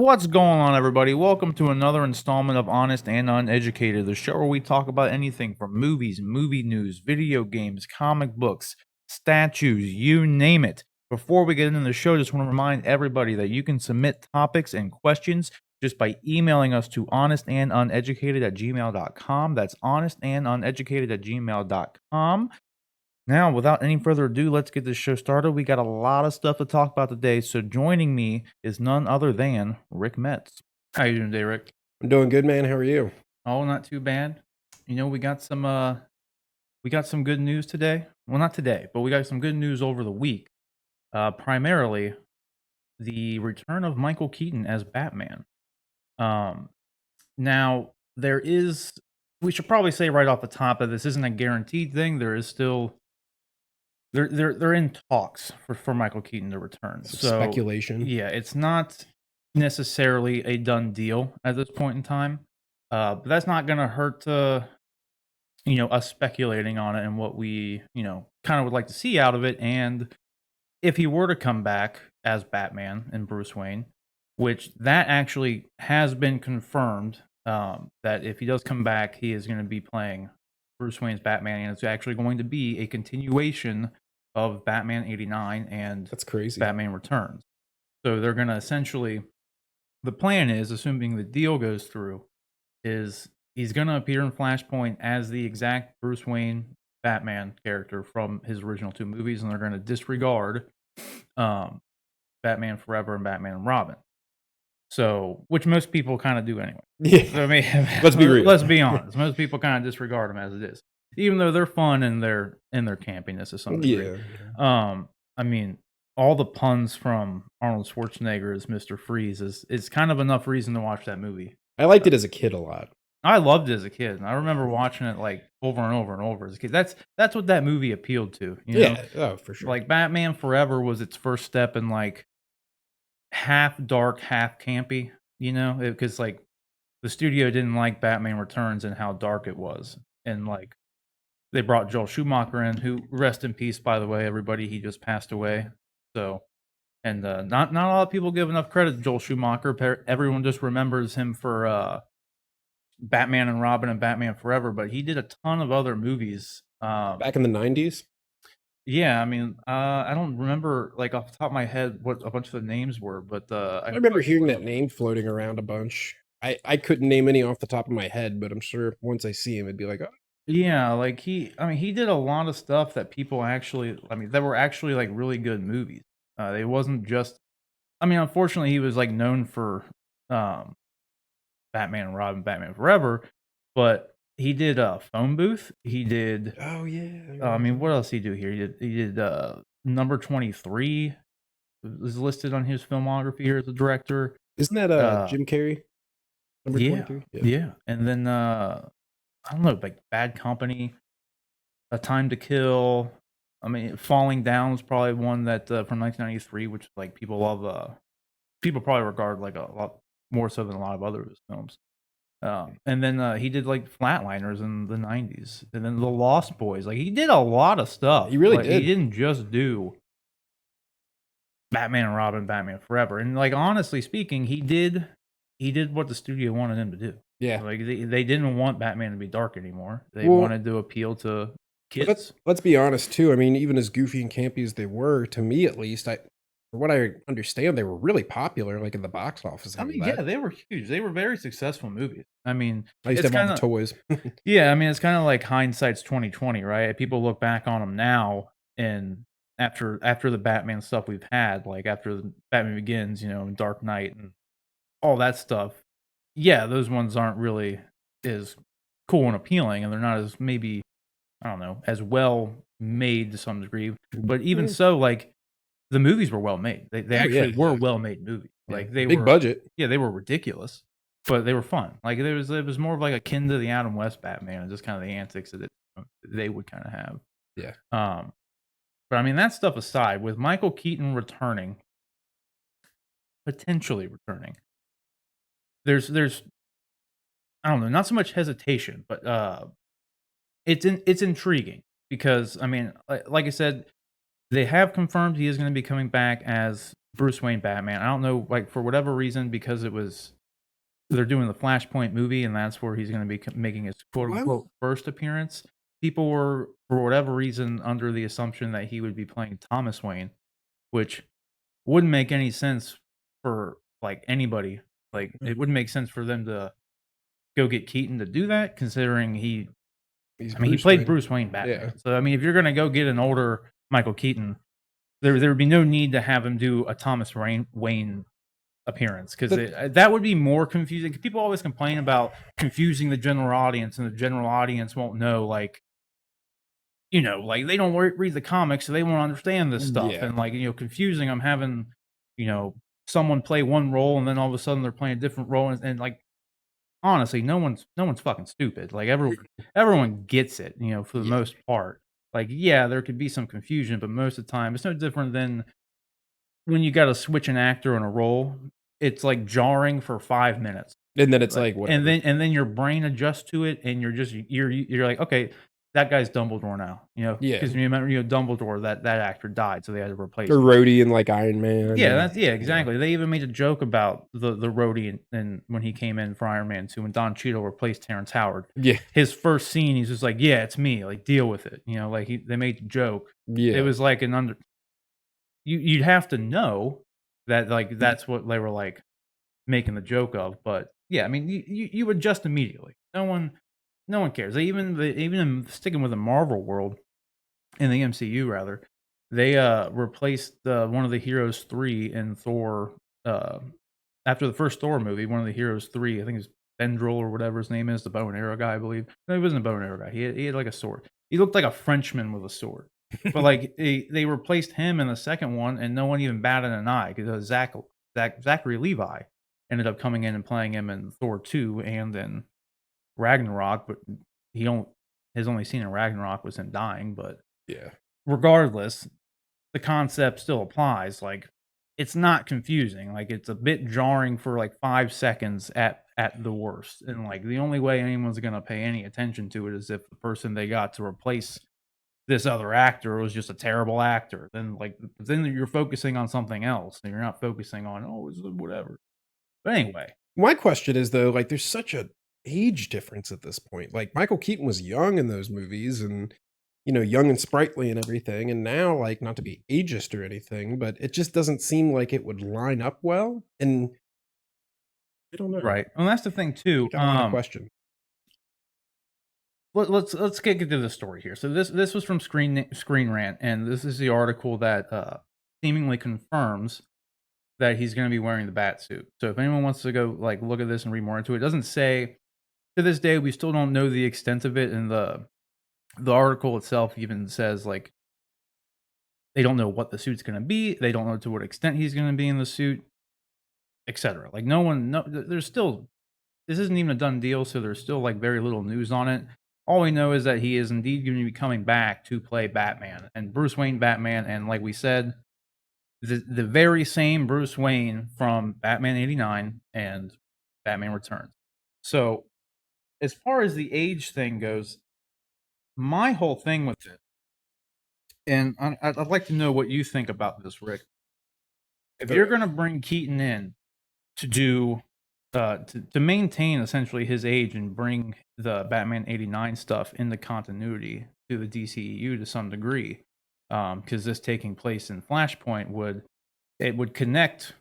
What's going on, everybody? Welcome to another installment of Honest and Uneducated, the show where we talk about anything from movies, movie news, video games, comic books, statues, you name it. Before we get into the show, just want to remind everybody that you can submit topics and questions just by emailing us to honestanduneducated@gmail.com. That's honestanduneducated@gmail.com. Now, without any further ado, let's get this show started. We got a lot of stuff to talk about today, so joining me is none other than Rick Metz. How you doing today, Rick? I'm doing good, man. How are you? Oh, not too bad. You know, we got some good news today. Well, not today, but we got some good news over the week. Primarily, the return of Michael Keaton as Batman. Now we should probably say right off the top that this isn't a guaranteed thing. There is still they're in talks for Michael Keaton to return. So speculation. Yeah, it's not necessarily a done deal at this point in time. But that's not gonna hurt us speculating on it and what we, kind of would like to see out of it. And if he were to come back as Batman and Bruce Wayne, which that actually has been confirmed, that if he does come back, he is going to be playing Bruce Wayne's Batman, and it's actually going to be a continuation of Batman 89 and That's crazy. Batman Returns. So they're going to essentially, the plan is, assuming the deal goes through, is he's going to appear in Flashpoint as the exact Bruce Wayne Batman character from his original two movies, and they're going to disregard Batman Forever and Batman and Robin. So, which most people kind of do anyway. Yeah. So, I mean, Let's be real. Let's be honest. Most people kind of disregard them as it is, even though they're fun and they're in their campiness to some degree. Yeah. I mean, all the puns from Arnold Schwarzenegger as Mr. Freeze is kind of enough reason to watch that movie. I liked it as a kid a lot. I loved it as a kid. I remember watching it like over and over and over as a kid. That's what that movie appealed to. You know? Oh, for sure. Like Batman Forever was its first step in like half dark, half campy, because like the studio didn't like Batman Returns and how dark it was. And like they brought Joel Schumacher in, who, rest in peace, by the way, everybody, he just passed away. So, and not a lot of people give enough credit to Joel Schumacher. Everyone just remembers him for Batman and Robin and Batman Forever, but he did a ton of other movies. Back in the 90s? Yeah, I mean, I don't remember like off the top of my head what a bunch of the names were, but I remember hearing that name floating around a bunch. I couldn't name any off the top of my head, but I'm sure once I see him, it'd be like, oh. Yeah, like he did a lot of stuff that people actually, that were actually like really good movies. It wasn't just, unfortunately, he was like known for Batman and Robin, Batman Forever, but he did Phone Booth. He did. Oh yeah. What else did he do here? He did Number 23 is listed on his filmography here as a director. Isn't that Jim Carrey? Number 23? Yeah. And then I don't know, like Bad Company, A Time to Kill. Falling Down was probably one that from 1993, which like people love. People probably regard like a lot more so than a lot of other of his films. And then he did like Flatliners in the 90s, and then The Lost Boys. Like he did a lot of stuff. He really did. He didn't just do Batman and Robin, Batman Forever. And like honestly speaking, he did what the studio wanted him to do. Yeah. Like they didn't want Batman to be dark anymore. They wanted to appeal to kids. Let's be honest too. Even as goofy and campy as they were, to me at least, from what I understand, they were really popular, like in the box office. Yeah, they were huge. They were very successful movies. I used to have all the toys. Yeah, it's kind of like hindsight's 2020, right? People look back on them now, and after the Batman stuff we've had, like after Batman Begins, and Dark Knight and all that stuff. Yeah, those ones aren't really as cool and appealing, and they're not as maybe, I don't know, as well made to some degree. But even so, like the movies were well made. They actually were well made movies. Like they big were budget. Yeah, they were ridiculous, but they were fun. Like it was more of like akin to the Adam West Batman, and just kind of the antics that they would kind of have. Yeah. But that stuff aside, with Michael Keaton potentially returning, there's I don't know, not so much hesitation, but it's intriguing because like I said, they have confirmed he is going to be coming back as Bruce Wayne Batman. I don't know, like, for whatever reason, because they're doing the Flashpoint movie, and that's where he's gonna be making his quote Well, unquote first appearance. People were, for whatever reason, under the assumption that he would be playing Thomas Wayne, which wouldn't make any sense for like anybody. Like it wouldn't make sense for them to go get Keaton to do that, considering he's he Bruce played Wayne. Bruce Wayne Batman. Yeah. So I mean, if you're gonna go get an older Michael Keaton, there would be no need to have him do a Wayne appearance, because But that would be more confusing. People always complain about confusing the general audience, and the general audience won't know, like, like they don't read the comics, so they won't understand this stuff, yeah. and like confusing them, having someone play one role and then all of a sudden they're playing a different role, and like honestly, no one's fucking stupid. Like everyone gets it, for the Yeah. most part. Like, yeah, there could be some confusion, but most of the time, it's no different than when you got to switch an actor in a role. It's like jarring for 5 minutes, And then it's like, like, whatever. and then your brain adjusts to it, and you're like, okay, that guy's Dumbledore now, Yeah. because you remember, Dumbledore, that actor died, so they had to replace Or him. Rhodey and like Iron Man. Yeah, and, exactly. They even made a joke about the roadie, and when he came in for Iron Man 2, when Don Cheadle replaced Terrence Howard. Yeah. His first scene, he's just like, "Yeah, it's me. Like, deal with it." Like they made the joke. It Yeah. was like you'd have to know that, like, that's what they were like making the joke of. But yeah, I mean, you adjust immediately. No one cares. Even in sticking with the Marvel world, in the MCU rather, they replaced one of the heroes 3 in Thor. Uh, After the first Thor movie, one of the heroes 3, I think it's Bendril or whatever his name is, the bow and arrow guy, I believe. No, he wasn't a bow and arrow guy. He had like a sword. He looked like a Frenchman with a sword. But like they replaced him in the second one, and no one even batted an eye, because Zachary Levi ended up coming in and playing him in Thor 2 and then Ragnarok. But his only scene in Ragnarok was him dying. But Yeah. regardless, the concept still applies. Like, it's not confusing. Like, it's a bit jarring for like 5 seconds at the worst. And like the only way anyone's gonna pay any attention to it is if the person they got to replace this other actor was just a terrible actor. Then you're focusing on something else, and you're not focusing on, oh, it's whatever. But anyway, My question is though, like, there's such a age difference at this point. Like Michael Keaton was young in those movies and young and sprightly and everything. And now, like, not to be ageist or anything, but it just doesn't seem like it would line up well. And I don't know. right. And that's the thing too. I got a lot of questions. Let's get into the story here. So this was from Screen Rant, and this is the article that seemingly confirms that he's going to be wearing the bat suit. So if anyone wants to go like look at this and read more into it, it doesn't say, to this day we still don't know the extent of it, and the article itself even says like they don't know what the suit's going to be, they don't know to what extent he's going to be in the suit, etc. Like there's still, this isn't even a done deal, so there's still like very little news on it. All we know is that he is indeed going to be coming back to play Batman, and Bruce Wayne Batman, and like we said, the very same Bruce Wayne from Batman 89 and Batman Returns. So, as far as the age thing goes, my whole thing with it, and I'd like to know what you think about this, Rick. If you're going to bring Keaton in to do to maintain essentially his age and bring the Batman 89 stuff into continuity to the DCEU to some degree, because this taking place in Flashpoint would connect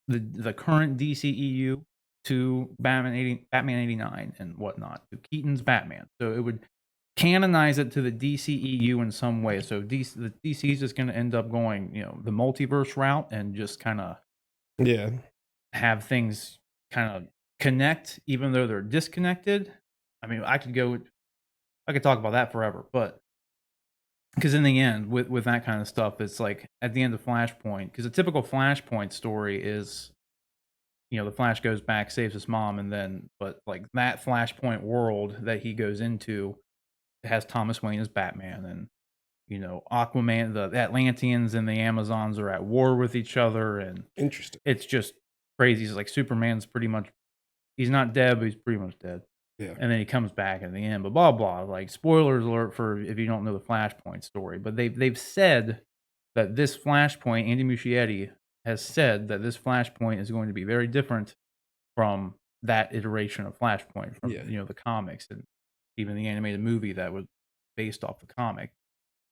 the current DCEU to Batman 89 and whatnot, to Keaton's Batman. So it would canonize it to the DCEU in some way. So the DC is just going to end up going, the multiverse route, and just kind of Yeah. have things kind of connect, even though they're disconnected. I mean, I could talk about that forever, but because in the end, with that kind of stuff, it's like at the end of Flashpoint, because a typical Flashpoint story is, the Flash goes back, saves his mom, and then, but like that Flashpoint world that he goes into has Thomas Wayne as Batman, and Aquaman, the Atlanteans and the Amazons are at war with each other, and Interesting. it's just crazy. It's like Superman's pretty much, he's not dead, but he's pretty much dead. Yeah. And then he comes back in the end, but blah blah. Like, spoilers alert for if you don't know the Flashpoint story. But they've said that this Flashpoint, Andy Muschietti has said that this Flashpoint is going to be very different from that iteration of Flashpoint from Yeah. the comics and even the animated movie that was based off the comic.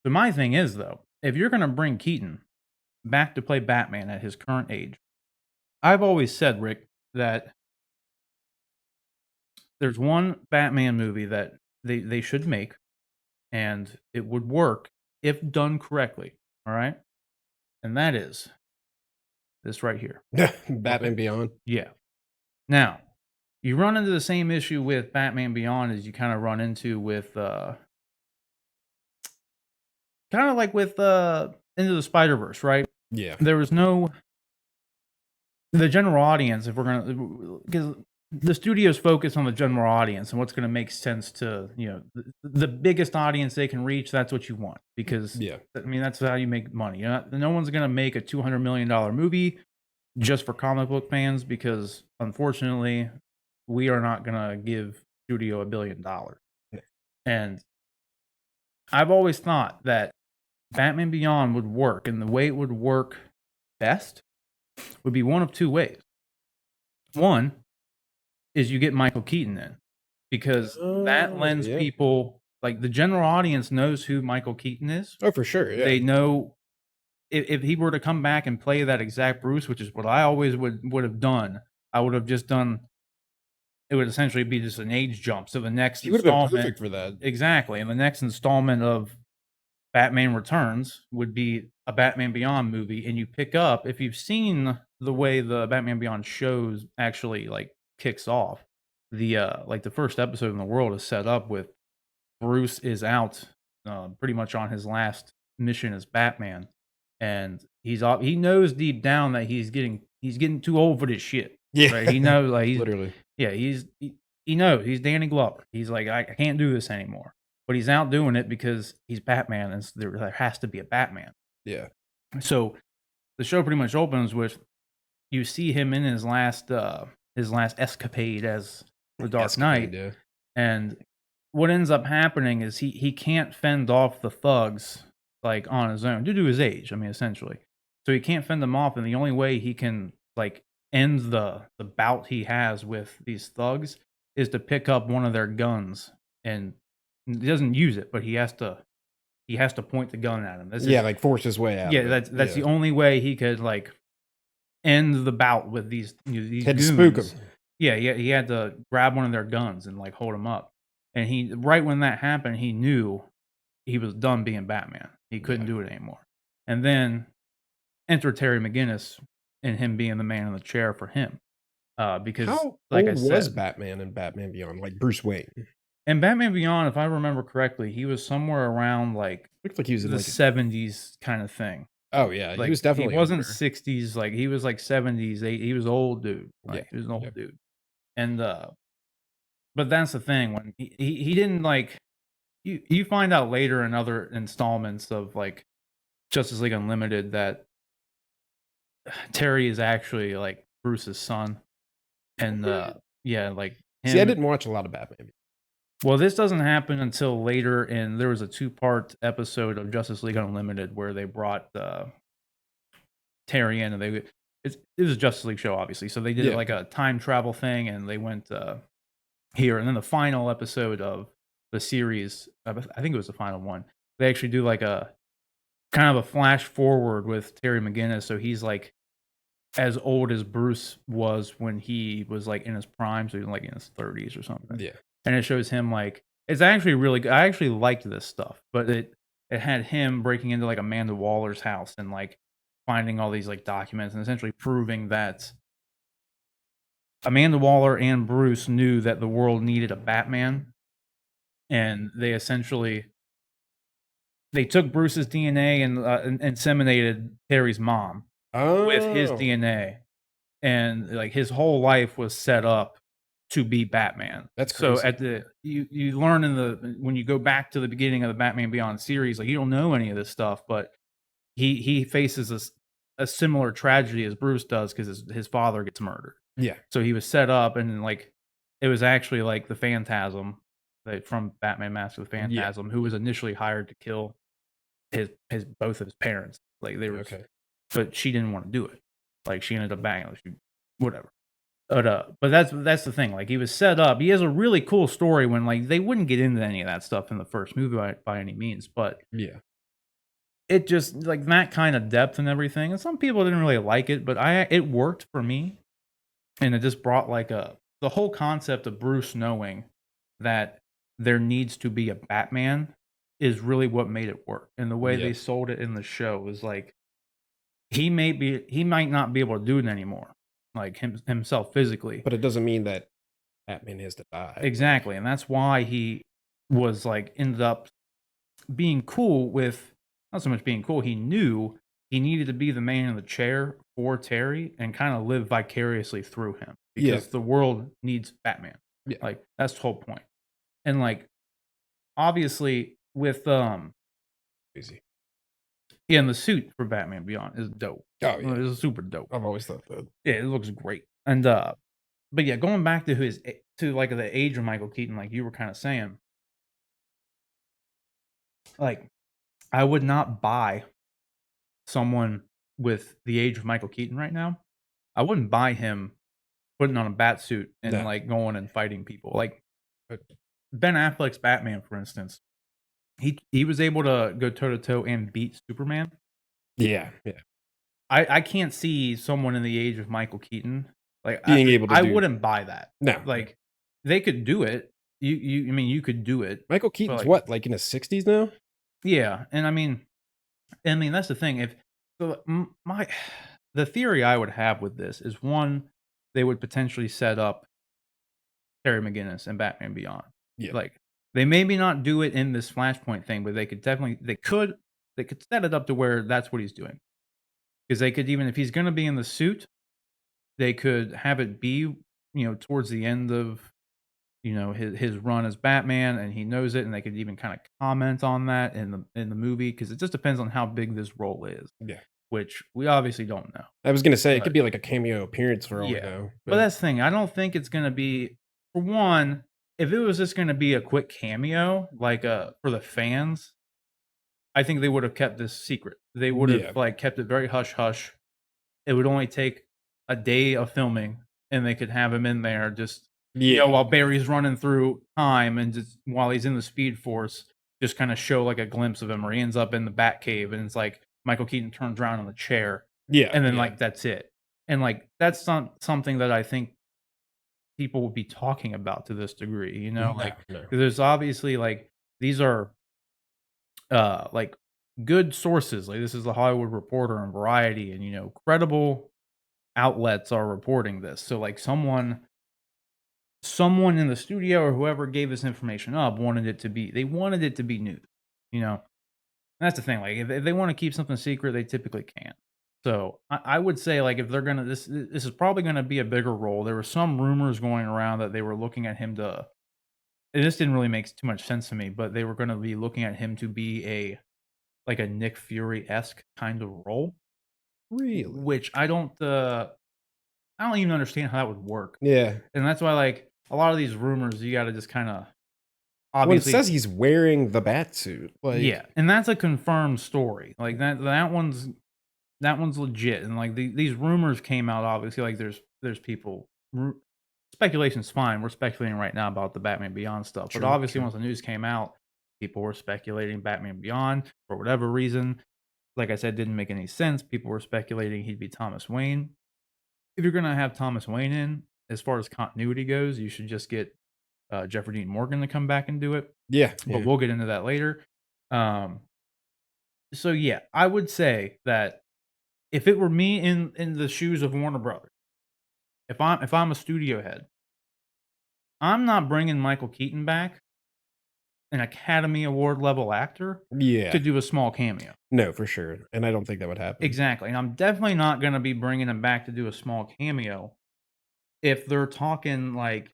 So my thing is though, if you're gonna bring Keaton back to play Batman at his current age, I've always said, Rick, that there's one Batman movie that they should make, and it would work if done correctly. All right, and that is this right here. Okay. Batman Beyond. Yeah. Now, you run into the same issue with Batman Beyond as you kind of run into with kind of like with Into the Spider-Verse, right? Yeah. There was no the general audience, if we're gonna, because the studios focus on the general audience and what's gonna make sense to the biggest audience they can reach. That's what you want because Yeah. I mean that's how you make money. No one's gonna make a $200 million movie just for comic book fans because unfortunately we are not gonna give studio $1 billion. Yeah. And I've always thought that Batman Beyond would work, and the way it would work best would be one of two ways. One is you get Michael Keaton in because that Oh, lends yeah. people like the general audience knows who Michael Keaton is. Oh, for sure. Yeah. They know if he were to come back and play that exact Bruce, which is what I always would have done. I would have just done. It would essentially be just an age jump. So the next He would have been installment, perfect for that. exactly, and the next installment of Batman Returns would be a Batman Beyond movie, and you pick up if you've seen the way the Batman Beyond shows actually like kicks off. The like the first episode in the world is set up with Bruce is out pretty much on his last mission as Batman, and he knows deep down that he's getting too old for this shit. Yeah. Right? He knows like he's Literally. yeah he knows he's Danny Glover. He's like I can't do this anymore. But he's out doing it because he's Batman, and there has to be a Batman. Yeah. So the show pretty much opens with you see him in his last escapade as the Dark Knight, Yeah. and what ends up happening is he can't fend off the thugs like on his own due to his age. I mean, essentially, so he can't fend them off, and the only way he can like end the bout he has with these thugs is to pick up one of their guns and he doesn't use it, but he has to point the gun at him. Yeah, like force his way out. Yeah, of it. that's the only way he could like end the bout with these these Had to spook goons. him. Yeah, he had to grab one of their guns and like hold him up. And he right when that happened, he knew he was done being Batman. He couldn't do it anymore. And then enter Terry McGinnis and him being the man in the chair for him. Because How like I old was said, Batman in Batman Beyond? Like Bruce Wayne. and Batman Beyond, if I remember correctly, he was somewhere around like Looks like he was in the like. 70s kind of thing. Oh yeah, Like he was definitely. he wasn't older. 60s, like he was like 70s. He was old dude. Like Yeah, he was an old yeah. dude. And but that's the thing when he didn't like you find out later in other installments of like Justice League Unlimited that Terry is actually like Bruce's son. And yeah, like See, I him. didn't watch a lot of Batman. Well, this doesn't happen until later, and there was a 2-part episode of Justice League Unlimited where they brought Terry in, and it was a Justice League show, obviously. So they did Yeah. like a time travel thing, and they went here, and then the final episode of the series, I think it was the final one. They actually do like a kind of a flash forward with Terry McGinnis, so he's like as old as Bruce was when he was like in his prime, so he was like in his 30s or something. Yeah. And it shows him like it's actually really good. I actually liked this stuff, but it had him breaking into like Amanda Waller's house and like finding all these like documents and essentially proving that Amanda Waller and Bruce knew that the world needed a Batman, and they essentially took Bruce's DNA and inseminated Terry's mom with his Oh. DNA, and like his whole life was set up to be Batman. That's so crazy. at the you learn in the when you go back to the beginning of the Batman Beyond series, like you don't know any of this stuff, but he faces a similar tragedy as Bruce does because his father gets murdered. Yeah. So he was set up, and like it was actually like the Phantasm from Batman Mask of the Phantasm, who was initially hired to kill his both of his parents. Like they were, Okay. but she didn't want to do it. Like she ended up banging, like, whatever. But that's the thing. Like he was set up. He has a really cool story when like they wouldn't get into any of that stuff in the first movie by any means, but Yeah. it just like that kind of depth and everything. And some people didn't really like it, but it worked for me, and it just brought like the whole concept of Bruce knowing that there needs to be a Batman is really what made it work. And the way Yeah. they sold it in the show was like he might not be able to do it anymore, like himself physically. But it doesn't mean that Batman has to die. Like, Exactly, and that's why he was like ended up being cool with not so much being cool. He knew he needed to be the man in the chair for Terry and kind of live vicariously through him yeah. because the world needs Batman. Yeah. Like that's the whole point. And like obviously with Crazy. yeah, and the suit for Batman Beyond is dope. Oh yeah. It's super dope. I've always thought that. Yeah, it looks great. And but yeah, going back to to like the age of Michael Keaton, like you were kind of saying, like I would not buy someone with the age of Michael Keaton right now. I wouldn't buy him putting on a bat suit and No. like going and fighting people. Like But Ben Affleck's Batman, for instance, he was able to go toe to toe and beat Superman. yeah. Yeah. I can't see someone in the age of Michael Keaton like Being able to I do wouldn't buy that. no. Like they could do it. I mean you could do it. Michael But Keaton's like what, like in his 60s now? yeah, and I mean that's the thing. If so, my the theory I would have with this is one, they would potentially set up Terry McGinnis and Batman Beyond. Yeah. Like they maybe not do it in this Flashpoint thing, but they could definitely they could set it up to where that's what he's doing. Because they could even if he's going to be in the suit, they could have it be towards the end of his run as Batman, and he knows it, and they could even kind of comment on that in the movie because it just depends on how big this role is, Yeah. which we obviously don't know. I was gonna say it But could be like a cameo appearance for all we yeah, know. but that's the thing. I don't think it's gonna be for one. If it was just gonna be a quick cameo, like for the fans, I think they would have kept this secret. They would yeah. have like kept it very hush hush. It would only take a day of filming, and they could have him in there just Yeah. while Barry's running through time, and just while he's in the Speed Force, just kind of show like a glimpse of him, where he ends up in the Batcave, and it's like Michael Keaton turns around in the chair, Yeah. and then yeah. like that's it. And like that's not something that I think people would be talking about to this degree, No, like no. 'cause there's obviously like these are like good sources. Like this is the Hollywood Reporter and Variety, and credible outlets are reporting this. So like someone in the studio or whoever gave this information up wanted it to be they wanted it to be news. You know, and that's the thing. Like if they want to keep something secret, they typically can't. So I would say like if they're gonna this is probably gonna be a bigger role. There were some rumors going around that they were looking at him to. And this didn't really make too much sense to me, but they were going to be looking at him to be like a Nick Fury esque kind of role, Really? which I don't even understand how that would work. Yeah. And that's why like a lot of these rumors, you got to just kind of Well, it obviously says he's wearing the bat suit. Like, yeah, and that's a confirmed story. Like that one's legit, and like these rumors came out. Obviously, like there's people. Speculation's fine. We're speculating right now about the Batman Beyond stuff, but True, obviously, true. once the news came out, people were speculating Batman Beyond for whatever reason. Like I said, didn't make any sense. People were speculating he'd be Thomas Wayne. If you're gonna have Thomas Wayne in, as far as continuity goes, you should just get Jeffrey Dean Morgan to come back and do it. yeah. But yeah. we'll get into that later. Um, so yeah, I would say that if it were me in the shoes of Warner Brothers, if I'm a studio head, I'm not bringing Michael Keaton back, an Academy Award level actor, Yeah. to do a small cameo. No, for sure. And I don't think that would happen. Exactly, and I'm definitely not gonna be bringing him back to do a small cameo if they're talking, like,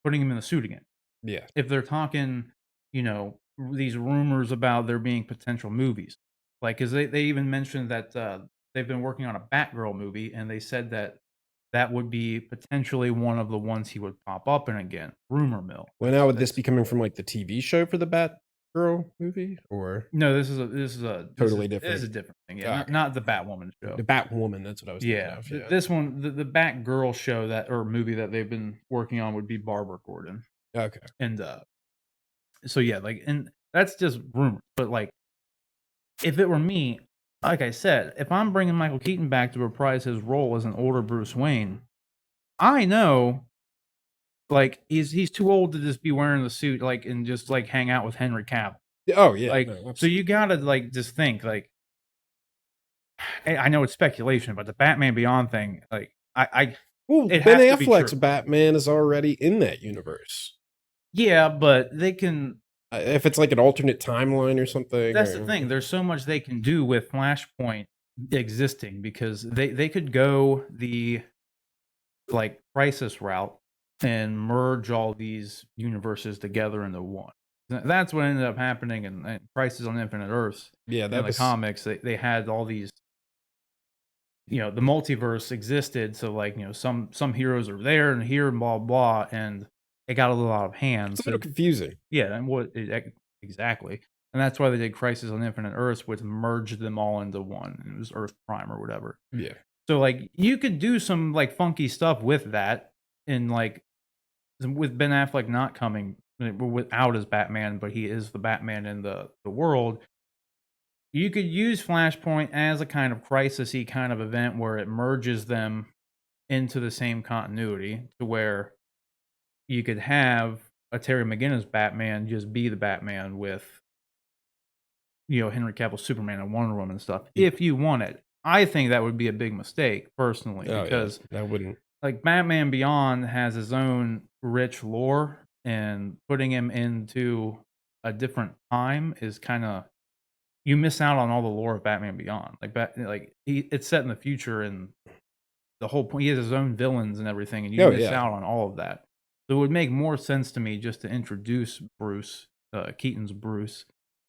putting him in the suit again. Yeah. If they're talking, these rumors about there being potential movies. Like, 'cause they even mentioned that, they've been working on a Batgirl movie, and they said that that would be potentially one of the ones he would pop up in again, rumor mill. Well, now would this That's be coming from like the TV show for the bat? Batgirl movie, or No, totally this is a different? different thing. Yeah, Okay. not the Batwoman show. The Batwoman, that's what I was thinking Yeah, of, yeah. this one, the Batgirl show that or movie that they've been working on would be Barbara Gordon, Okay. and so yeah, like, and that's just rumors. But like, if it were me, like I said, if I'm bringing Michael Keaton back to reprise his role as an older Bruce Wayne, I know, like, he's too old to just be wearing the suit, like, and just like hang out with Henry Cavill. Oh, yeah, Like, no, so you absolutely. gotta like just think like, I know it's speculation, but the Batman Beyond thing, like, Well, it Ben has to be Affleck's true. Batman is already in that universe. Yeah, but they can. If it's like an alternate timeline or something, That's the or thing. There's so much they can do with Flashpoint existing because they could go the like crisis route and merge all these universes together into one. That's what ended up happening in Crisis on Infinite Earths. yeah, In that the was comics, they had all these, the multiverse existed, so like, some heroes are there and here and blah blah, and it got a little out of hand. it's a little So confusing. yeah, and exactly, and that's why they did Crisis on Infinite Earths, which merged them all into one. And it was Earth Prime or whatever. Yeah. So like you could do some like funky stuff with that, and like with Ben Affleck not coming without as Batman, but he is the Batman in the world. You could use Flashpoint as a kind of crisis-y kind of event where it merges them into the same continuity to where you could have a Terry McGinnis Batman just be the Batman with, Henry Cavill Superman and Wonder Woman and stuff Yeah. if you want it. I think that would be a big mistake personally Oh, yeah, because that wouldn't like Batman Beyond has his own rich lore, and putting him into a different time is kind of, you miss out on all the lore of Batman Beyond. It's set in the future, and the whole point, he has his own villains and everything, and you Oh, miss yeah. out on all of that. So it would make more sense to me just to introduce Bruce, Keaton's Bruce,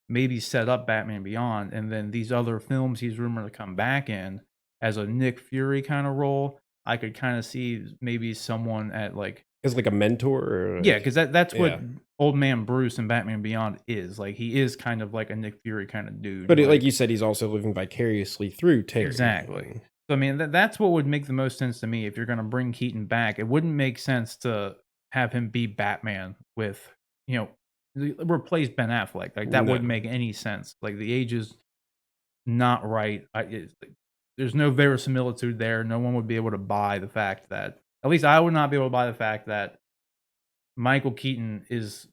maybe set up Batman Beyond, and then these other films he's rumored to come back in as a Nick Fury kind of role. I could kind of see maybe someone at like, As like a mentor, or yeah, like, because that's what yeah. old man Bruce in Batman Beyond is. Like he is kind of like a Nick Fury kind of dude. But like Like you said, he's also living vicariously through Terry. exactly. So I mean that's what would make the most sense to me if you're gonna bring Keaton back. It wouldn't make sense to have him be Batman with, you know, replace Ben Affleck. Like that wouldn't No. make any sense. Like the age is not right. There's no verisimilitude there. No one would be able to buy the fact that, at least I would not be able to buy the fact that Michael Keaton is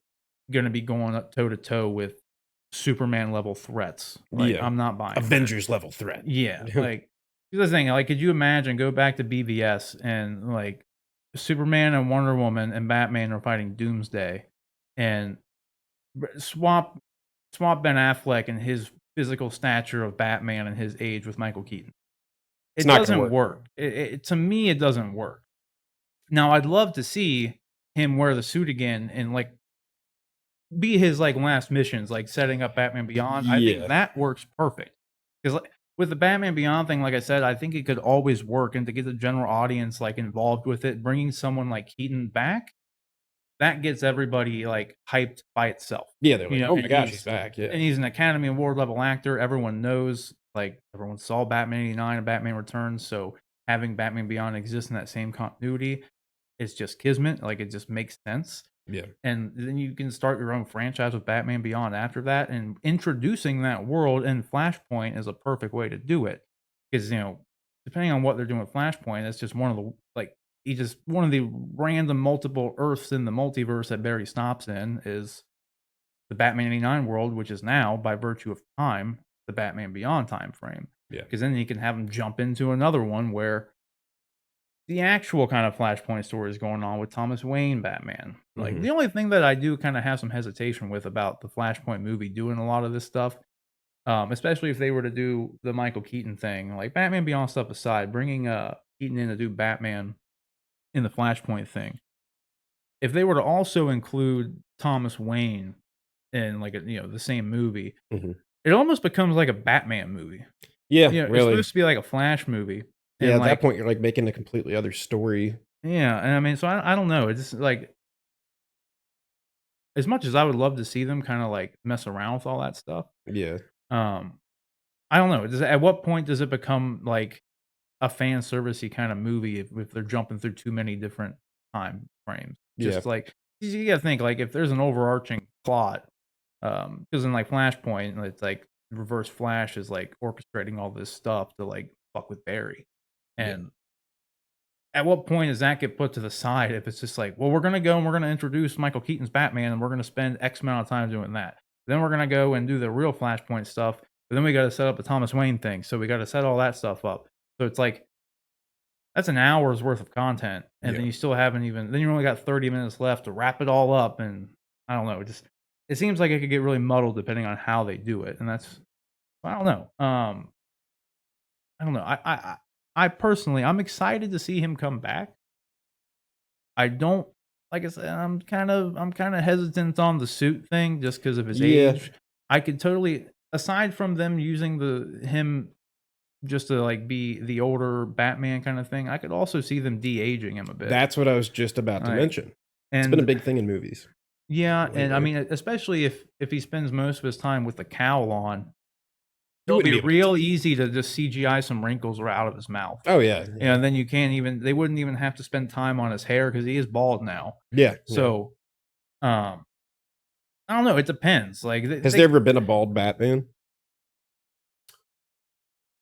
going to be going up toe to toe with Superman level threats. Like Yeah. I'm not buying that. Avengers level threat. Yeah, like here's the thing. Like, could you imagine go back to BVS and like Superman and Wonder Woman and Batman are fighting Doomsday, and swap Ben Affleck and his physical stature of Batman and his age with Michael Keaton. It's It not gonna doesn't work. work. To me, it doesn't work. Now, I'd love to see him wear the suit again and like be his like last missions, like setting up Batman Beyond. I think Yeah. that works perfect because like, with the Batman Beyond thing, like I said, I think it could always work, and to get the general audience like involved with it, bringing someone like Keaton back, that gets everybody like hyped by itself. Yeah, they're like, "Oh my And gosh, he's back." Yeah. he's an Academy Award level actor. Everyone knows, like everyone saw Batman '89 and Batman Returns, so having Batman Beyond exist in that same continuity, it's just kismet. Like it just makes sense. Yeah. And then you can start your own franchise with Batman Beyond after that, and introducing that world in Flashpoint is a perfect way to do it. Because depending on what they're doing with Flashpoint, it's just one of the like he just one of the random multiple Earths in the multiverse that Barry stops in is the Batman '89 world, which is now by virtue of time the Batman Beyond time frame. Yeah. Because then you can have him jump into another one where the actual kind of Flashpoint story is going on with Thomas Wayne Batman. Like Mhm. the only thing that I do kind of have some hesitation with about the Flashpoint movie doing a lot of this stuff, especially if they were to do the Michael Keaton thing, like Batman Beyond stuff aside, bringing Keaton in to do Batman in the Flashpoint thing. If they were to also include Thomas Wayne in like the same movie, Mhm. it almost becomes like a Batman movie. Yeah, It's really. supposed to be like a Flash movie, Yeah, and at that like point, you're, like, making a completely other story. yeah, and I mean, so I don't know. It's just like as much as I would love to see them kind of like mess around with all that stuff, Yeah. um, I don't know. At what point does it become like a fan servicey kind of movie if they're jumping through too many different time frames? Yeah. Just like you gotta think like if there's an overarching plot, because in like Flashpoint, it's like Reverse Flash is like orchestrating all this stuff to like fuck with Barry, Yeah. and at what point does that get put to the side if it's just like, well, we're gonna go and we're gonna introduce Michael Keaton's Batman and we're gonna spend X amount of time doing that. Then we're gonna go and do the real Flashpoint stuff, but then we gotta set up the Thomas Wayne thing. So we gotta set all that stuff up. So it's like that's an hour's worth of content. And then Yeah. you still haven't even then you only got 30 minutes left to wrap it all up. And I don't know, it seems like it could get really muddled depending on how they do it. And that's I don't know. I don't know. I personally I'm excited to see him come back. I don't like I said, I'm kinda hesitant on the suit thing just because of his Yeah. age. I could totally aside from them using him just to, like, be the older Batman kinda thing, I could also see them de-aging him a bit. That's what I was just about to Like mention. It's been a and big thing in movies yeah, and I lately. mean, especially if he spends most of his time with the cowl on, You it'll wouldn't be be able to real easy to just CGI some wrinkles right out of his mouth. Oh, yeah. Yeah. And then you can't even they wouldn't even have to spend time on his hair because he is bald now. Yeah. Yeah. So, um I don't know, it depends, like, Has there ever been a bald Batman?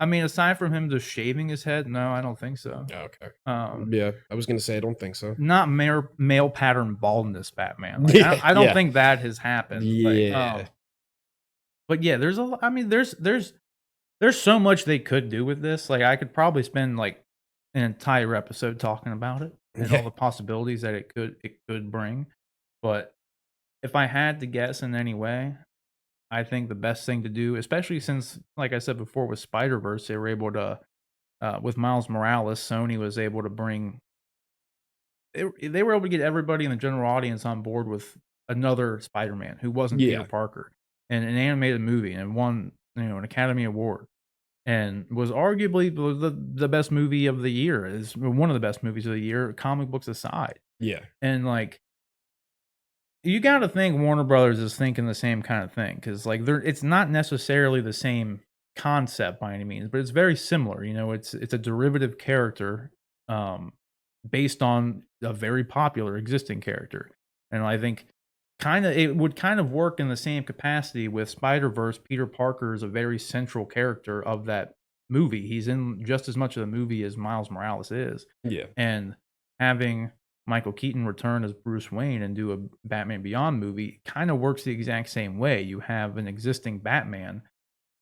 I mean, aside from him just shaving his head, no, I don't think so. Oh, okay. Um, Yeah. I was gonna say I don't think so. not male pattern baldness Batman, like, Yeah. I don't Yeah. think that has happened, like, Yeah. but yeah, there's a lo I mean, there's so much they could do with this, like, I could probably spend, like, an entire episode talking about it and all Yeah. the possibilities that it could bring, but if I had to guess in any way, I think the best thing to do, especially since, like I said before, with Spider-Verse, they were able to, with Miles Morales, Sony was able to bring they were able to get everybody in the general audience on board with another Spider-Man who wasn't Peter Yeah. Parker, and an animated movie, and won, an Academy Award, and was arguably the best movie of the year, is one of the best movies of the year, comic books aside, Yeah. and, like you gotta think Warner Brothers is thinking the same kind of thing, because like, it's not necessarily the same concept by any means, but it's very similar, it's a derivative character, um, based on a very popular existing character, and I think it would kind of work in the same capacity with Spider-Verse. Peter Parker is a very central character of that movie. He's in just as much of the movie as Miles Morales is, Yeah. and having Michael Keaton return as Bruce Wayne and do a Batman Beyond movie kind of works the exact same way. You have an existing Batman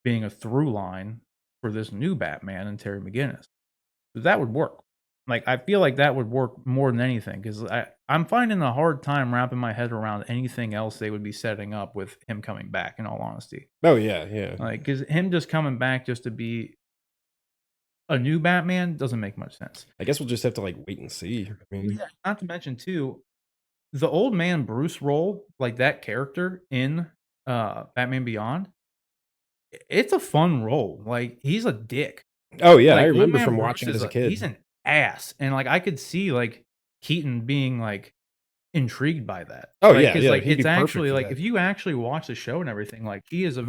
being a through line for this new Batman and Terry McGinnis. So that would work. Like I feel like that would work more than anything because I'm finding a hard time wrapping my head around anything else they would be setting up with him coming back. In all honesty, Oh, yeah. Yeah. like because him just coming back just to be a new Batman doesn't make much sense. I guess we'll just have to, like, wait and see. I mean Yeah, not to mention too, the old man Bruce role, like that character in Batman Beyond, it's a fun role. Like he's a dick. Oh, yeah, I Like old remember man from Bruce watching it is as a he's kid. an ass, and like I could see like Keaton being like intrigued by that. Oh, Like yeah, because yeah, like he'd be it's perfect actually for like that. if you actually watch the show and everything, like he's the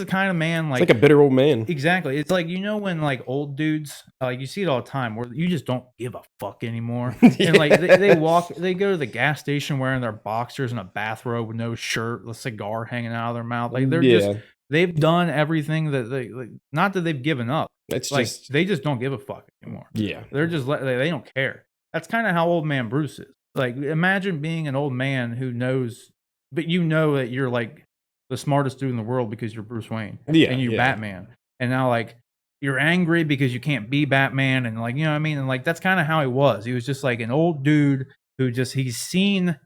kind of man It's like a bitter old man. exactly. It's like, when, like, old dudes, like, you see it all the time where you just don't give a fuck anymore. And, like, they go to the gas station wearing their boxers and a bathrobe with no shirt, a cigar hanging out of their mouth. Like, Yeah. they've done everything that not that they've given up. It's Like, just they just don't give a fuck anymore. yeah. They're just they don't care. That's kinda how old man Bruce is. Like, imagine being an old man who knows but you know that you're, like, the smartest dude in the world because you're Bruce Wayne Yeah, and you're yeah. Batman. And now, like, you're angry because you can't be Batman and, like, you know what I mean? And, like, that's kinda how he was. He was just, like, an old dude who he's seen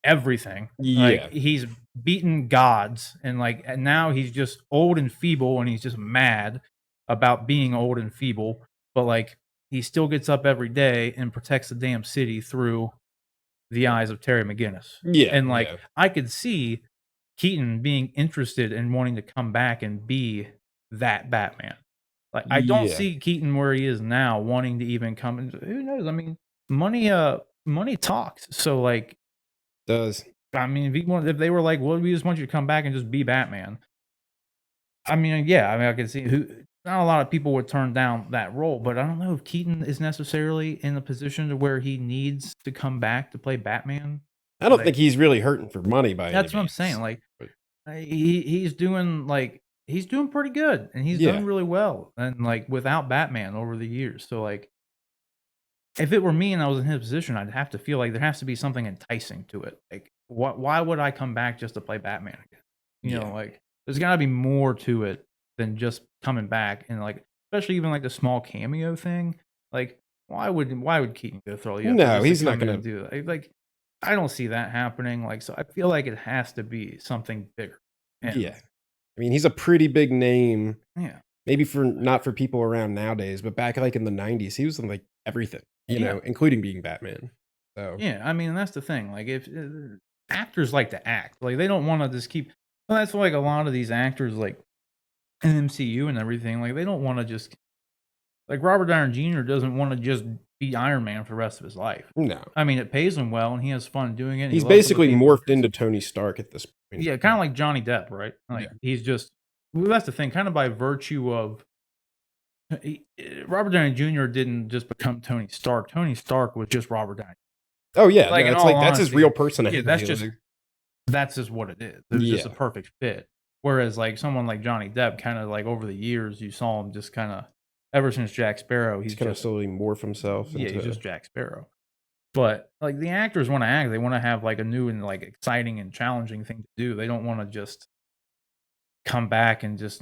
everything. Yeah. Like, he's beaten gods and now he's just old and feeble and he's just mad about being old and feeble, but, like, he still gets up every day and protects the damn city through the eyes of Terry McGinnis. Yeah, And, like, yeah. I could see Keaton being interested in wanting to come back and be that Batman. Like, I don't Yeah. see Keaton where he is now wanting to even come and who knows? I mean, money talks. So, like, Does. I mean, if they were like, "Well, we just want you to come back and just be Batman." I mean, yeah, I mean, I can see who not a lot of people would turn down that role, but I don't know if Keaton is necessarily in a position to where he needs to come back to play Batman. I don't Like, think he's really hurting for money by any that's what I'm saying. means. Like, But he's doing pretty good, and he's yeah. done really well, and like without Batman over the years. So like, if it were me and I was in his position, I'd have to feel like there has to be something enticing to it. Like, why would I come back just to play Batman again? You know, Yeah. like there's got to be more to it than just coming back and like, especially even like the small cameo thing. Like, why would Keaton go through all the effort No, just to he's not come in gonna. and do that? Like, I don't see that happening. Like, so I feel like it has to be something bigger. And Yeah. I mean, he's a pretty big name. yeah, Maybe for not for people around nowadays, but back like in the '90s, he was in like everything, yeah, including being Batman. So yeah. I mean, that's the thing. Like, if actors like to act, like they don't want to just keep. Well, that's why, like a lot of these actors, like in MCU and everything, like they don't want to just like Robert Downey Jr. doesn't want to just be Iron Man for the rest of his life. no, I mean, it pays him well, and he has fun doing it. And he he's loves some of the basically people. morphed into Tony Stark at this point. Yeah, kind of like Johnny Depp, right? Like Yeah. he's just. Well, that's the thing. Kind of by virtue of Robert Downey Jr. didn't just become Tony Stark. Tony Stark was just Robert Downey. Oh yeah, Like no, in it's all like that's his honesty, real yeah, personality. that's just what it is. It was just a Yeah, perfect fit. Whereas like someone like Johnny Depp, kind of like over the years, you saw him just kind of ever since Jack Sparrow, he's he's kind of just slowly morph himself yeah, he's into. just Jack Sparrow. But like the actors want to act, they want to have like a new and like exciting and challenging thing to do. They don't want to just come back and just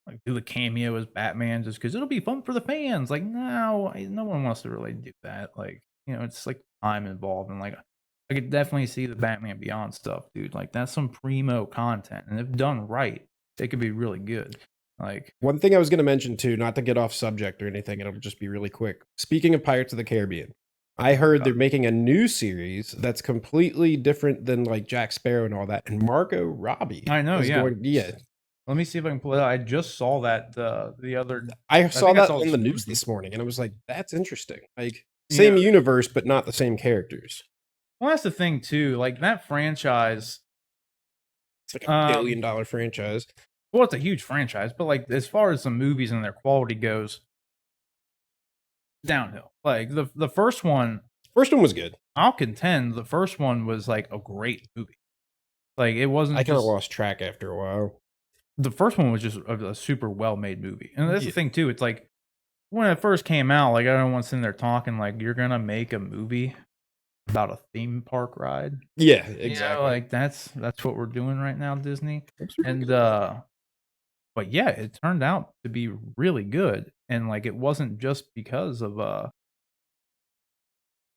like do the cameo as Batman just because it'll be fun for the fans. Like no one wants to really do that. Like it's like time involved and like I could definitely see the Batman Beyond stuff, dude. Like that's some primo content, and if done right, it could be really good. Like One thing I was going to mention too, not to get off subject or anything, it'll just be really quick. Speaking of Pirates of the Caribbean, I heard they're making a new series that's completely different than like Jack Sparrow and all that. And Margot Robbie I know, is yeah. going. Yeah, Let me see if I can pull it out. I just saw that the other. I saw think I that saw it in the this news morning. this morning, and I was like, "That's interesting." Like same Yeah. universe, but not the same characters. Well, that's the thing too. Like that franchise. It's like a billion-dollar franchise. Well, it's a huge franchise, but like as far as the movies and their quality goes, downhill. Like the first one, First one was good. I'll contend the first one was like a great movie. Like it wasn't I kind of just lost track after a while. the first one was just a super well made movie, and that's Yeah. the thing too. It's like when it first came out, like everyone's sitting there talking like you're gonna make a movie about a theme park ride. Yeah, You know, exactly. like that's what we're doing right now, Disney. That's really And good. but yeah, it turned out to be really good. And like it wasn't just because of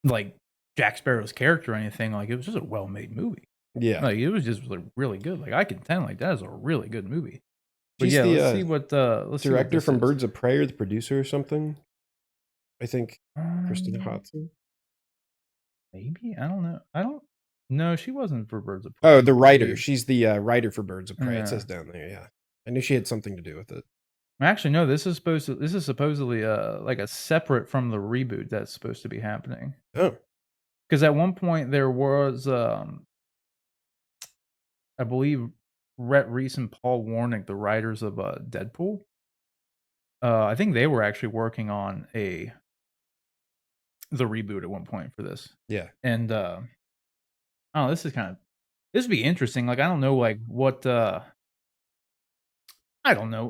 like Jack Sparrow's character or anything. Like it was just a well made movie. Yeah. Like it was just like really good. Like I contend like that is a really good movie. But She's yeah, the let's see what director this from is. Birds of Prey, or the producer or something. I think Christina Um, Hodson. maybe I don't know. I don't. No, she wasn't for Birds of Prey. Oh, the writer. Dude. She's the writer for Birds of Prey. It Yeah. says down there. Yeah, I knew she had something to do with it. Actually, no. This is supposedly like a separate from the reboot that's supposed to be happening. Oh, Because at one point there was, I believe, Rhett Reese and Paul Warnick, the writers of Deadpool. I think they were actually working on the reboot at one point for this, yeah. and oh, this would be interesting. Like I don't know, like what I don't know.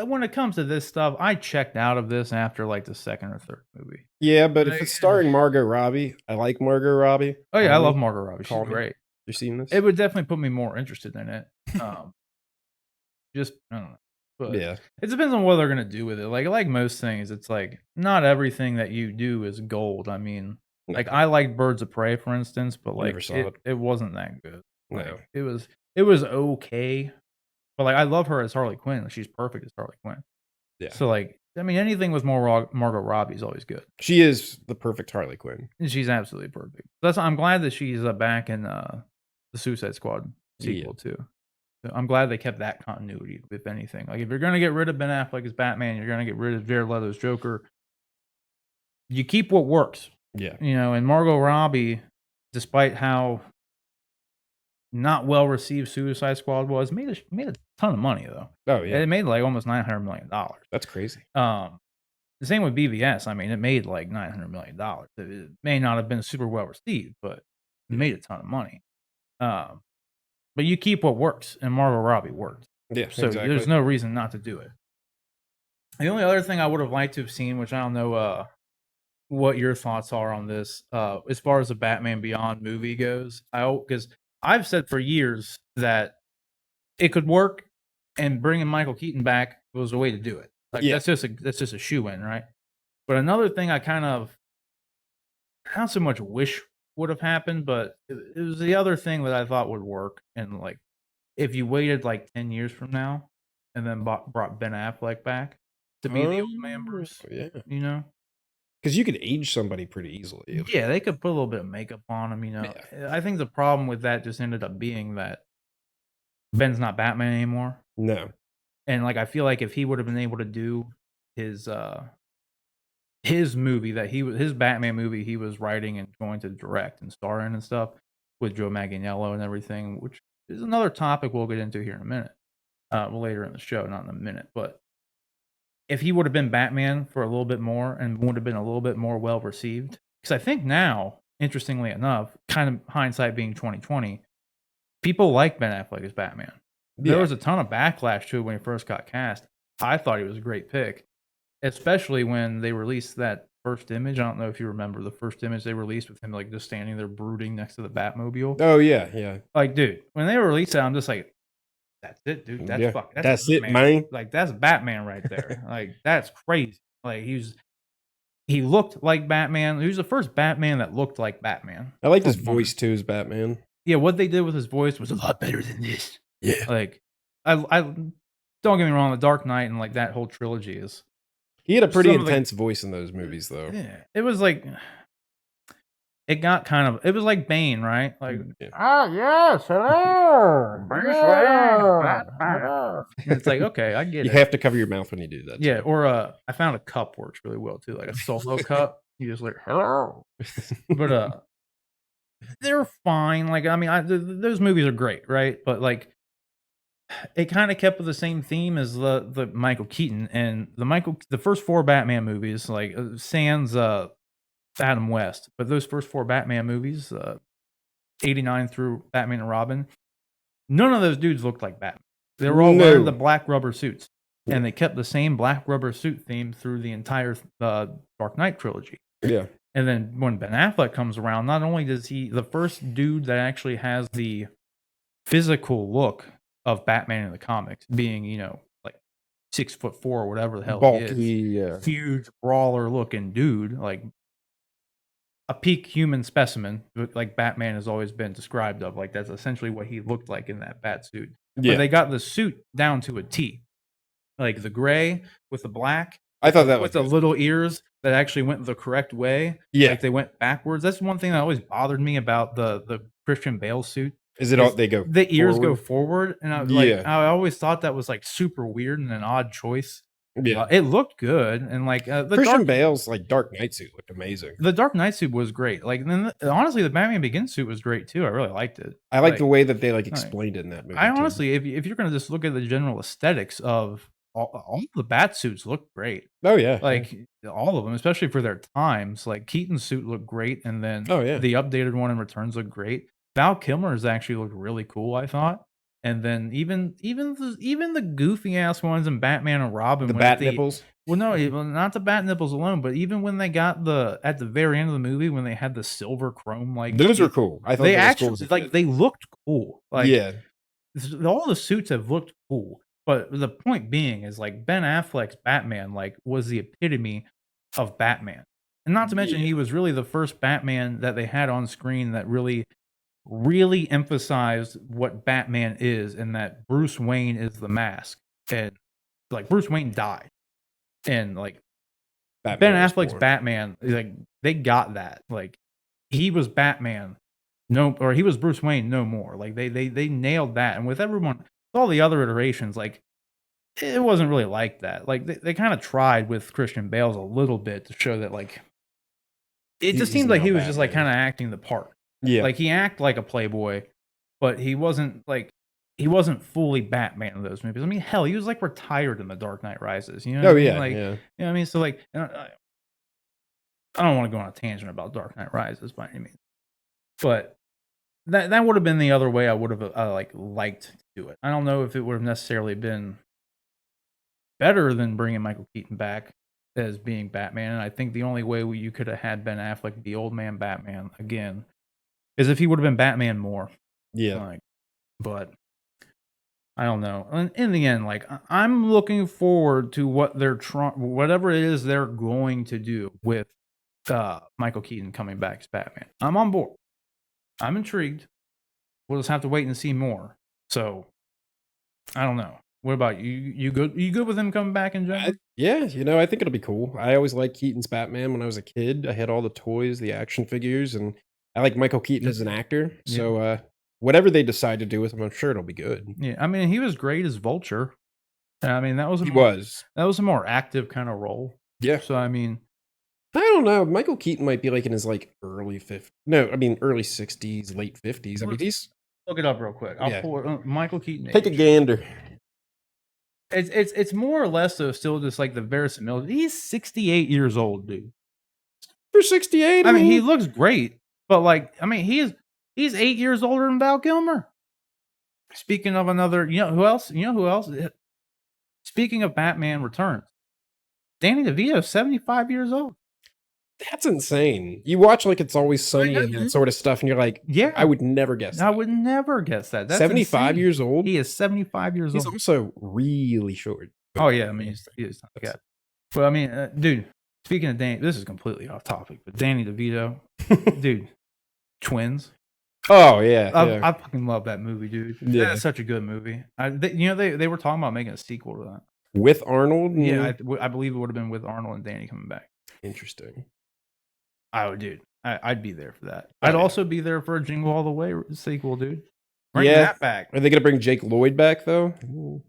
When it comes to this stuff, I checked out of this after like the second or third movie. Yeah, but if Like, it's starring Margot Robbie, I like Margot Robbie. oh yeah, I love Robbie. Margot Robbie. She's Call me. great. You seen this? It would definitely put me more interested in it. Just I don't know, but Yeah. it depends on what they're gonna do with it. Like most things, it's like not everything that you do is gold. I mean, No. like I liked Birds of Prey, for instance, but I never like saw it. it wasn't that good. Like No. it was okay, but like I love her as Harley Quinn. She's perfect as Harley Quinn. Yeah. So like I mean, anything with Margot Robbie is always good. She is the perfect Harley Quinn. And she's absolutely perfect. I'm glad that she's back in the Suicide Squad sequel too. So I'm glad they kept that continuity, if anything. Like, if you're going to get rid of Ben Affleck as Batman, you're going to get rid of Jared Leto's Joker. You keep what works. Yeah. And Margot Robbie, despite how not well received Suicide Squad was. Made a ton of money though. Oh yeah, It made like almost $900 million. that's crazy. The same with BVS. I mean, it made like $900 million. It may not have been super well received, but it made a ton of money. Um, but you keep what works, and Margot Robbie worked. Yeah, So exactly. there's no reason not to do it. The only other thing I would have liked to have seen, which I don't know what your thoughts are on this, as far as the Batman Beyond movie goes, because I've said for years that it could work, and bringing Michael Keaton back was a way to do it. Like Yeah. that's just a shoe in, right? But another thing I kind of not so much wish would have happened, but it was the other thing that I thought would work. And like, if you waited like 10 years from now, and then brought Ben Affleck back to be the old man Bruce, Yeah, you know. because you could age somebody pretty easily. Yeah, they could put a little bit of makeup on him, you know. I think the problem with that just ended up being that Ben's not Batman anymore. No. And like I feel like if he would have been able to do his movie that his Batman movie he was writing and going to direct and star in and stuff with Joe Manganiello and everything, which is another topic we'll get into here in a minute. Later in the show, not in a minute, but if he would have been Batman for a little bit more and would have been a little bit more well received, because I think now, interestingly enough, kind of hindsight being 2020, people like Ben Affleck as Batman. There was a ton of backlash to it when he first got cast. I thought he was a great pick, especially when they released that first image. I don't know if you remember the first image they released with him like just standing there brooding next to the Batmobile. Oh yeah. Like, dude, when they released that, I'm just like, that's it, dude. That's Yeah. fucking. That's it, Batman. man. Like that's Batman right there. Like that's crazy. Like he looked like Batman. He was the first Batman that looked like Batman. I like his voice too as Batman. Yeah, what they did with his voice was a lot better than this. Yeah. Like I don't get me wrong, The Dark Knight and like that whole trilogy is. He had a pretty Some of the- intense voice in those movies, though. Yeah, it was like it got kind of. It was like Bane, right? Like yes, hello. Bruce Yeah. it's like okay, I get You it. have to cover your mouth when you do that. Yeah, or I found a cup works really well too, like a solo cup. You just like hello, but they're fine. Like I mean, those movies are great, right? But like, it kind of kept with the same theme as the Michael Keaton and the first 4 Batman movies, like sans Adam West, but those first 4 Batman movies, 89 through Batman and Robin, none of those dudes looked like Batman. They were all wearing the black rubber suits, and they kept the same black rubber suit theme through the entire Dark Knight trilogy. Yeah. And then when Ben Affleck comes around, not only does he the first dude that actually has the physical look of Batman in the comics, being like 6'4" or whatever the hell Bulky, he is, huge brawler looking dude, like a peak human specimen, like Batman has always been described of. Like that's essentially what he looked like in that bat suit. Yeah. But they got the suit down to a T, like the gray with the black. I thought that with was the little ears that actually went the correct way. Yeah. Like they went backwards. That's one thing that always bothered me about the Christian Bale suit. Is it all they go? The ears go forward? forward, and Yeah. I always thought that was like super weird and an odd choice. Yeah. It looked good, and like the Christian Bale's like Dark Knight suit looked amazing. The Dark Knight suit was great. Like then, honestly, the Batman Begins suit was great too. I really liked it. I like the way that they like explained it in that movie. I too. honestly, if you're gonna just look at the general aesthetics of all the bat suits, look great. Oh yeah. Like all of them, especially for their times. Like Keaton's suit looked great, and then the updated one in Returns looked great. Val Kilmer's actually looked really cool, I thought. And then even the goofy ass ones in Batman and Robin, the bat nipples. Well, no, not the bat nipples alone, but even when they got at the very end of the movie when they had the silver chrome, like those were cool. I thought they that was actually cool like they looked cool. Like yeah, all the suits have looked cool. But the point being is like Ben Affleck's Batman like was the epitome of Batman. And not to mention he was really the first Batman that they had on screen that really emphasized what Batman is, and that Bruce Wayne is the mask. And like Bruce Wayne died. Ben Affleck's Batman, like they got that. Like he was Batman, he was Bruce Wayne no more. Like they nailed that. And with all the other iterations, like it wasn't really like that. Like they kind of tried with Christian Bale's a little bit to show that like it just seemed like he was just like kind of acting the part. Yeah, like he acted like a playboy, but he wasn't fully Batman in those movies. I mean, hell, he was like retired in The Dark Knight Rises. You know what Oh I mean? yeah, Like, yeah. you know what I mean? So like, I don't want to go on a tangent about Dark Knight Rises by any means, but that would have been the other way I would have liked to do it. I don't know if it would have necessarily been better than bringing Michael Keaton back as being Batman. And I think the only way you could have had Ben Affleck be old man Batman again is if he would have been Batman more. Yeah. Like, but I don't know. In the end, like I'm looking forward to what they're whatever it is they're going to do with Michael Keaton coming back as Batman. I'm on board. I'm intrigued. We'll just have to wait and see more. So I don't know. What about you? You good? You good with him coming back in general? Yeah, I think it'll be cool. I always liked Keaton's Batman when I was a kid. I had all the toys, the action figures, and I like Michael Keaton as an actor. Yeah. So whatever they decide to do with him, I'm sure it'll be good. Yeah, I mean, he was great as Vulture. I mean, that was a more active kind of role. Yeah. So I mean, I don't know. Michael Keaton might be like in his like early 50s. No, I mean early 60s, late 50s. I mean, he's look it up real quick. I'll Yeah. pull Michael Keaton. take a age. gander. It's more or less though still just like the verisimilitude. He's 68 years old, dude. For 68, I mean, he looks great, but like, I mean, he's 8 years older than Val Kilmer. Speaking of another, you know who else? Speaking of Batman Returns, Danny DeVito, 75 years old. that's insane. You watch like It's Always Sunny know, and that sort of stuff, and you're like, Yeah, I would never guess that. I would never guess that. That's 75 insane. years old. He is 75 years He's old. also really short. Oh yeah, I mean, he's not bad. But I mean, dude. Speaking of Danny, this is completely off topic, but Danny DeVito, dude, Twins. Oh yeah, yeah. I fucking love that movie, dude. Yeah. That's such a good movie. They were talking about making a sequel to that. With Arnold. Yeah, I believe it would have been with Arnold and Danny coming back. Interesting. Oh, dude, I'd be there for that. Oh, I'd yeah. also be there for a Jingle All the Way sequel, dude. Bring Yeah. that back. Are they gonna bring Jake Lloyd back though?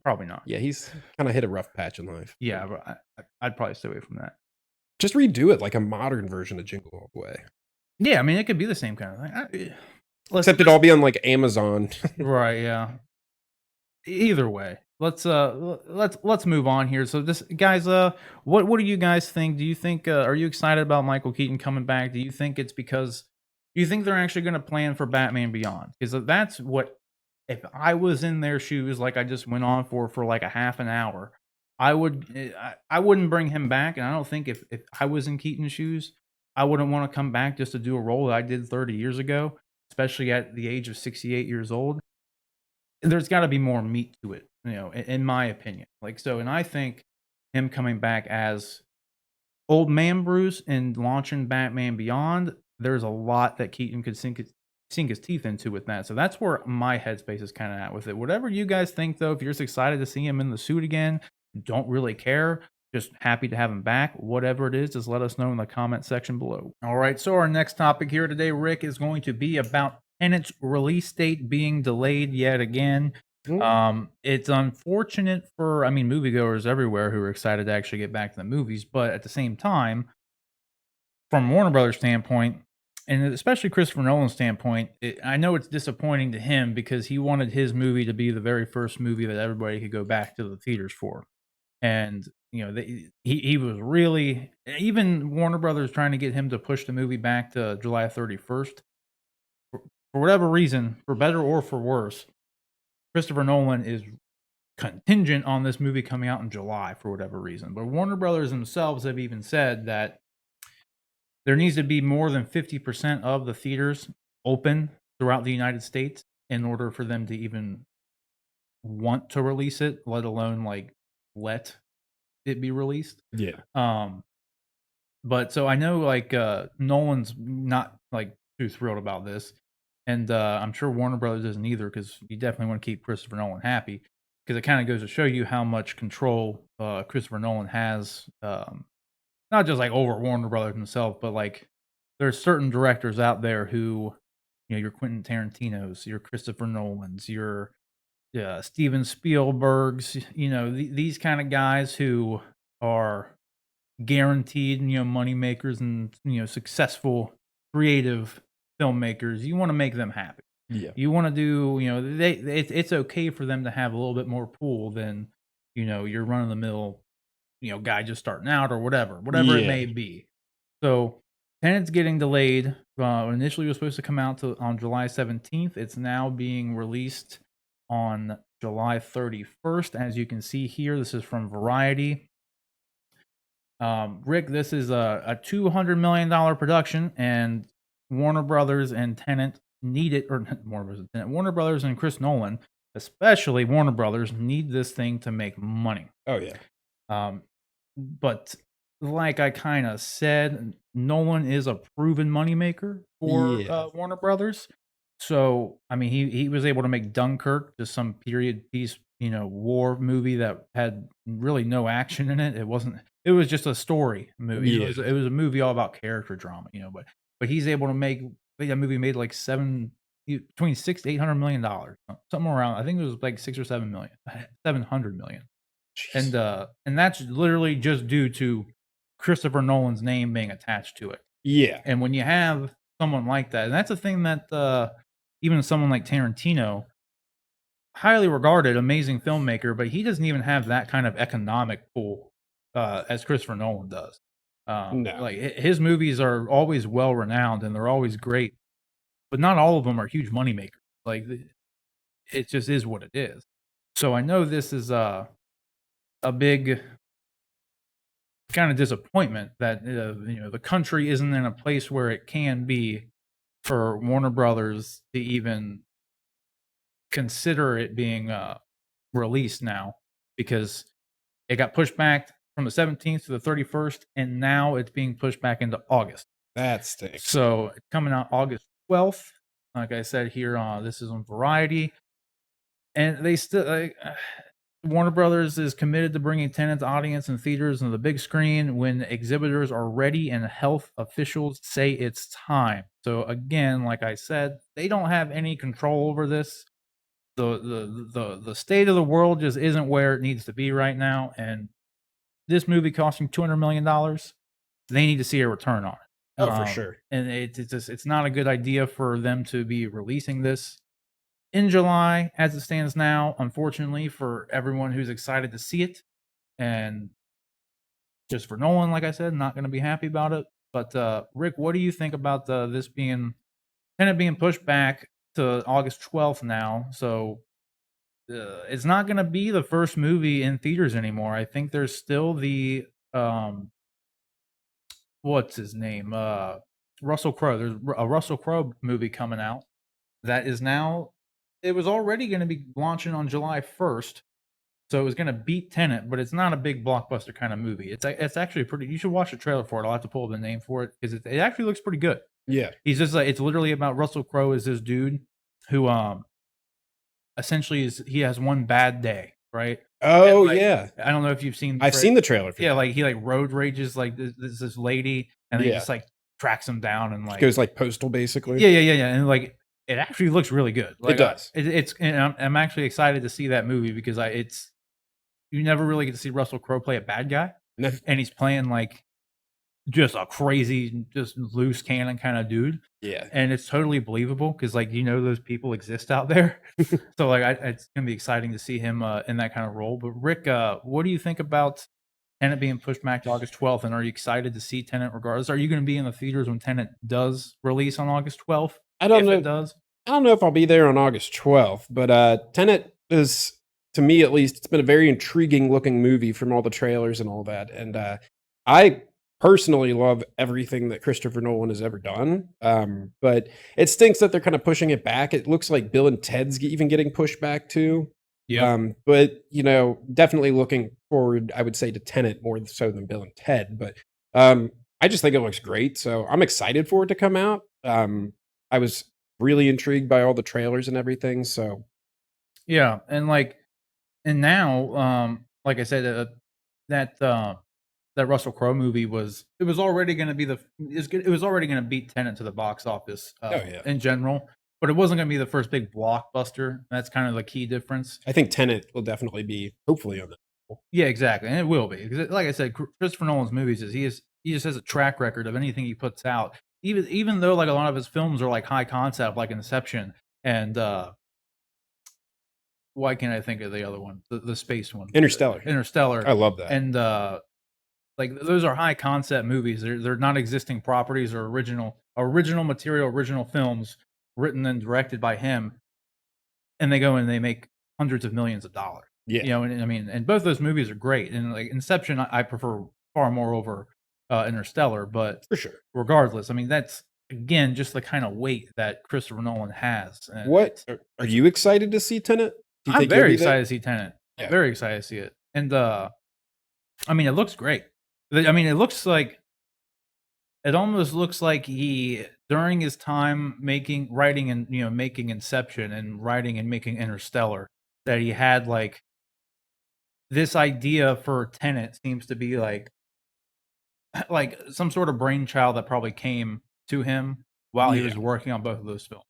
Probably not. Yeah, he's kind of hit a rough patch in life. Yeah, but I'd probably stay away from that. Just redo it like a modern version of Jingle All the Way. Yeah, I mean, it could be the same kind of thing. Except it'd all be on like Amazon. Right, yeah. Either way, let's move on here. So this guys, what do you guys think? Do you think are you excited about Michael Keaton coming back? Do you think it's because you think they're actually going to plan for Batman Beyond? Because that's what, if I was in their shoes, like I just went on for like a half an hour, I wouldn't bring him back, and I don't think if I was in Keaton's shoes, I wouldn't want to come back just to do a role that I did 30 years ago, especially at the age of 68 years old. There's got to be more meat to it, in my opinion. Like, so, and I think him coming back as old man Bruce and launching Batman Beyond, there's a lot that Keaton could sink his teeth into with that. So that's where my headspace is kind of at with it. Whatever you guys think, though, if you're just excited to see him in the suit again, don't really care, just happy to have him back, whatever it is, just let us know in the comment section below. All right, so our next topic here today, Rick, is going to be about Tenet's release date being delayed yet again. It's unfortunate for, moviegoers everywhere who are excited to actually get back to the movies, but at the same time, from Warner Brothers' standpoint, and especially Christopher Nolan's standpoint, I know it's disappointing to him because he wanted his movie to be the very first movie that everybody could go back to the theaters for. And, he was really, even Warner Brothers trying to get him to push the movie back to July 31st. For whatever reason, for better or for worse, Christopher Nolan is contingent on this movie coming out in July for whatever reason. But Warner Brothers themselves have even said that there needs to be more than 50% of the theaters open throughout the United States in order for them to even want to release it, let alone let it be released. Yeah. But so I know Nolan's not too thrilled about this. And I'm sure Warner Brothers isn't either, because you definitely want to keep Christopher Nolan happy, because it kind of goes to show you how much control Christopher Nolan has, not just over Warner Brothers himself, but there's certain directors out there who, your Quentin Tarantino's, your Christopher Nolan's, your Steven Spielberg's, these kind of guys who are guaranteed, money makers and, successful creative filmmakers. You want to make them happy. Yeah. You want to do, it's okay for them to have a little bit more pool than, your run of the mill, guy just starting out or whatever it Yeah. may be. So Tenet's getting delayed. Initially, it was supposed to come out on July 17th. It's now being released on July 31st. As you can see here, this is from Variety. Rick, this is a $200 million production, and Warner Brothers and Tenet need it, or not Warner Brothers and Tenet, Warner Brothers and Chris Nolan, especially Warner Brothers, need this thing to make money. Oh yeah. But like I kind of said, Nolan is a proven moneymaker for Yeah. Warner Brothers. So I mean, he was able to make Dunkirk, just some period piece, war movie that had really no action in it. It wasn't. It was just a story movie. Yeah. It was a movie all about character drama, But he's able to make. I think that movie made like between $600 to $800 million, somewhere around. I think it was like 6 or 7 million, 700 million. Jeez. And that's literally just due to Christopher Nolan's name being attached to it. Yeah. And when you have someone like that, and that's a thing that even someone like Tarantino, highly regarded, amazing filmmaker, but he doesn't even have that kind of economic pool as Christopher Nolan does. No. Like his movies are always well renowned and they're always great, but not all of them are huge moneymakers. Like it just is what it is. So I know this is a big kind of disappointment that the country isn't in a place where it can be for Warner Brothers to even consider it being released now, because it got pushed back from the 17th to the 31st, and now it's being pushed back into August. That stinks. So it's coming out August 12th. Like I said here, this is on Variety, and they still. Warner Brothers is committed to bringing Tenet's audience in theaters and the big screen when exhibitors are ready and health officials say it's time. So again, like I said, they don't have any control over this. The state of the world just isn't where it needs to be right now, and this movie costing $200 million, they need to see a return on it. Oh, for sure. And it's not a good idea for them to be releasing this in July as it stands now, unfortunately, for everyone who's excited to see it. And just for Nolan, like I said, not going to be happy about it. But Rick, what do you think about this being Tenet being pushed back to August 12th now? So it's not going to be the first movie in theaters anymore. I think there's still the what's his name? Russell Crowe. There's a Russell Crowe movie coming out that is now. It was already going to be launching on July 1st, so it was going to beat Tenet, but it's not a big blockbuster kind of movie. It's actually pretty. You should watch the trailer for it. I'll have to pull up the name for it because it actually looks pretty good. Yeah. He's just like, it's literally about Russell Crowe as this dude who essentially he has one bad day, right? Oh, like, yeah. I don't know if you've seen. I've seen the trailer for Yeah, that. like he road rages like this lady, and then he Yeah. just like tracks him down and like Goes like postal, basically. yeah, and like it actually looks really good. Like, It does. It's and I'm actually excited to see that movie because you never really get to see Russell Crowe play a bad guy, No. and he's playing like just a crazy, just loose cannon kind of dude. Yeah. And it's totally believable because those people exist out there. So like it's gonna be exciting to see him in that kind of role. But Rick, what do you think about Tenet being pushed back to August 12th? And are you excited to see Tenet regardless? Are you going to be in the theaters when Tenet does release on August 12th? I don't know. It does. I don't know if I'll be there on August 12th, but Tenet is, to me at least, it's been a very intriguing looking movie from all the trailers and all that. And I personally love everything that Christopher Nolan has ever done. But it stinks that they're kind of pushing it back. It looks like Bill and Ted's even getting pushed back too. Yeah. But definitely looking forward, I would say, to Tenet more so than Bill and Ted. But I just think it looks great. So I'm excited for it to come out. I was really intrigued by all the trailers and everything. So yeah. And now, like I said, that Russell Crowe movie was already going to be it was already going to beat Tenet to the box office in general, but it wasn't going to be the first big blockbuster. That's kind of the key difference. I think Tenet will definitely be hopefully on that. Yeah, exactly, and it will be because, like I said, Christopher Nolan's movies he just has a track record of anything he puts out. Even though like a lot of his films are like high concept, like Inception, and why can't I think of the other one? The space one, Interstellar. Interstellar. I love that. And like those are high concept movies. They're not existing properties or original material, original films written and directed by him, and they go and they make hundreds of millions of dollars. Yeah. You know, and I mean, and both those movies are great. And like Inception, I prefer far more over Interstellar, but For sure. regardless, I mean, that's again just the kind of weight that Christopher Nolan has. And What are you excited to see Tenet? Do you I'm think you'll very be there? excited to see Tenet. Yeah. Very excited to see it. And I mean, it looks great. I mean, it looks like it almost looks like he during his time writing and making Inception and writing and making Interstellar, that he had like this idea for Tenet seems to be like some sort of brainchild that probably came to him while he was working on both of those films.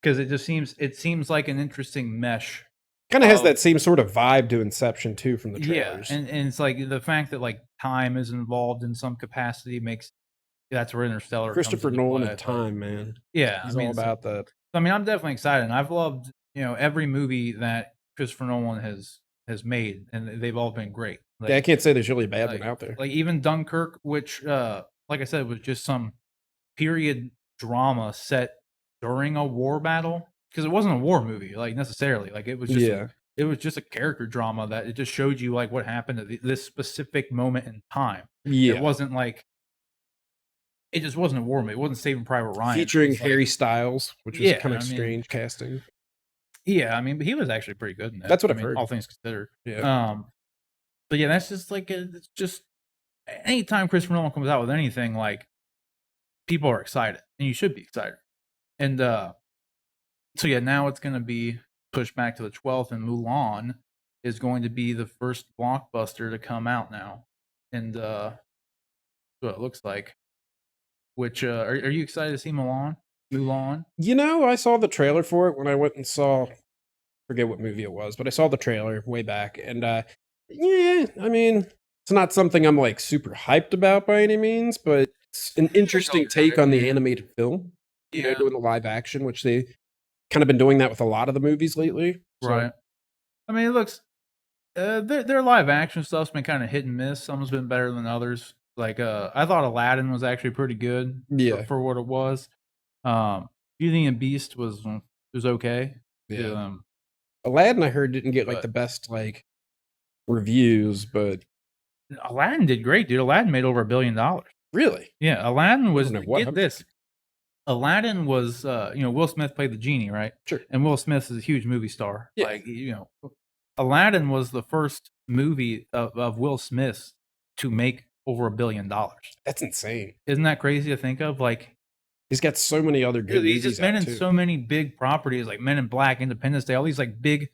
Because it seems like an interesting mesh. Kind of has that same sort of vibe to Inception too from the trailers. Yeah, and it's like the fact that like time is involved in some capacity makes that's where Interstellar. Christopher comes into Nolan play. of time, man. Yeah, He's I mean, all about that. I mean, I'm definitely excited. And I've loved every movie that Christopher Nolan has made, and they've all been great. Like, Yeah, I can't say there's really a bad one out there. Like even Dunkirk, which like I said, was just some period drama set during a war battle, because it wasn't a war movie, like necessarily. Like it was just it was just a character drama that it just showed you like what happened at this specific moment in time. Yeah. It wasn't like it just wasn't a war movie. It wasn't Saving Private Ryan. Featuring Harry Styles, which was kind of strange casting. Yeah, I mean, but he was actually pretty good in that. That's what I've heard. All things considered. Yeah. But yeah, that's just like it's just anytime Christopher Nolan comes out with anything, like people are excited, and you should be excited. And so yeah, now it's going to be pushed back to the 12th, and Mulan is going to be the first blockbuster to come out now, and what it looks like. Which are you excited to see Mulan? I saw the trailer for it when I went and saw, forget what movie it was, but I saw the trailer way back, and yeah, I mean, it's not something I'm like super hyped about by any means, but it's an interesting take on the animated film. Doing the live action, which they kind of been doing that with a lot of the movies lately. So. Right. I mean, it looks their live action stuff's been kind of hit and miss. Some's been better than others. Like I thought Aladdin was actually pretty good. For what it was. Beauty and Beast was okay. Yeah. Aladdin, I heard, didn't get like the best like reviews, but Aladdin did great, dude. Aladdin made over $1 billion. Really? Yeah, Aladdin was. Get this. Aladdin was, Will Smith played the genie, right? Sure. And Will Smith is a huge movie star. Yeah. Like, Aladdin was the first movie of Will Smith to make over $1 billion. That's insane. Isn't that crazy to think of? Like, he's got so many other good movies. He's just been in so many big properties, like Men in Black, Independence Day, all these like big,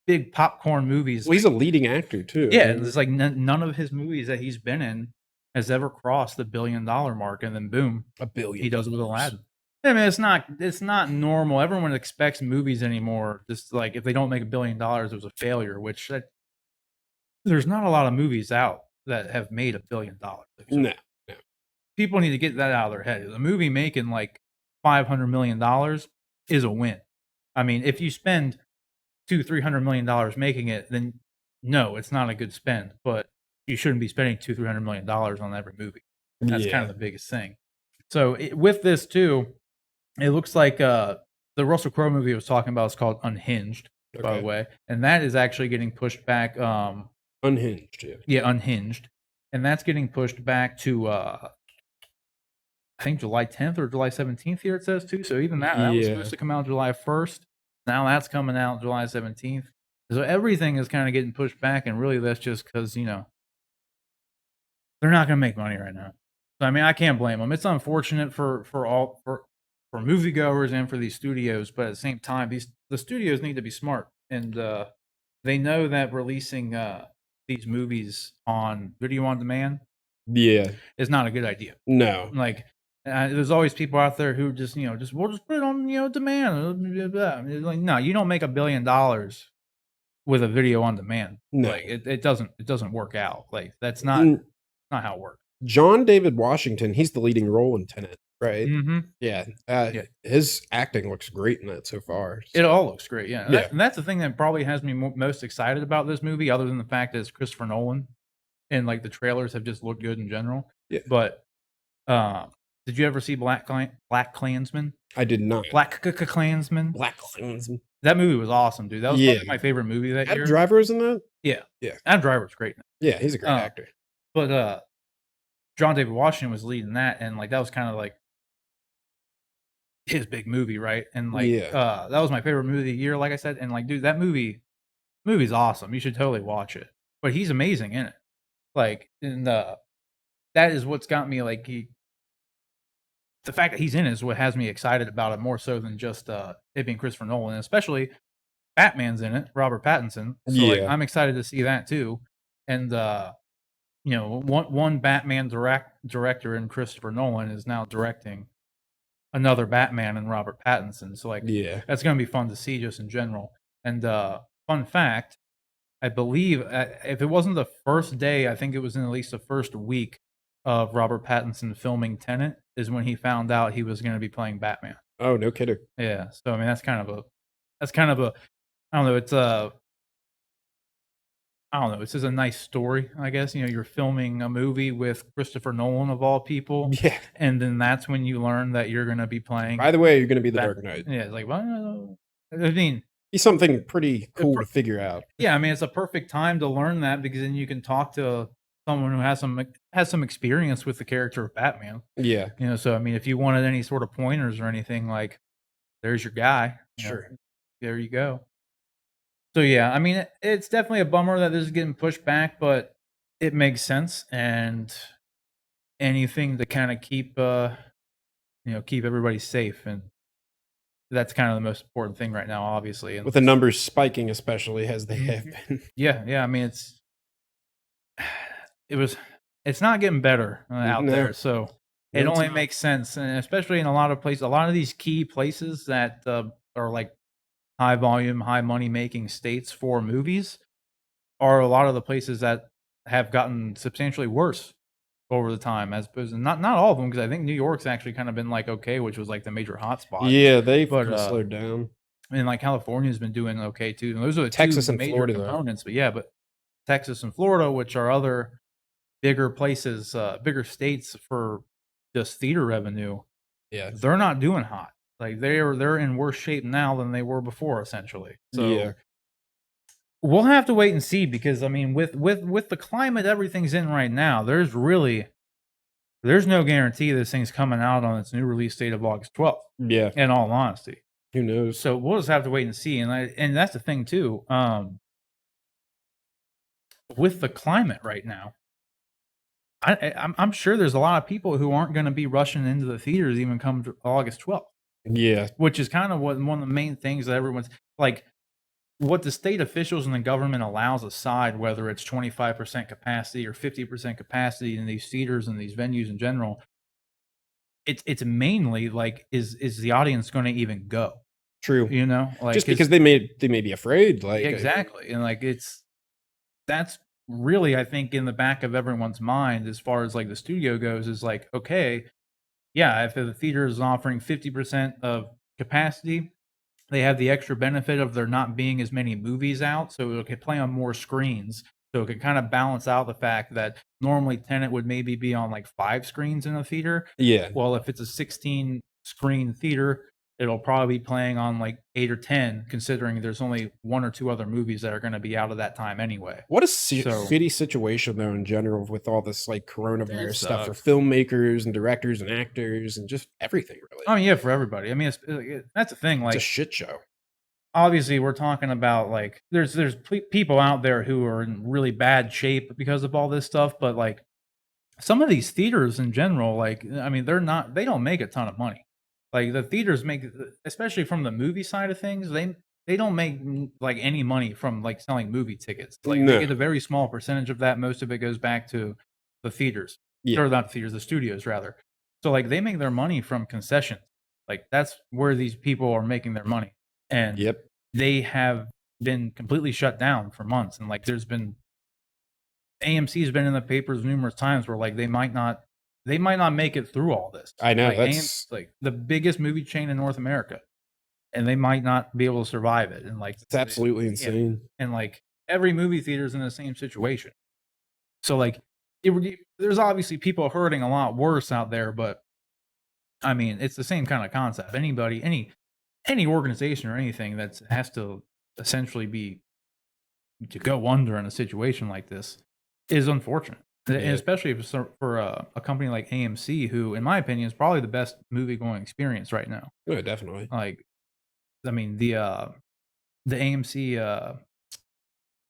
big popcorn movies. Well, he's a leading actor too. Yeah, it's like none of his movies that he's been in has ever crossed the $1 billion mark, and then boom, $1 billion. He does it with Aladdin. I mean, it's not normal. Everyone expects movies anymore. Just like if they don't make $1 billion, it was a failure. Which there's not a lot of movies out that have made $1 billion. No. People need to get that out of their head. A movie making like $500 million is a win. I mean, if you spend $200-300 million making it, then no, it's not a good spend. But you shouldn't be spending $200-300 million on every movie. That's kind of the biggest thing. So with this too, it looks like the Russell Crowe movie I was talking about is called Unhinged, by the way, and that is actually getting pushed back. Unhinged, yeah, Unhinged, and that's getting pushed back to I think July 10th or July 17th here it says too. So even that was supposed to come out July 1st. Now that's coming out July 17th. So everything is kind of getting pushed back, and really that's just because they're not going to make money right now. So I mean, I can't blame them. It's unfortunate for moviegoers and for these studios, but at the same time, the studios need to be smart, and they know that releasing these movies on video on demand, is not a good idea. No, like there's always people out there who just we'll just put it on demand. Like, no, you don't make $1 billion with a video on demand. No, like it doesn't work out. Like that's not how it works. John David Washington, he's the leading role in Tenet. right? Mm-hmm. Yeah. Yeah. His acting looks great in that so far. It all looks great, yeah. Yeah. And that's the thing that probably has me most excited about this movie, other than the fact that it's Christopher Nolan, and like the trailers have just looked good in general. Yeah. But did you ever see Black Klansman? I did not. Klansman. Black Klansman. That movie was awesome, dude. That was probably my favorite movie that Adam year. Driver was in that? Yeah, Yeah. Adam Driver's great. Yeah, he's a great actor. But John David Washington was leading that, and like that was kind of like his big movie, right? And like that was my favorite movie of the year, like I said. And like, dude, that movie's awesome. You should totally watch it. But he's amazing in it. Like, and that is what's got me like the fact that he's in it is what has me excited about it more so than just it being Christopher Nolan, and especially Batman's in it, Robert Pattinson. So like, I'm excited to see that too. And you know, one Batman director in Christopher Nolan is now directing another Batman and Robert Pattinson. So like, that's gonna be fun to see just in general. And fun fact, I believe if it wasn't the first day, I think it was in at least the first week of Robert Pattinson filming Tenet is when he found out he was going to be playing Batman. Oh, no kidding. Yeah. So I mean, that's kind of a I don't know. It's I don't know. It's just a nice story, I guess. You know, you're filming a movie with Christopher Nolan of all people. Yeah. And then that's when you learn that you're going to be playing. By the way, you're going to be the Dark Knight. Yeah. It's like, well, I mean, he's something pretty cool to figure out. Yeah, I mean, it's a perfect time to learn that because then you can talk to someone who has some experience with the character of Batman. Yeah. You know, so I mean, if you wanted any sort of pointers or anything, like, there's your guy. Sure. There you go. So yeah, I mean, it's definitely a bummer that this is getting pushed back, but it makes sense, and anything to kind of keep keep everybody safe, and that's kind of the most important thing right now, obviously. And with the numbers spiking, especially as they have been. Yeah. I mean, it's not getting better out there, so it only makes sense, and especially in a lot of places, a lot of these key places that are like high volume, high money making states for movies are a lot of the places that have gotten substantially worse over the time, as opposed to not all of them, because I think New York's actually kind of been like okay, which was like the major hotspot. Yeah, they've slowed down. And like California's been doing okay too. And those are the Texas two and major Florida components. But yeah, but Texas and Florida, which are other bigger places, bigger states for just theater revenue, they're not doing hot. Like they're in worse shape now than they were before, essentially. So we'll have to wait and see, because I mean, with the climate everything's in right now, there's no guarantee this thing's coming out on its new release date of August 12th. Yeah. In all honesty. Who knows? So we'll just have to wait and see. And that's the thing too. With the climate right now, I'm sure there's a lot of people who aren't going to be rushing into the theaters even come to August 12th. Yeah. Which is kind of one of the main things that everyone's like, what the state officials and the government allows aside, whether it's 25% capacity or 50% capacity in these theaters and these venues in general, it's mainly like, is the audience going to even go? True. You know, like, just because they may be afraid. Like exactly. And like, that's really, I think, in the back of everyone's mind as far as like the studio goes, is like, okay, yeah, if the theater is offering 50% of capacity, they have the extra benefit of there not being as many movies out, so it could play on more screens. So it could kind of balance out the fact that normally Tenet would maybe be on like 5 screens in a theater. Yeah. Well, if it's a 16 screen theater, it'll probably be playing on like 8 or 10, considering there's only 1 or 2 other movies that are going to be out of that time anyway. What a shitty situation, though, in general, with all this like coronavirus stuff for filmmakers and directors and actors and just everything, really. I mean, yeah, for everybody. I mean, that's the thing. Like, it's a shit show. Obviously, we're talking about like there's people out there who are in really bad shape because of all this stuff, but like some of these theaters in general, like, I mean, they don't make a ton of money. Like the theaters make, especially from the movie side of things, they don't make like any money from like selling movie tickets. Like they get a very small percentage of that. Most of it goes back to the theaters, or not the theaters, the studios rather. So like they make their money from concessions. Like that's where these people are making their money. And they have been completely shut down for months. And like there's been AMC has been in the papers numerous times where like they might not they might not make it through all this. I know, Like, that's like the biggest movie chain in North America, and they might not be able to survive it. And like, it's absolutely yeah, insane. and like every movie theater is in the same situation. So like, there's obviously people hurting a lot worse out there, but I mean, it's the same kind of concept. Anybody, any organization or anything that has to essentially be to go under in a situation like this is unfortunate. And Yeah. especially if it's for a company like AMC, who, in my opinion, is probably the best movie going experience right now. Yeah, definitely. Like, I mean, the AMC,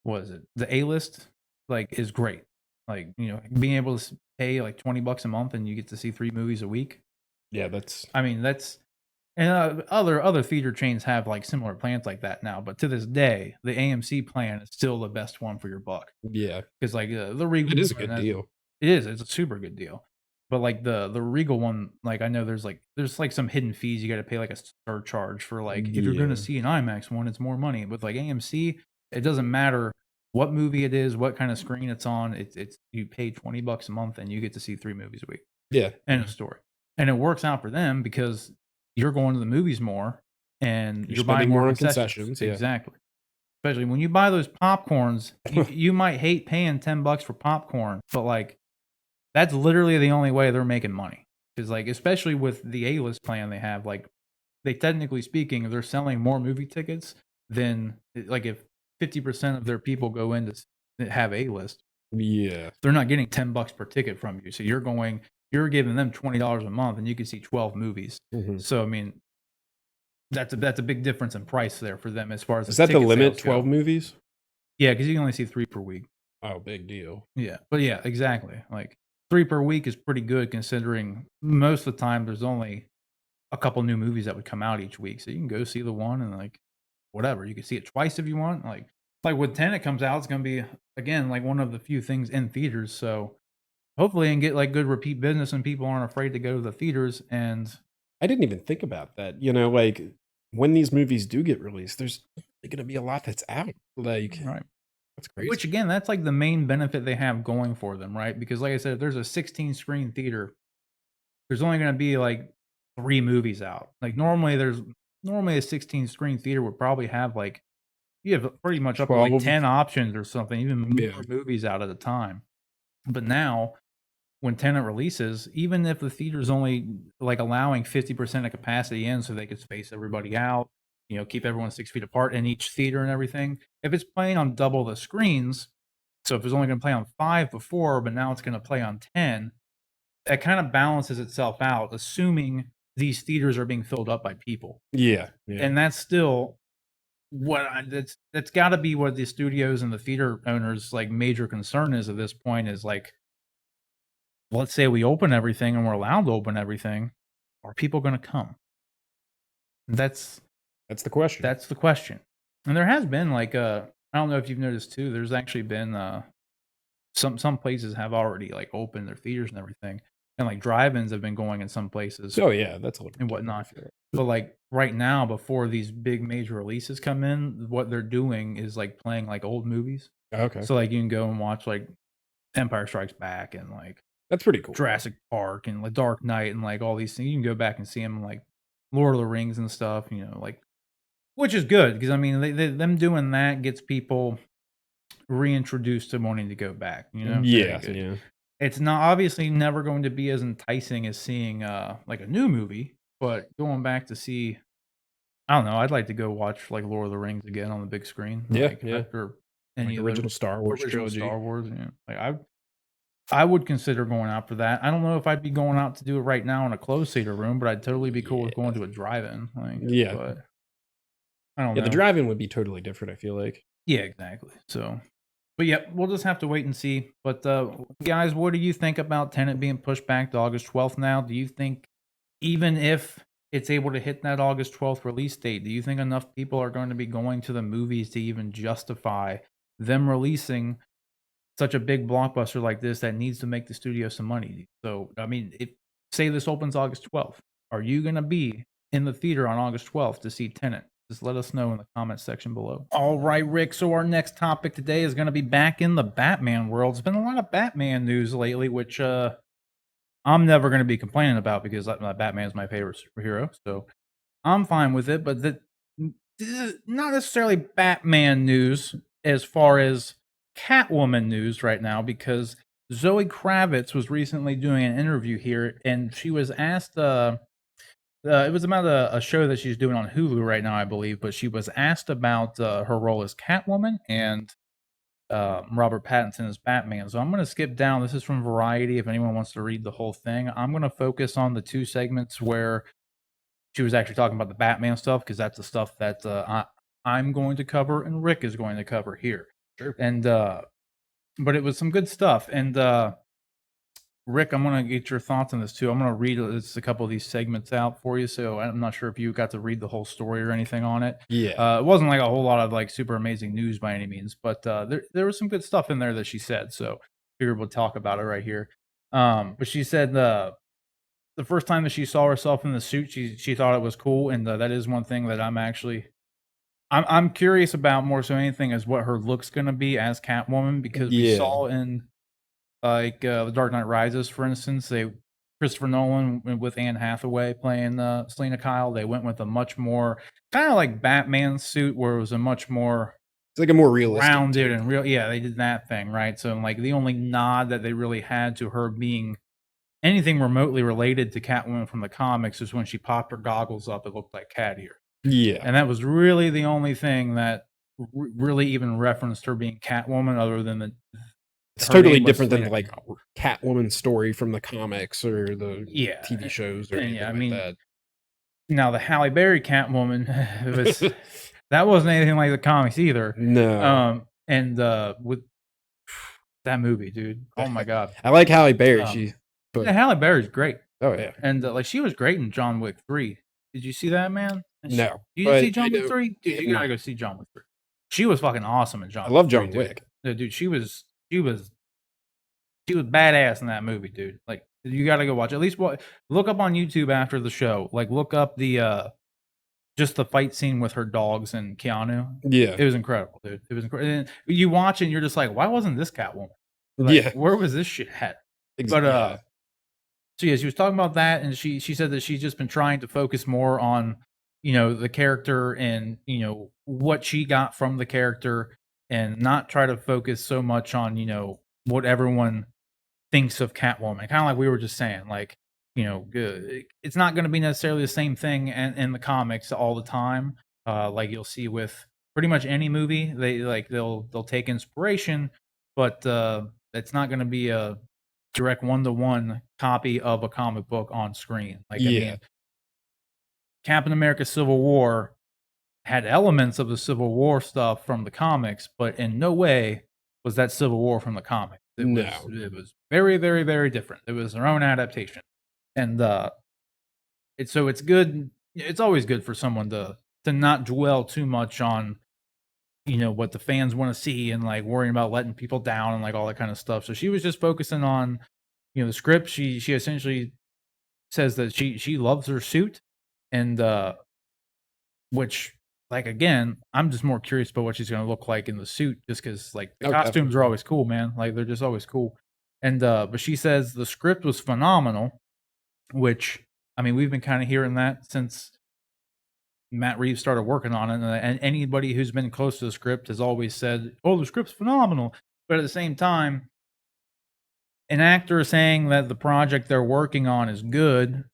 what is it? The A list, like, is great. Like, you know, being able to pay like $20 a month and you get to see 3 movies a week. Yeah, that's I mean, that's, and other theater chains have like similar plans like that now. But to this day, the AMC plan is still the best one for your buck. yeah. Because like the Regal, It is a one good has- deal. It is. It's a super good deal. But like the Regal one, like I know there's like some hidden fees you got to pay, like a surcharge for, like if you're going Yeah. to see an IMAX one, it's more money. But like AMC, it doesn't matter what movie it is, what kind of screen it's on. It's you pay $20 a month and you get to see 3 movies a week. Yeah. End of story. And it works out for them because you're going to the movies more and You're you're buying spending more more on concessions. concessions, yeah. Exactly. Especially when you buy those popcorns, you might hate paying $10 for popcorn, but like that's literally the only way they're making money. Because like, especially with the A-list plan they have, like they technically speaking, they're selling more movie tickets than, like, if 50% of their people go in to have A-list, Yeah. they're not getting $10 per ticket from you. So you're giving them $20 a month and you can see 12 movies. Mhm. So I mean, that's a big difference in price there for them as far as Is that the ticket limit? sales go. 12 movies? Yeah, because you can only see 3 per week. Oh, big deal. Yeah, but yeah, exactly. Like 3 per week is pretty good considering most of the time there's only a couple new movies that would come out each week. So you can go see the one and like whatever. You can see it twice if you want. Like when Tenet comes out, it's gonna be again like one of the few things in theaters. So hopefully and get like good repeat business and people aren't afraid to go to the theaters. And I didn't even think about that. You know, like when these movies do get released, there's going to be a lot that's out. Like, right. that's crazy. Which again, that's like the main benefit they have going for them, right? Because like I said, if there's a 16 screen theater, there's only going to be like 3 movies out. Like normally a 16 screen theater would probably have like, you have pretty much up to like 12. 10 options or something, even more Yeah. movies out at a time. But now when Tenet releases, even if the theater's only like allowing 50% of capacity in so they could space everybody out, you know, keep everyone 6 feet apart in each theater and everything. If it's playing on double the screens, so if it's only going to play on 5 before, but now it's going to play on 10, that kind of balances itself out, assuming these theaters are being filled up by people. Yeah. Yeah. And that's still that's got to be what the studios and the theater owners like major concern is at this point is like, let's say we open everything and we're allowed to open everything, are people going to come? That's the question. the question. And there has been like I don't know if you've noticed too, there's actually been some places have already like opened their theaters and everything. And like drive-ins have been going in some places Oh, yeah. That's a little and whatnot. But like right now, before these big major releases come in, what they're doing is like playing like old movies. Okay. So like you can go and watch like Empire Strikes Back and like That's pretty cool. Jurassic Park and like Dark Knight and like all these things. You can go back and see them like Lord of the Rings and stuff, you know, like, which is good because I mean, them doing that gets people reintroduced to wanting to go back, you know? Yeah. Yeah. It's not obviously never going to be as enticing as seeing like a new movie, but going back to see, I don't know, I'd like to go watch like Lord of the Rings again on the big screen. Yeah, Like, yeah. after Like any the of the original Star Wars original trilogy. Star Wars, yeah. Like I would consider going out for that. I don't know if I'd be going out to do it right now in a closed theater room, but I'd totally be cool with going to a drive-in. Like, Yeah. but I don't Yeah, know. the drive-in would be totally different, I feel like. Yeah, exactly. So, but yeah, we'll just have to wait and see. But guys, what do you think about Tenet being pushed back to August 12th now? Do you think even if it's able to hit that August 12th release date, do you think enough people are going to be going to the movies to even justify them releasing such a big blockbuster like this that needs to make the studio some money? So, I mean, if say this opens August 12th, are you going to be in the theater on August 12th to see Tenet? Just let us know in the comments section below. All right, Rick. So our next topic today is going to be back in the Batman world. There's been a lot of Batman news lately, which I'm I'm never going to be complaining about because Batman is my favorite superhero, so I'm fine with it. But not necessarily Batman news as far as Catwoman news right now, because Zoe Kravitz was recently doing an interview here, and she was asked. It was about a show that she's doing on Hulu right now, I believe. But she was asked about her role as Catwoman and Robert Pattinson as Batman. So I'm going to skip down. This is from Variety. If anyone wants to read the whole thing, I'm going to focus on the 2 segments where she was actually talking about the Batman stuff, because that's the stuff that I'm going to cover and Rick is going to cover here. Sure. And but it was some good stuff. And Rick, I'm going to get your thoughts on this too. I'm going to read a couple of these segments out for you. So I'm not sure if you got to read the whole story or anything on it. Yeah. It wasn't like a whole lot of like super amazing news by any means, but there was some good stuff in there that she said. So figured we'll talk about it right here. But she said the first time that she saw herself in the suit, she thought it was cool, and that is one thing that I'm curious about more so anything is what her look's gonna be as Catwoman, because we Yeah. saw in like The Dark Knight Rises, for instance, Christopher Nolan with Anne Hathaway playing Selena Kyle, they went with a much more kind of like Batman suit, where it was a much more It's like a more realistic rounded take. and real. Yeah, they did that thing right. So like the only nod that they really had to her being anything remotely related to Catwoman from the comics is when she popped her goggles up, it looked like cat ear. Yeah. And that was really the only thing that really even referenced her being Catwoman, other than It's her totally name was different than Selena like Kyle. Catwoman story from the comics or the Yeah, TV shows or and anything yeah, I like mean, that. now the Halle Berry Catwoman that wasn't anything like the comics either. No. And with that movie, dude, oh my god, I like Halle Berry. yeah, But Halle Berry's great, oh yeah. and like she was great in John Wick 3. Did you see that, man? No. You But see I John Wick know 3? Dude, you no. gotta go see John Wick 3. She was fucking awesome in John I Wick love 3, John dude. Wick. No, dude, she was badass in that movie, dude. Like, you gotta go watch. At least look up on YouTube after the show. Like, look up the just the fight scene with her dogs and Keanu. Yeah. It was incredible, dude. It was incredible. You watch it and you're just like, why wasn't this Catwoman? Like, Yeah. where was this shit at? But Yeah. so yeah, she was talking about that, and she said that she's just been trying to focus more on, the character and, what she got from the character, and not try to focus so much on, what everyone thinks of Catwoman. Kind of like we were just saying, like, it's not going to be necessarily the same thing in the comics all the time. Like you'll see with pretty much any movie, they'll take inspiration, but it's not going to be a direct one-to-one copy of a comic book on screen. Like, I mean, Captain America Civil War had elements of the Civil War stuff from the comics, but in no way was that Civil War from the comics. It was very, very, very different. It was their own adaptation. And it's good. It's always good for someone to not dwell too much on, what the fans want to see, and like worrying about letting people down and like all that kind of stuff. So she was just focusing on, the script. She essentially says that she loves her suit, and which, like, again, I'm just more curious about what she's going to look like in the suit, just because like the costumes are always cool, man. Like, they're just always cool. And but she says the script was phenomenal, which, I mean, we've been kind of hearing that since Matt Reeves started working on it, and anybody who's been close to the script has always said, "Oh, the script's phenomenal." But at the same time, an actor saying that the project they're working on is good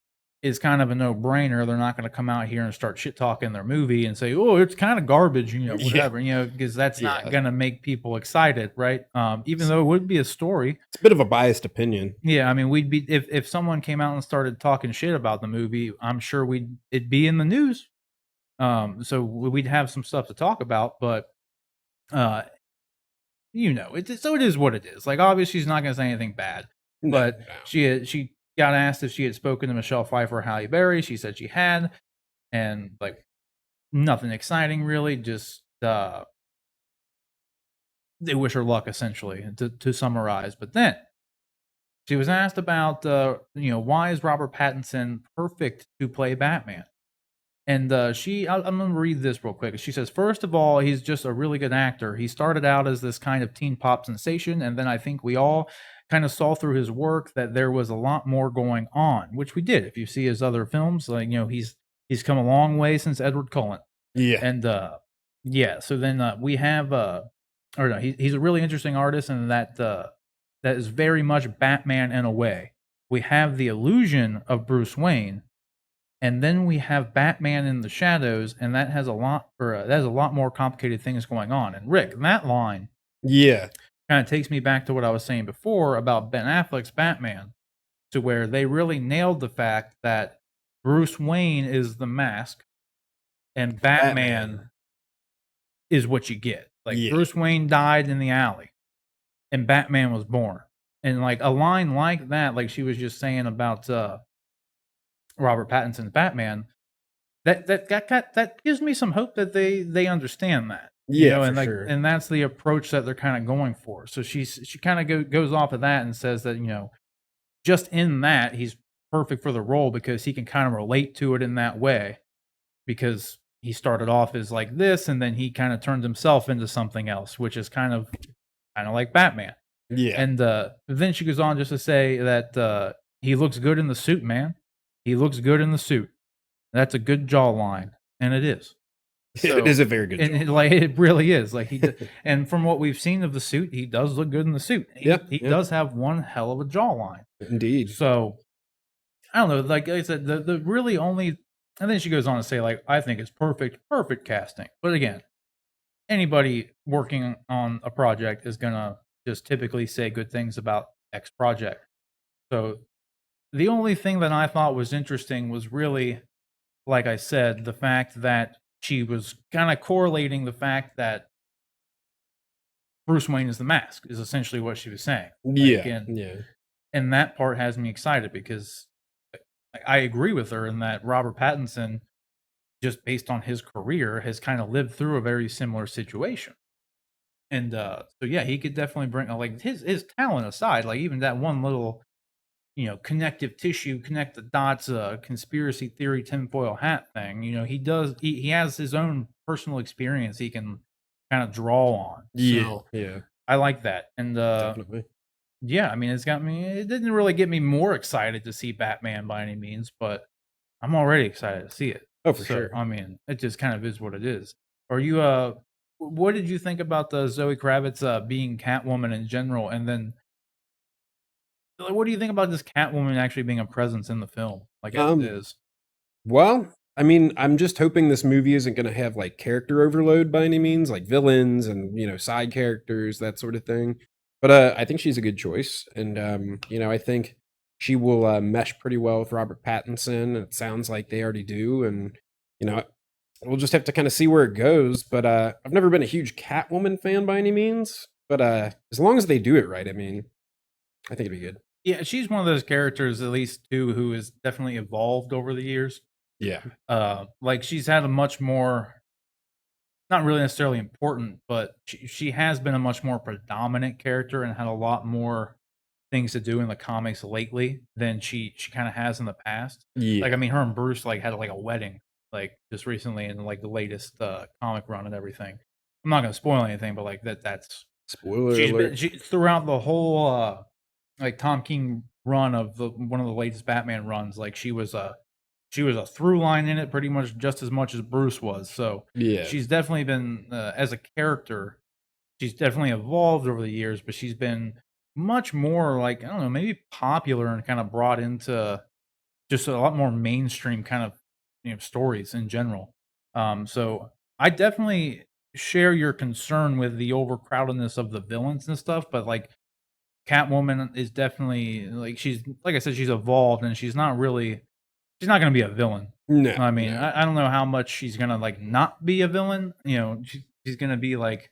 is kind of a no-brainer. They're not going to come out here and start shit talking their movie and say, "Oh, it's kind of garbage," whatever, because that's not going to make people excited, right? Even though it would be a story. It's a bit of a biased opinion. Yeah, I mean, we'd be if someone came out and started talking shit about the movie, I'm sure it'd be in the news. So we'd have some stuff to talk about, but so it is what it is. Like, obviously, she's not going to say anything bad, but she got asked if she had spoken to Michelle Pfeiffer or Halle Berry. She said she had, and like nothing exciting really. Just they wish her luck, essentially, to summarize. But then she was asked about why is Robert Pattinson perfect to play Batman. And I'm going to read this real quick. She says, first of all, he's just a really good actor. He started out as this kind of teen pop sensation, and then I think we all kind of saw through his work that there was a lot more going on, which we did. If you see his other films, like he's come a long way since Edward Cullen, Yeah. and yeah. So then we have or no, he's a really interesting artist, and that is very much Batman in a way. We have the illusion of Bruce Wayne, and then we have Batman in the shadows, and that has a lot, or that has a lot more complicated things going on. And Rick, that line Yeah. kind of takes me back to what I was saying before about Ben Affleck's Batman, to where they really nailed the fact that Bruce Wayne is the mask, and Batman is what you get. Like Yeah. Bruce Wayne died in the alley, and Batman was born. And like a line like that, like she was just saying about Robert Pattinson's Batman, that gives me some hope that they understand that. Yeah, And for like, sure. and that's the approach that they're kind of going for. So she kind of goes off of that and says that just in that he's perfect for the role because he can kind of relate to it in that way, because he started off as like this and then he kind of turned himself into something else, which is kind of like Batman. Yeah. And then she goes on just to say that he looks good in the suit, man. He looks good in the suit. That's a good jawline, and it is. It is a very good And job. like it really is. Like and from what we've seen of the suit, he does look good in the suit. He does have one hell of a jawline. Indeed. So I don't know. Like I said, the really only, and then she goes on to say, like, I think it's perfect casting. But again, anybody working on a project is gonna just typically say good things about X project. So the only thing that I thought was interesting was really, like I said, the fact that she was kind of correlating the fact that Bruce Wayne is the mask is essentially what she was saying. Yeah. And that part has me excited because I agree with her in that Robert Pattinson, just based on his career, has kind of lived through a very similar situation. And so yeah, he could definitely bring like his talent aside, like even that one little connective tissue, connect the dots, conspiracy theory tinfoil hat thing. He has his own personal experience he can kind of draw on. So Yeah. I like that. And Definitely. yeah, I mean, it didn't really get me more excited to see Batman by any means, but I'm already excited to see it. Oh, for sure. I mean, it just kind of is what it is. Are you what did you think about the Zoe Kravitz being Catwoman in general, and then what do you think about this Catwoman actually being a presence in the film, like as it is? Well, I mean, I'm just hoping this movie isn't going to have like character overload by any means, like villains and side characters, that sort of thing. But I think she's a good choice, and I think she will mesh pretty well with Robert Pattinson. It sounds like they already do, and you know, we'll just have to kind of see where it goes. But I've never been a huge Catwoman fan by any means, but as long as they do it right, I mean, I think it'd be good. Yeah, she's one of those characters, at least too, who has definitely evolved over the years. Yeah. Like she's had a much more, not really necessarily important, but she has been a much more predominant character and had a lot more things to do in the comics lately than she kind of has in the past. Yeah. Like I mean, her and Bruce like had like a wedding like just recently in like the latest comic run and everything. I'm not gonna spoil anything, but like that's Spoiler she's alert. been throughout the whole like Tom King run of one of the latest Batman runs. Like she was a through line in it pretty much as Bruce was. So Yeah. she's definitely been as a character, she's definitely evolved over the years, but she's been much more like, I don't know, maybe popular and kind of brought into just a lot more mainstream kind of stories in general. So I definitely share your concern with the overcrowdedness of the villains and stuff, but like Catwoman is definitely like, she's like I said, she's evolved and she's not going to be a villain. No. I mean, no. I don't know how much she's going to like not be a villain. She's going to be like,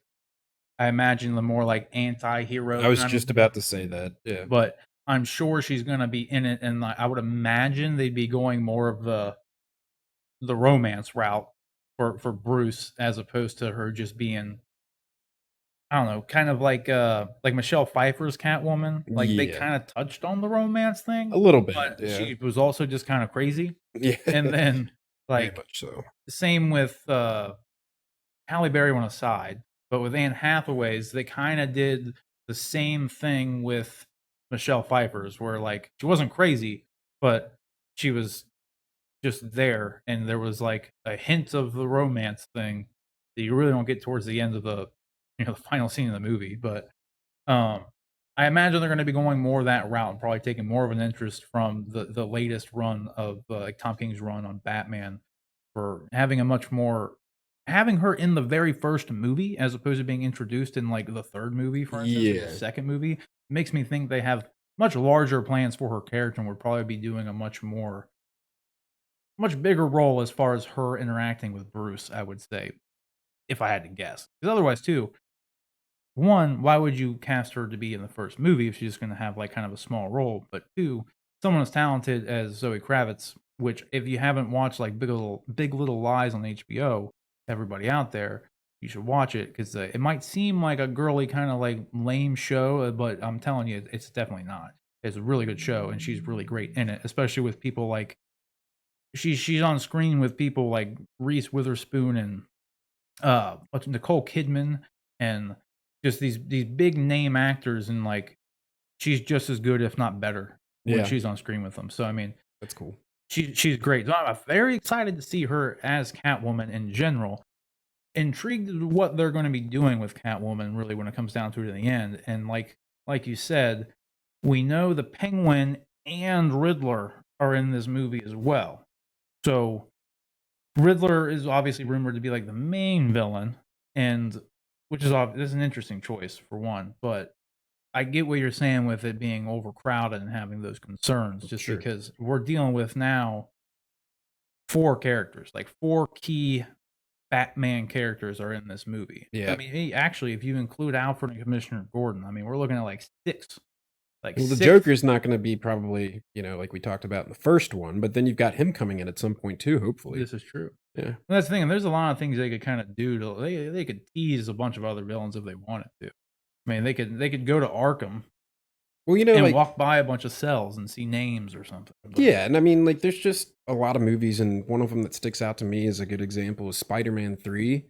I imagine the more like anti-hero. I was kind just of, about to say that. Yeah. but I'm sure she's going to be in it, and I would imagine they'd be going more of the romance route for Bruce as opposed to her just being, I don't know, kind of like Michelle Pfeiffer's Catwoman. Like they Yeah. kind of touched on the romance thing A little bit. but Yeah. she was also just kind of crazy. Yeah. And then Very like much so. same with Halle Berry on a side, but with Anne Hathaway's, they kind of did the same thing with Michelle Pfeiffer's, where like she wasn't crazy, but she was just there, and there was like a hint of the romance thing that you really don't get towards the end of the the final scene of the movie. But um, I imagine they're going to be going more that route, and probably taking more of an interest from the latest run of like Tom King's run on Batman, for having a much more having her in the very first movie as opposed to being introduced in like the third movie, for instance, or the Yeah. second movie, makes me think they have much larger plans for her character and would probably be doing a much bigger role as far as her interacting with Bruce, I would say, if I had to guess. Because otherwise, too, one, why would you cast her to be in the first movie if she's going to have like kind of a small role? But two, someone as talented as Zoe Kravitz, which if you haven't watched like Big Little Lies on HBO, everybody out there, you should watch it because it might seem like a girly kind of like lame show, but I'm telling you, it's definitely not. It's a really good show, and she's really great in it, especially with people like she's on screen with people like Reese Witherspoon and what's Nicole Kidman, and just these big name actors, and like she's just as good if not better when Yeah. she's on screen with them. So I mean, That's cool. she's great. So I'm very excited to see her as Catwoman in general. Intrigued with what they're going to be doing with Catwoman really when it comes down to it in the end. And like you said, we know the Penguin and Riddler are in this movie as well. So Riddler is obviously rumored to be like the main villain, and which is this is an interesting choice for one. But I get what you're saying with it being overcrowded and having those concerns, just Sure. because we're dealing with now four characters, like four key Batman characters are in this movie. Yeah. I mean, actually, if you include Alfred and Commissioner Gordon, I mean, we're looking at like six. Like Well, the six. Joker's not going to be probably, like we talked about in the first one, but then you've got him coming in at some point too, hopefully. This is true. Yeah. And that's the thing. And there's a lot of things they could kind of do to they could tease a bunch of other villains if they wanted to. I mean, they could go to Arkham Well, and like, walk by a bunch of cells and see names or something. But yeah, and I mean, like, there's just a lot of movies, and one of them that sticks out to me as a good example is Spider-Man 3.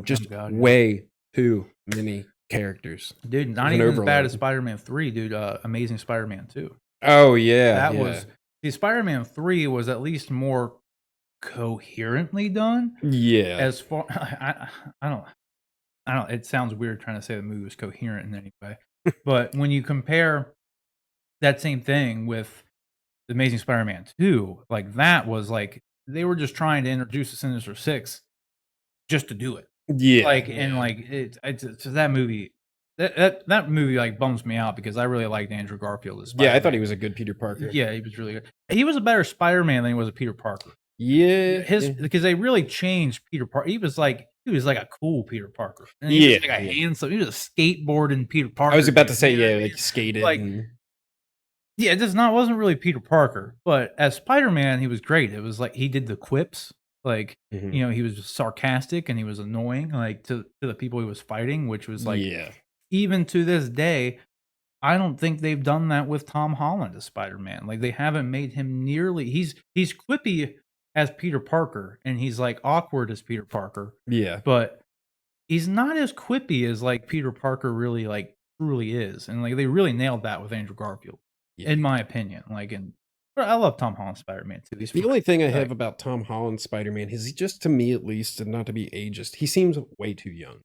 Just God, yeah. way too many characters. dude, not There's an even as bad as overload. Spider-Man 3, dude. Amazing Spider-Man 2. Oh yeah, That yeah. was see, Spider-Man 3 was at least more coherently done. Yeah. As far I don't. It sounds weird trying to say the movie was coherent in any way, but when you compare that same thing with the Amazing Spider-Man 2, like that was like they were just trying to introduce the Sinister Six just to do it. Yeah. Like and like it's that movie. That movie like bums me out because I really liked Andrew Garfield as Yeah, I Spider-Man. thought he was a good Peter Parker. Yeah, he was really good. He was a better Spider-Man than he was a Peter Parker. Yeah. His because they really changed Peter Parker. He was like a cool Peter Parker. And he was like a handsome. He was a skateboarding Peter Parker. I was about to dude, say, you know what I yeah, mean? like skated. Like, yeah, it wasn't really Peter Parker, but as Spider-Man, he was great. It was like he did the quips, like Mhm. he was sarcastic and he was annoying, like to the people he was fighting, which was like yeah. even to this day, I don't think they've done that with Tom Holland as Spider-Man. Like they haven't made him nearly. He's quippy as Peter Parker, and he's like awkward as Peter Parker, Yeah. but he's not as quippy as like Peter Parker really like truly is. And like they really nailed that with Andrew Garfield, Yeah. in my opinion. Like, and I love Tom Holland Spider-Man too. He's The fun. only thing I Like, have about Tom Holland Spider-Man is he just, to me at least, and not to be ageist, he seems way too young.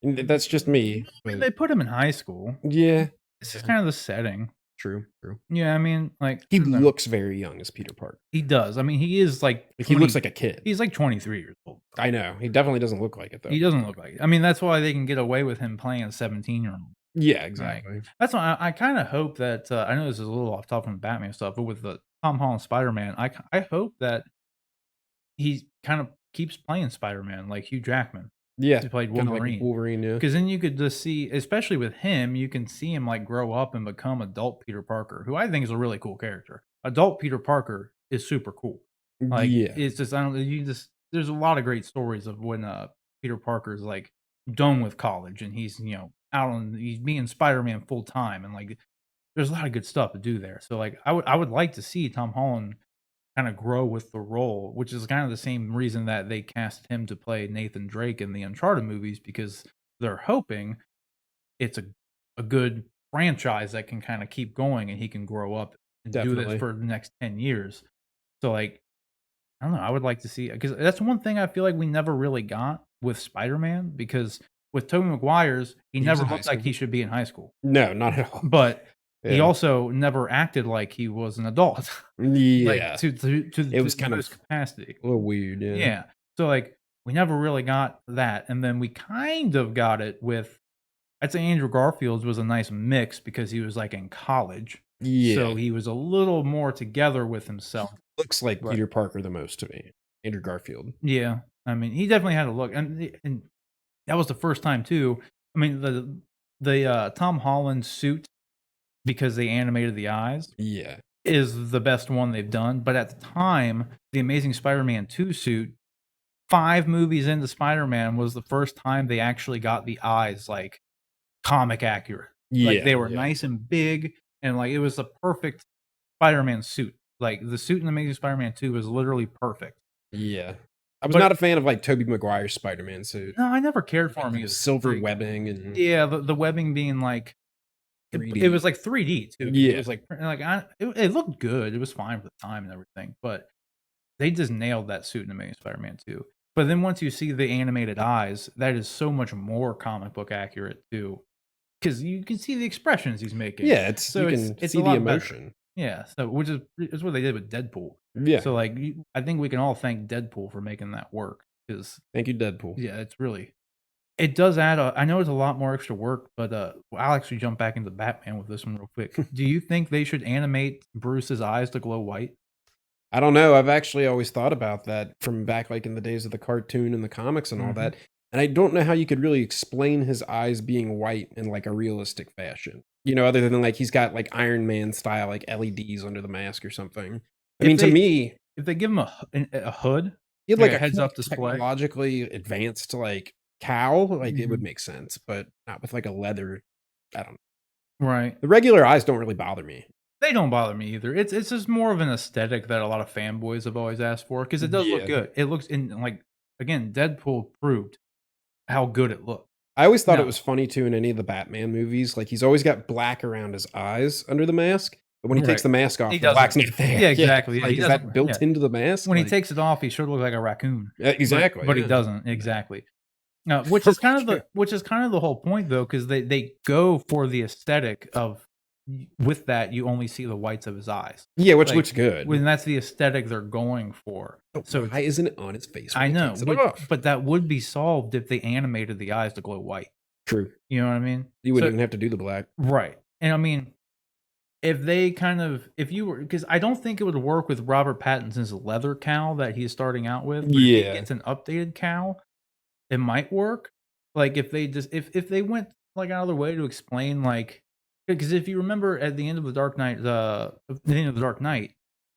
And that's just me. I mean, But they put him in high school. yeah, It's just kind of the setting. true. Yeah, I mean, like He I don't know. looks very young as Peter Parker. He does. I mean, he is like Like, he looks 20 like a kid. he's like 23 years old. I know. He definitely doesn't look like it though. He doesn't look like it. I mean, that's why they can get away with him playing a 17-year-old. Yeah, exactly. That's why I kind of hope that I know this is a little off topic from Batman stuff, but with the Tom Holland Spider-Man, I hope that he kind of keeps playing Spider-Man like Hugh Jackman. Yeah. He played Kinda like Wolverine. Wolverine, yeah. Because then you could just see, especially with him, you can see him like grow up and become adult Peter Parker, who I think is a really cool character. Adult Peter Parker is super cool. Like, Yeah. it's just I don't there's a lot of great stories of when Peter Parker's like done with college and he's he's being Spider-Man full time, and like there's a lot of good stuff to do there. So like I would like to see Tom Holland kind of grow with the role, which is kind of the same reason that they cast him to play Nathan Drake in the Uncharted movies, because they're hoping it's a good franchise that can kind of keep going and he can grow up and do Definitely. this for the next 10 years. So like I don't know, I would like to see because that's one thing I feel like we never really got with Spider-Man because with Tobey Maguire's, he He was never in high looked like school. he should be in high school. No, not at all. But he Yeah. also never acted like he was an adult. Yeah. Like to was the kind of most capacity. a little weird, yeah. Yeah. So like we never really got that. And then we kind of got it with I'd say Andrew Garfield's was a nice mix because he was like in college. Yeah. So he was a little more together with himself. Looks like Right. Peter Parker the most to me. Andrew Garfield. Yeah. I mean, he definitely had a look. And that was the first time too. I mean, the Tom Holland suit because they animated the eyes Yeah. is the best one they've done. But at the time, the Amazing Spider-Man 2 suit, 5 movies into Spider-Man was the first time they actually got the eyes like comic accurate. Yeah. Like they were yeah. nice and big and like it was the perfect Spider-Man suit. Like the suit in Amazing Spider-Man 2 was literally perfect. Yeah. I was But- not a fan of like Tobey Maguire's Spider-Man suit. No, I never cared for Like, him. the either. silver Like, webbing and Yeah, the webbing being like it 3D. was like 3D too. Yeah. It was like it looked good. It was fine for the time and everything, but they just nailed that suit in Amazing Spider-Man 2. But then once you see the animated eyes, that is so much more comic book accurate too, because you can see the expressions he's making. Yeah, it's So you it's- can it's see a the lot better. emotion. Yeah, so which is what they did with Deadpool. Yeah. So like, I think we can all thank Deadpool for making that work because Thank you, Deadpool. yeah, it does add I know it's a lot more extra work, but I'll actually jump back into Batman with this one real quick. Do you think they should animate Bruce's eyes to glow white? I don't know. I've actually always thought about that from back like in the days of the cartoon and the comics and all Mhm. that. And I don't know how you could really explain his eyes being white in like a realistic fashion. You know, other than like he's got like Iron Man style like LEDs under the mask or something. I If mean, to they- me, If they give him a hood, he had like like a a heads-up cool display. technologically advanced like cowl, like it would Mhm. make sense, but not with like a leather. I don't know. right? The regular eyes don't really bother me. They don't bother me either. It's just more of an aesthetic that a lot of fanboys have always asked for because it does Yeah. look good. It looks in like again, Deadpool proved how good it looked. I always thought No. it was funny too in any of the Batman movies. Like he's always got black around his eyes under the mask, but when he takes Right. the mask off, He the black's doesn't. not there. Yeah, exactly. Yeah, Like, he is that doesn't- built yeah. into the mask? When he Like, takes it off, he should look like a raccoon. exactly, but he yeah. doesn't exactly. Which is kind of the whole point though, because they go for the aesthetic of with that you only see the whites of his eyes. Yeah, which like, looks good. When that's the aesthetic they're going for. But So why isn't it on his face? when I he know, takes it off? but that would be solved if they animated the eyes to glow white. True. You know what I mean? You wouldn't So- even have to do the black. Right. And I mean, if they if you were, because I don't think it would work with Robert Pattinson's leather cowl that he's starting out with. But if Yeah. he gets an updated cowl, it might work. Like if they just, if they went like another way to explain, like, because if you remember at the end of the Dark Knight,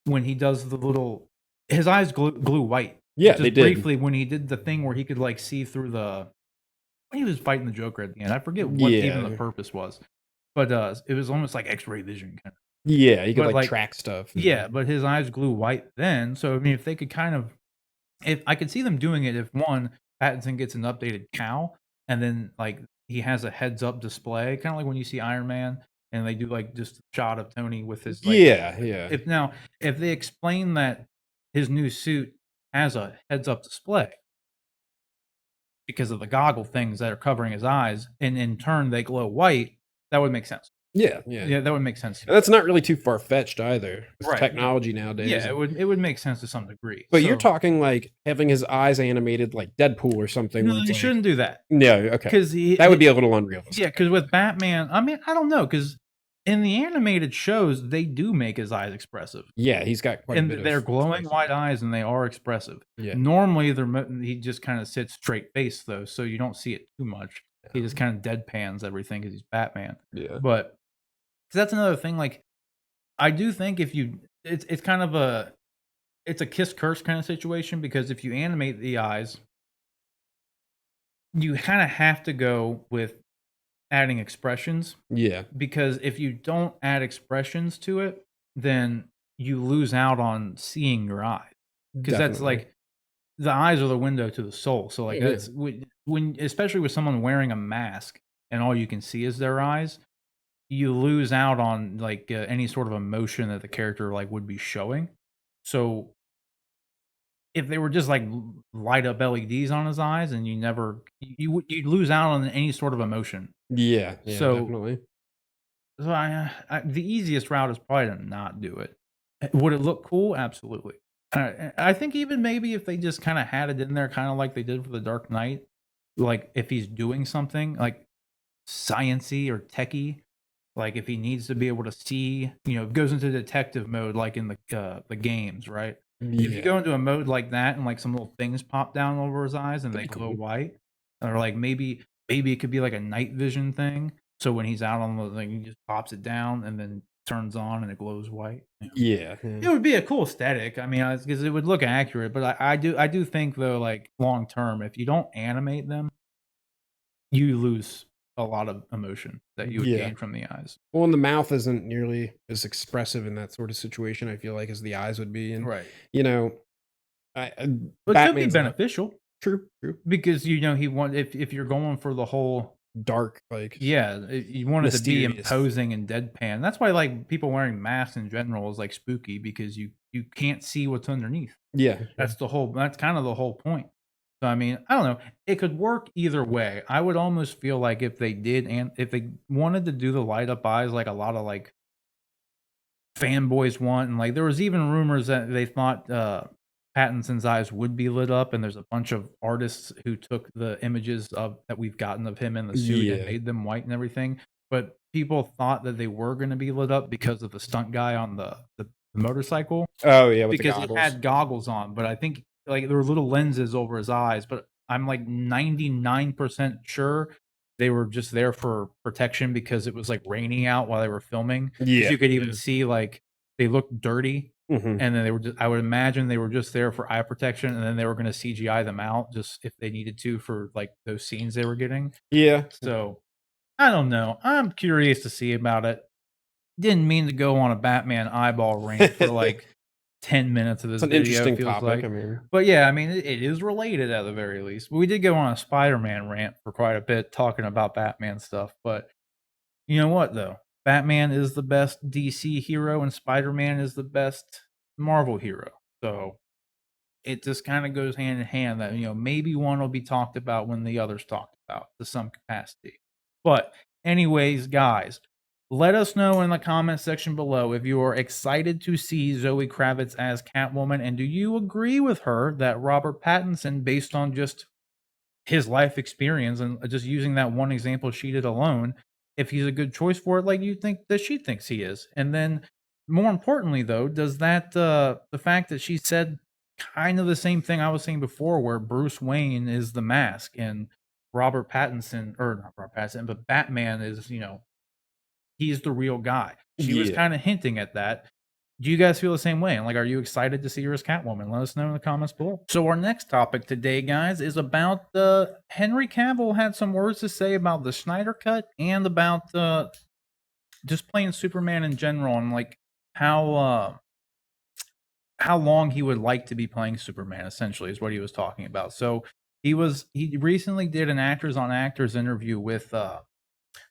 when he does the little, his eyes glue white. Yeah, Just they did. briefly when he did the thing where he could like see through when he was fighting the Joker at the end. I forget what even the Yeah. purpose was, but it was almost like X-ray vision kind of. Yeah, he could But, like like, track stuff. Yeah, but his eyes glue white then. So I mean, if they could if I could see them doing it, if one Pattinson gets an updated cowl and then like he has a heads-up display, kind of like when you see Iron Man and they do like just a shot of Tony with his like, Yeah, yeah. If they explain that his new suit has a heads-up display because of the goggle things that are covering his eyes, and in turn they glow white, that would make sense. Yeah. Yeah, that would make sense. And that's not really too far fetched either. With Right. technology nowadays. Yeah, it would make sense to some degree. But you're So- talking like having his eyes animated like Deadpool or something. No, where it's they like- shouldn't do that No, okay. because That would be a little unrealistic. yeah. Because with Batman, I mean, I don't know because in the animated shows they do make his eyes expressive, Yeah, he's got quite a and bit of they're glowing expression. white eyes, and they are expressive. Yeah. Normally, he just kind of sits straight face though, so you don't see it too much. He just kind of deadpans everything because he's Batman. Yeah. But 'cause that's another thing. Like, I do think if it's kind of a kiss curse kind of situation because if you animate the eyes, you kind of have to go with adding expressions Yeah. because if you don't add expressions to it, then you lose out on seeing your eyes because that's Definitely. like the eyes are the window to the soul. So like Yeah. that's when especially with someone wearing a mask and all you can see is their eyes. you lose out on like any sort of emotion that the character like would be showing. So if they were just like light up LEDs on his eyes and you'd lose out on any sort of emotion. Yeah, So definitely. the easiest route is probably to not do it. Would it look cool? Absolutely. I think even maybe if they just kind of had it in there, kind of like they did for the Dark Knight, like if he's doing something like sciency or techie, like if he needs to be able to see, goes into detective mode like in the games, right? If you Yeah, go into a mode like that and like some little things pop down over his eyes and they pretty glow cool. white, or like maybe it could be like a night vision thing. So when he's out on the thing, he just pops it down and then turns on and it glows white. Yeah, It would be a cool aesthetic. I mean, because it would look accurate. But I do think though, like long term, if you don't animate them, you lose a lot of emotion that you would yeah. gain from the eyes. Well, and the mouth isn't nearly as expressive in that sort of situation, I feel like, as the eyes would be, and, Right. you know, But it could be Batman's not. beneficial True, true. because he want if you're going for the whole Dark, like, you want it to be mysterious. imposing and deadpan. That's why like people wearing masks in general is like spooky because you can't see what's underneath. Yeah, That's kind of the whole point. So I mean, I don't know. It could work either way. I would almost feel like if they did and if they wanted to do the light up eyes like a lot of like fanboys want, and like there was even rumors that they thought Pattinson's eyes would be lit up, and there's a bunch of artists who took the images of that we've gotten of him in the suit and yeah. made them white and everything. But people thought that they were going to be lit up because of the stunt guy on the motorcycle Oh, yeah, with the because he goggles. had goggles on. But I think like there were little lenses over his eyes. But I'm like 99% sure they were just there for protection because it was like raining out while they were filming. 'Cause Yeah, you could even yeah. see like they looked dirty, Mhm. and then they were just I would imagine they were just there for eye protection, and then they were gonna CGI them out just if they needed to for, like, those scenes they were getting. Yeah. So, I don't know. I'm curious to see about it. Didn't mean to go on a Batman eyeball rant for, like, 10 minutes of this It's an video, interesting it feels topic, like. I mean. But, yeah, I mean, it is related at the very least. We did go on a Spider-Man rant for quite a bit talking about Batman stuff, but you know what, though? Batman is the best DC hero, and Spider-Man is the best Marvel hero. So it just kind of goes hand in hand that maybe one will be talked about when the other's talked about to some capacity. But anyways, guys, let us know in the comment section below if you are excited to see Zoe Kravitz as Catwoman, and do you agree with her that Robert Pattinson, based on just his life experience and just using that one example she did alone, if he's a good choice for it, like you think that she thinks he is. And then more importantly though, does that the fact that she said kind of the same thing I was saying before, where Bruce Wayne is the mask and Robert Pattinson, or not Robert Pattinson, but Batman is, he's the real guy. She was Yeah. kind of hinting at that. Do you guys feel the same way? And like, are you excited to see her as Catwoman? Let us know in the comments below. So our next topic today, guys, is about Henry Cavill had some words to say about the Snyder Cut and about just playing Superman in general, and like how long he would like to be playing Superman. Essentially, is what he was talking about. So he recently did an Actors on Actors interview with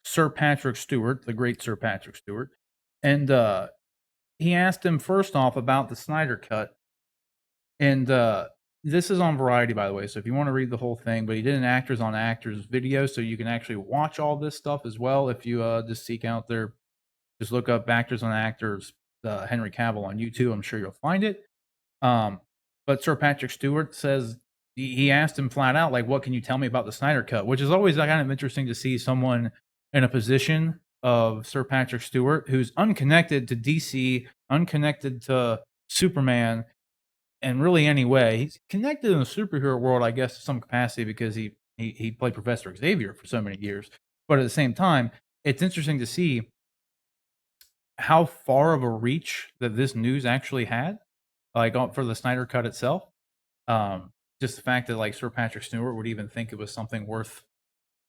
Sir Patrick Stewart, the great Sir Patrick Stewart, and he asked him first off about the Snyder Cut, and this is on Variety, by the way. So if you want to read the whole thing, but he did an Actors on Actors video, so you can actually watch all this stuff as well. If you just seek out there, just look up Actors on Actors, Henry Cavill on YouTube. I'm sure you'll find it. But Sir Patrick Stewart says he asked him flat out, like, "What can you tell me about the Snyder Cut?" Which is always kind of interesting to see someone in a position of Sir Patrick Stewart, who's unconnected to DC, unconnected to Superman, and really anyway, he's connected in the superhero world, I guess, to some capacity because he played Professor Xavier for so many years. But at the same time, it's interesting to see how far of a reach that this news actually had, like for the Snyder Cut itself. Just the fact that like Sir Patrick Stewart would even think it was something worth,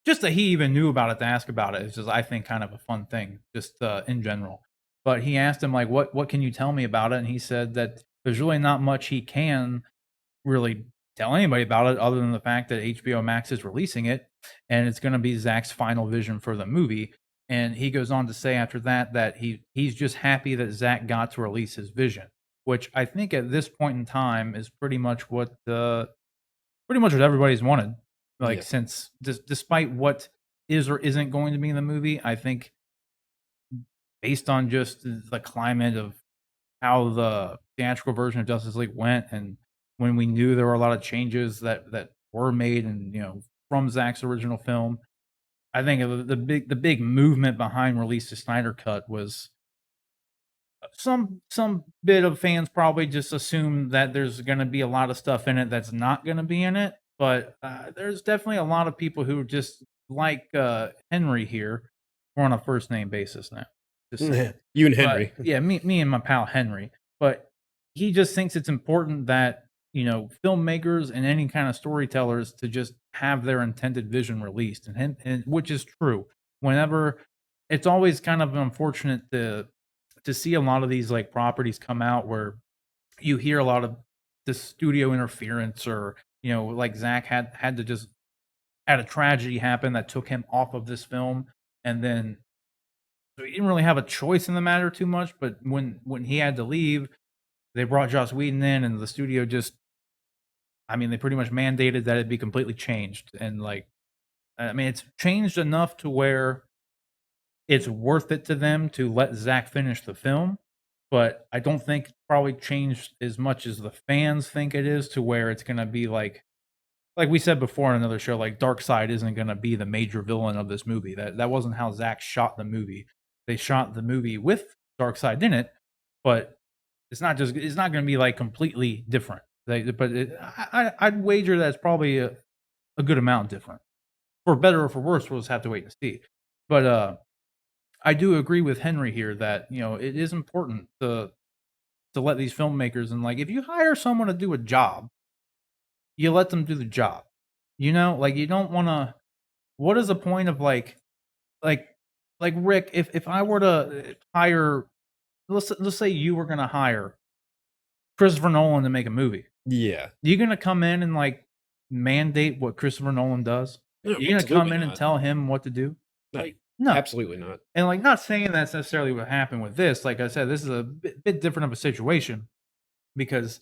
just that he even knew about it to ask about it is just, I think, kind of a fun thing, just in general. But he asked him like, "What can you tell me about it?" And he said that there's really not much he can really tell anybody about it other than the fact that HBO Max is releasing it, and it's going to be Zach's final vision for the movie. And he goes on to say after that that he's just happy that Zach got to release his vision, which I think at this point in time is pretty much what everybody's wanted. Like Yeah. since despite what is or isn't going to be in the movie, I think based on just the climate of how the theatrical version of Justice League went, and when we knew there were a lot of changes that were made, and from Zack's original film, I think the big movement behind release the Snyder cut was some bit of fans probably just assume that there's going to be a lot of stuff in it that's not going to be in it, but there's definitely a lot of people who just like Henry here. We're on a first name basis now. Just saying. You and But Henry. yeah, me and my pal Henry. But he just thinks it's important that filmmakers and any kind of storytellers to just have their intended vision released, and which is true. Whenever it's always kind of unfortunate to see a lot of these like properties come out where you hear a lot of the studio interference, or like Zach had to just had a tragedy happen that took him off of this film, and then so he didn't really have a choice in the matter too much. But when he had to leave, they brought Joss Whedon in, and the studio just, I mean, they pretty much mandated that it be completely changed, and like, I mean, it's changed enough to where it's worth it to them to let Zach finish the film, but I don't think it's probably changed as much as the fans think it is, to where it's gonna be like we said before in another show, like Darkseid isn't gonna be the major villain of this movie. That wasn't how Zach shot the movie. They shot the movie with Darkseid in it, but it's not gonna be like completely different. I'd wager that it's probably a good amount different. For better or for worse, we'll just have to wait and see. But I do agree with Henry here that it is important to let these filmmakers, and like if you hire someone to do a job, you let them do the job. Like you don't want to. What is the point of like like Rick? If I were to hire, let's say you were going to hire Christopher Nolan to make a movie, Yeah. you going to come in and like mandate what Christopher Nolan does? No, You're going to come absolutely in and not. tell him what to do? No, Like, no. absolutely not. And like, not saying that's necessarily what happened with this. Like I said, this is a bit different of a situation because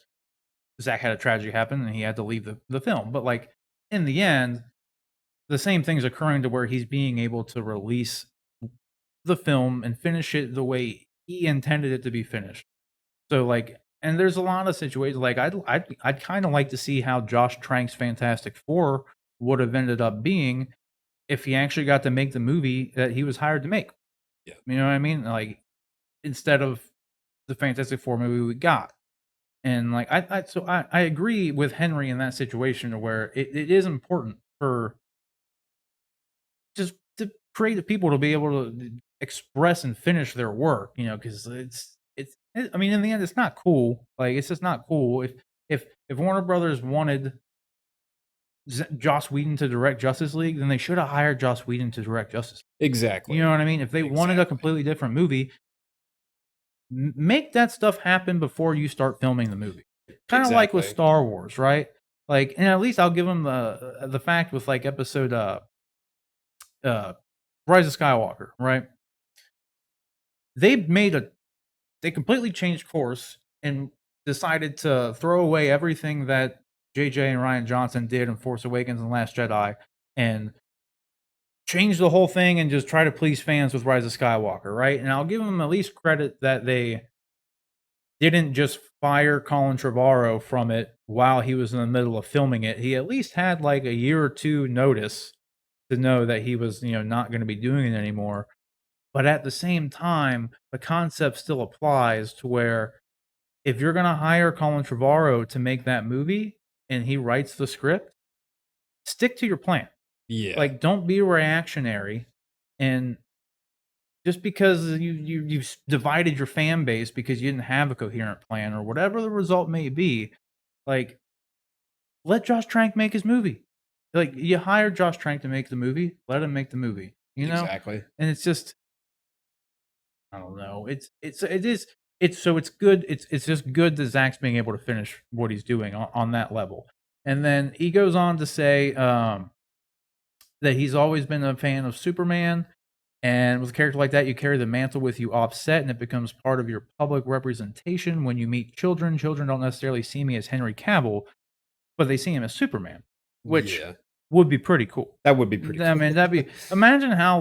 Zach had a tragedy happen and he had to leave the film. But like in the end, the same thing's occurring to where he's being able to release the film and finish it the way he intended it to be finished. So like, and there's a lot of situations like I'd kind of like to see how Josh Trank's Fantastic Four would have ended up being if he actually got to make the movie that he was hired to make. Yeah. You know what I mean? Like instead of the Fantastic Four movie we got. And like I agree with Henry in that situation where it is important for just to creative people to be able to express and finish their work, because I mean, in the end, it's not cool. Like it's just not cool if Warner Brothers wanted Joss Whedon to direct Justice League, then they should have hired Joss Whedon to direct Justice League. Exactly. You know what I mean? If they wanted a Exactly. completely different movie, make that stuff happen before you start filming the movie. Kind of like with Exactly. Star Wars, right? Like, and at least I'll give them the fact with like episode Rise of Skywalker, right? They completely changed course and decided to throw away everything that JJ and Ryan Johnson did in Force Awakens and Last Jedi, and change the whole thing and just try to please fans with Rise of Skywalker, right? And I'll give them at least credit that they didn't just fire Colin Trevorrow from it while he was in the middle of filming it. He at least had like a year or two notice to know that he was, not going to be doing it anymore. But at the same time, the concept still applies to where if you're going to hire Colin Trevorrow to make that movie and he writes the script, stick to your plan. Yeah. Like, don't be reactionary, and just because you've divided your fan base because you didn't have a coherent plan or whatever the result may be, like let Josh Trank make his movie. Like you hired Josh Trank to make the movie, let him make the movie. Exactly. And it's just, I don't know. It's good. It's just good that Zach's being able to finish what he's doing on that level. And then he goes on to say that he's always been a fan of Superman, And with a character like that, you carry the mantle with you offset, and it becomes part of your public representation. When you meet children, children don't necessarily see me as Henry Cavill, but they see him as Superman, which Yeah, would be pretty cool. that would be pretty I cool. mean, that'd be imagine how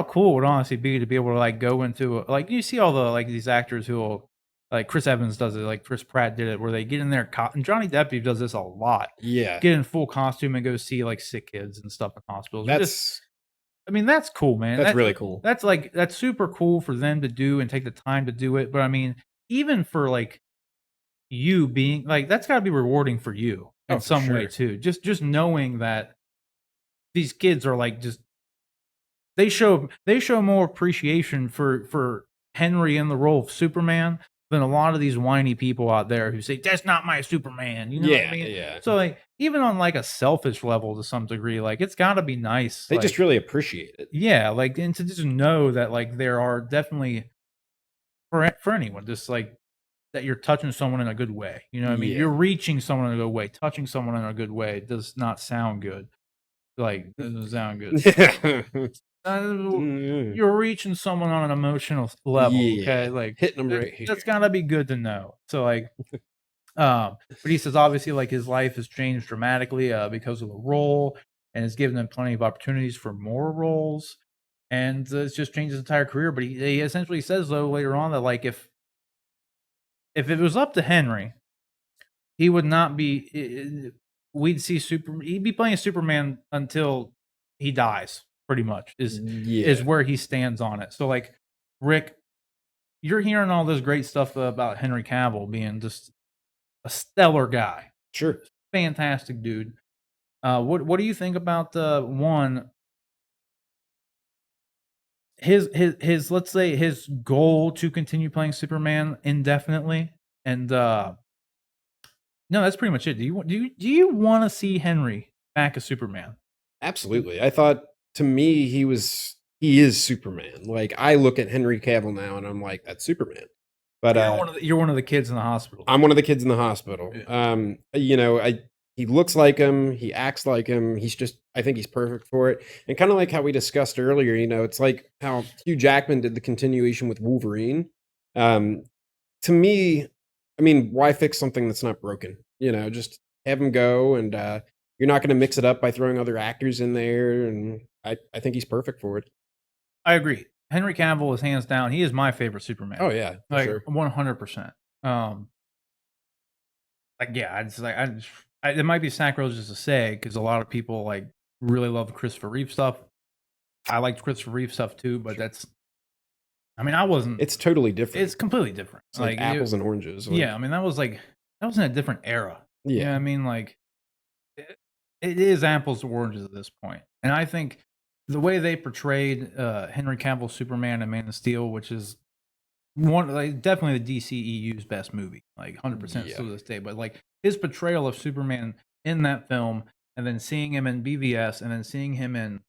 cool it would honestly be to be able to like go into like you see all the like these actors who will like Chris Evans does it, like Chris Pratt did it, where they get in their and Johnny Depp does this a lot. Yeah, Get in full costume and go see like sick kids and stuff in hospitals. that's I mean, that's cool, man. that's really cool. That's super cool for them to do and take the time to do it. But I mean, even for like you being like, that's got to be rewarding for you Oh, in for some way sure. too. Just knowing that these kids are like just they show more appreciation for Henry in the role of Superman than a lot of these whiny people out there who say that's not my Superman. You know what I Yeah, mean? yeah. So like even on like a selfish level to some degree, like it's got to be nice. They like, just really appreciate it. yeah, like and to just know that like there are definitely for anyone just like that you're touching someone in a good way. You know what I mean? Yeah. You're reaching someone in a good way, touching someone in a good way does not sound good. Like doesn't sound good. You're reaching someone on an emotional level, okay? Yeah, Like hitting them right here. that's gotta be good to know. So like, but he says obviously like his life has changed dramatically because of the role, and it's given him plenty of opportunities for more roles, and it's just changed his entire career. But he essentially says though later on that like if it was up to Henry, he would not be. We'd see He'd be playing Superman until he dies. Pretty much is Yeah, where he stands on it. So like, Rick, you're hearing all this great stuff about Henry Cavill being just a stellar guy, sure. fantastic dude. What do you think about the one? His let's say his goal to continue playing Superman indefinitely, and no, that's pretty much it. Do you want to see Henry back as Superman? Absolutely. I thought to me he is Superman. Like I look at Henry Cavill now and I'm like, that's Superman. But You're one of the kids in the hospital. I'm one of the kids in the hospital. Yeah. You know, he looks like him, he acts like him. I think he's perfect for it. And kind of like how we discussed earlier, you know, it's like how Hugh Jackman did the continuation with Wolverine. Um, to me, I mean, why fix something that's not broken? You know, just have him go, and you're not going to mix it up by throwing other actors in there. And I think he's perfect for it. I agree. Henry Cavill is hands down. He is my favorite Superman. Oh yeah, for like sure. 100%. Like yeah, it might be sacrilegious to say because a lot of people like really love the Christopher Reeve stuff. I liked Christopher Reeve stuff too, but I mean, I wasn't. It's totally different. It's completely different. It's like apples and oranges. Like, yeah, I mean that was in a different era. Yeah. You know what I mean, like it is apples to oranges at this point, and I think the way they portrayed Henry Cavill's Superman and Man of Steel, which is definitely the DCEU's best movie, like 100% Yeah. still to this day. But like his portrayal of Superman in that film, and then seeing him in BVS, and then seeing him in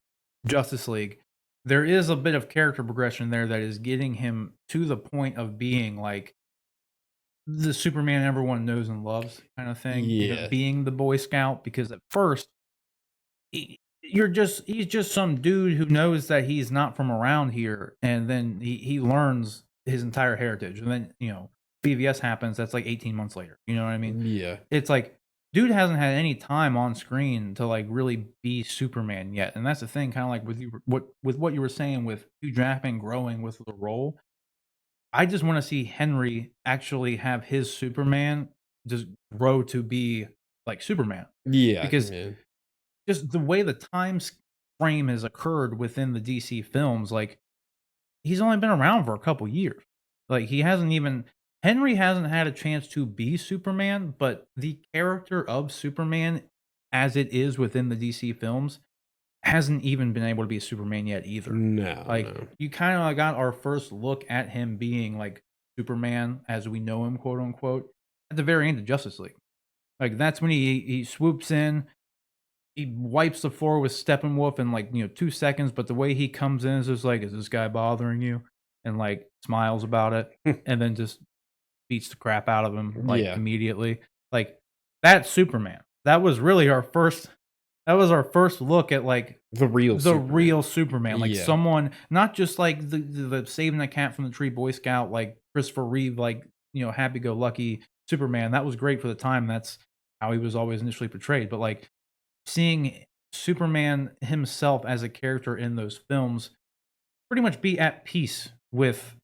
Justice League, there is a bit of character progression there that is getting him to the point of being like the Superman everyone knows and loves, kind of thing. Yeah. Being the Boy Scout, because at first he's just some dude who knows that he's not from around here, and then he learns his entire heritage, and then BVS happens. That's like 18 months later. You know what I mean? Yeah. It's like dude hasn't had any time on screen to like really be Superman yet, and that's the thing. Kind of like with what you were saying with Hugh Jackman growing with the role. I just want to see Henry actually have his Superman just grow to be like Superman. Yeah. Because yeah. just the way the time frame has occurred within the DC films, like he's only been around for a couple years. Like Henry hasn't had a chance to be Superman, but the character of Superman as it is within the DC films hasn't even been able to be Superman yet either. No. Like no. you kind of got our first look at him being like Superman as we know him, quote unquote, at the very end of Justice League. Like that's when he swoops in, he wipes the floor with Steppenwolf in like 2 seconds, but the way he comes in is just like, is this guy bothering you? And like smiles about it, and then just beats the crap out of him like Yeah. immediately. Like that's Superman. That was really our first that was our first look at like The real the Superman. real Superman, like Yeah. someone not just like the saving the cat from the tree Boy Scout, like Christopher Reeve, like happy go lucky Superman. That was great for the time. That's how he was always initially portrayed. But like seeing Superman himself as a character in those films pretty much be at peace with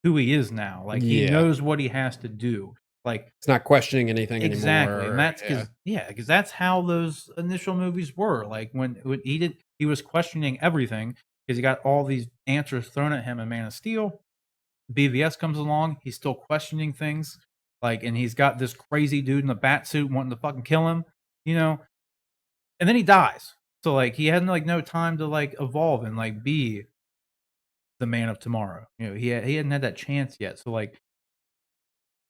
who he is now. Like he Yeah. knows what he has to do. Like It's not questioning anything exactly, anymore. and that's because that's how those initial movies were. Like when he was questioning everything because he got all these answers thrown at him in Man of Steel. BVS comes along, he's still questioning things. Like, and he's got this crazy dude in the bat suit wanting to fucking kill him, you know, and then he dies. So like he had like no time to like evolve and like be the man of tomorrow. He hadn't had that chance yet. So like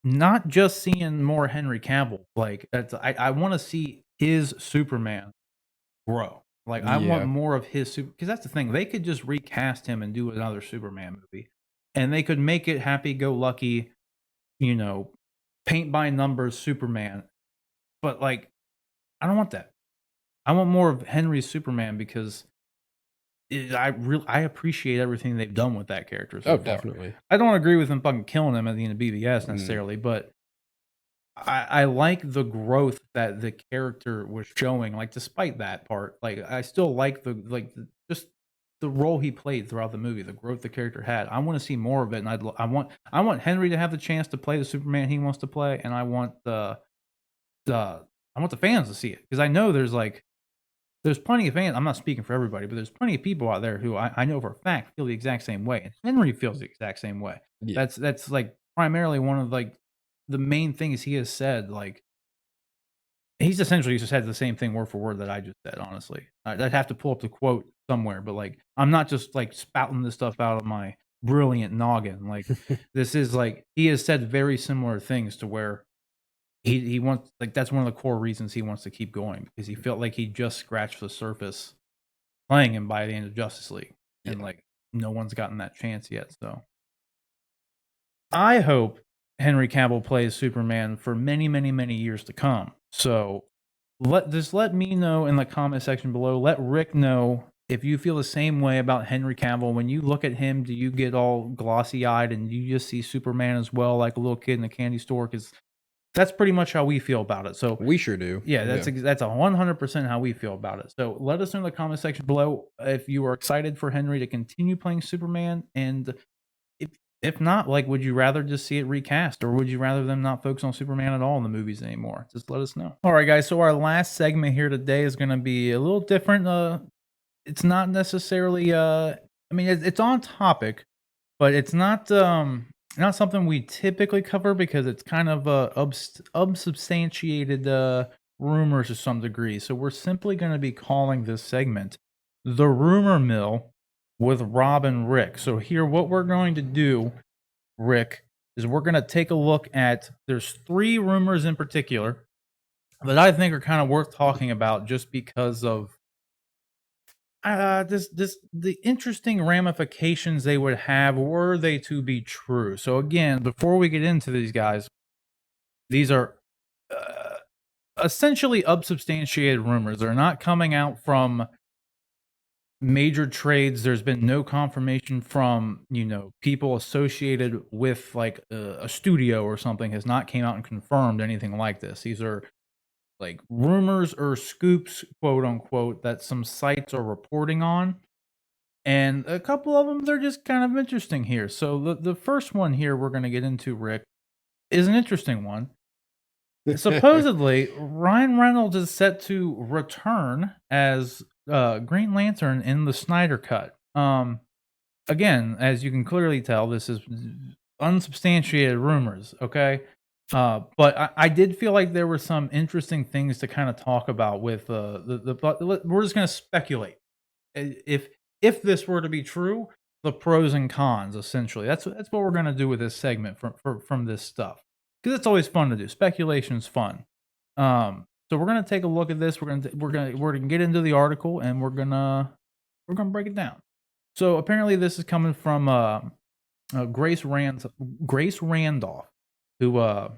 not just seeing more Henry Cavill, like that's I want to see his Superman grow. Like I want Yeah. more of his super because that's the thing. They could just recast him and do another Superman movie. And they could make it happy go lucky, paint by numbers Superman. But like I don't want that. I want more of Henry's Superman because I appreciate everything they've done with that character so Oh, far. definitely. I don't agree with them fucking killing him at the end of BVS Mm. necessarily, but I like the growth that the character was showing. Like, despite that part, like I still like just the role he played throughout the movie, the growth the character had. I want to see more of it, and I want Henry to have the chance to play the Superman he wants to play, and I want the fans to see it because I know there's plenty of fans. I'm not speaking for everybody, but there's plenty of people out there who I know for a fact feel the exact same way, and Henry feels the exact same way. Yeah. That's like primarily one of like the main things he has said. Like he's essentially just said the same thing word for word that I just said. Honestly, I'd have to pull up the quote somewhere, but like I'm not just like spouting this stuff out of my brilliant noggin. Like this is like he has said very similar things to where he wants like that's one of the core reasons he wants to keep going because he felt like he just scratched the surface playing him by the end of Justice League, and Yeah. like no one's gotten that chance yet. So I hope Henry Cavill plays Superman for many, many, many years to come. So let me know in the comment section below. Let Rick know if you feel the same way about Henry Cavill. When you look at him, do you get all glossy eyed and you just see Superman as well, like a little kid in a candy store? Because that's pretty much how we feel about it. So We sure do. yeah, that's 100% how we feel about it. So let us know in the comment section below if you are excited for Henry to continue playing Superman, and if not, like, would you rather just see it recast, or would you rather them not focus on Superman at all in the movies anymore? Just let us know. All right, guys. So our last segment here today is going to be a little different. It's not necessarily. I mean, it's on topic, but it's not something we typically cover because it's kind of unsubstantiated rumors to some degree. So we're simply going to be calling this segment the Rumor Mill with Rob and Rick. So here, what we're going to do, Rick, is we're going to take a look at, there's 3 rumors in particular that I think are kind of worth talking about just because of the interesting ramifications they would have were they to be true. So again, before we get into these guys, these are essentially unsubstantiated rumors. They're not coming out from major trades. There's been no confirmation from people associated with like a studio or something has not came out and confirmed anything like this. These are like rumors or scoops, quote unquote, that some sites are reporting on, and a couple of them they're just kind of interesting here. So the first one here we're going to get into, Rick, is an interesting one. Supposedly, Ryan Reynolds is set to return as Green Lantern in the Snyder Cut. Again, as you can clearly tell, this is unsubstantiated rumors, okay? But I did feel like there were some interesting things to kind of talk about with we're just going to speculate. If this were to be true, the pros and cons, essentially. That's what we're going to do with this segment from this stuff. Because it's always fun to do. Speculation's fun. So we're gonna take a look at this. We're gonna get into the article and we're gonna break it down. So apparently this is coming from Grace Randolph, who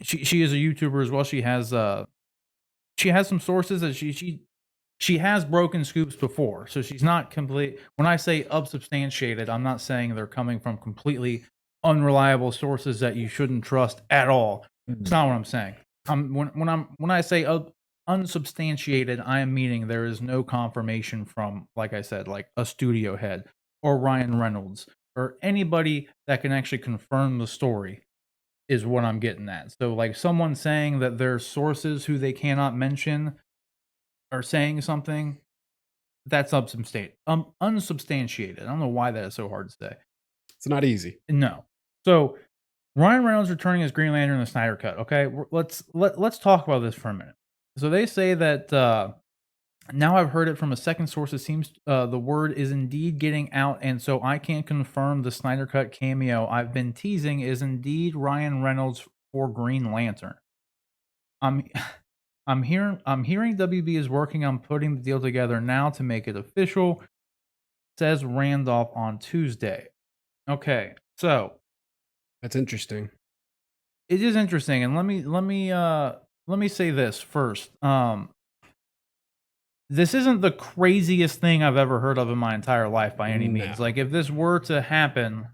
she is a YouTuber as well. She has some sources that she she has broken scoops before, so she's not complete. When I say unsubstantiated, I'm not saying they're coming from completely unreliable sources that you shouldn't trust at all. It's not what I'm saying. When I say unsubstantiated, I am meaning there is no confirmation from, like I said, like a studio head or Ryan Reynolds or anybody that can actually confirm the story is what I'm getting at. So like someone saying that their sources who they cannot mention are saying something, that's unsubstantiated. I don't know why that is so hard to say. It's not easy. No. So Ryan Reynolds returning as Green Lantern in the Snyder Cut. Okay, let's talk about this for a minute. So they say that now I've heard it from a second source. It seems the word is indeed getting out, and so I can confirm the Snyder Cut cameo I've been teasing is indeed Ryan Reynolds for Green Lantern. I'm I'm hearing WB is working on putting the deal together now to make it official, says Randolph on Tuesday. Okay, so That's interesting. it is interesting, and let me say this first. This isn't the craziest thing I've ever heard of in my entire life by any means. No. Like if this were to happen,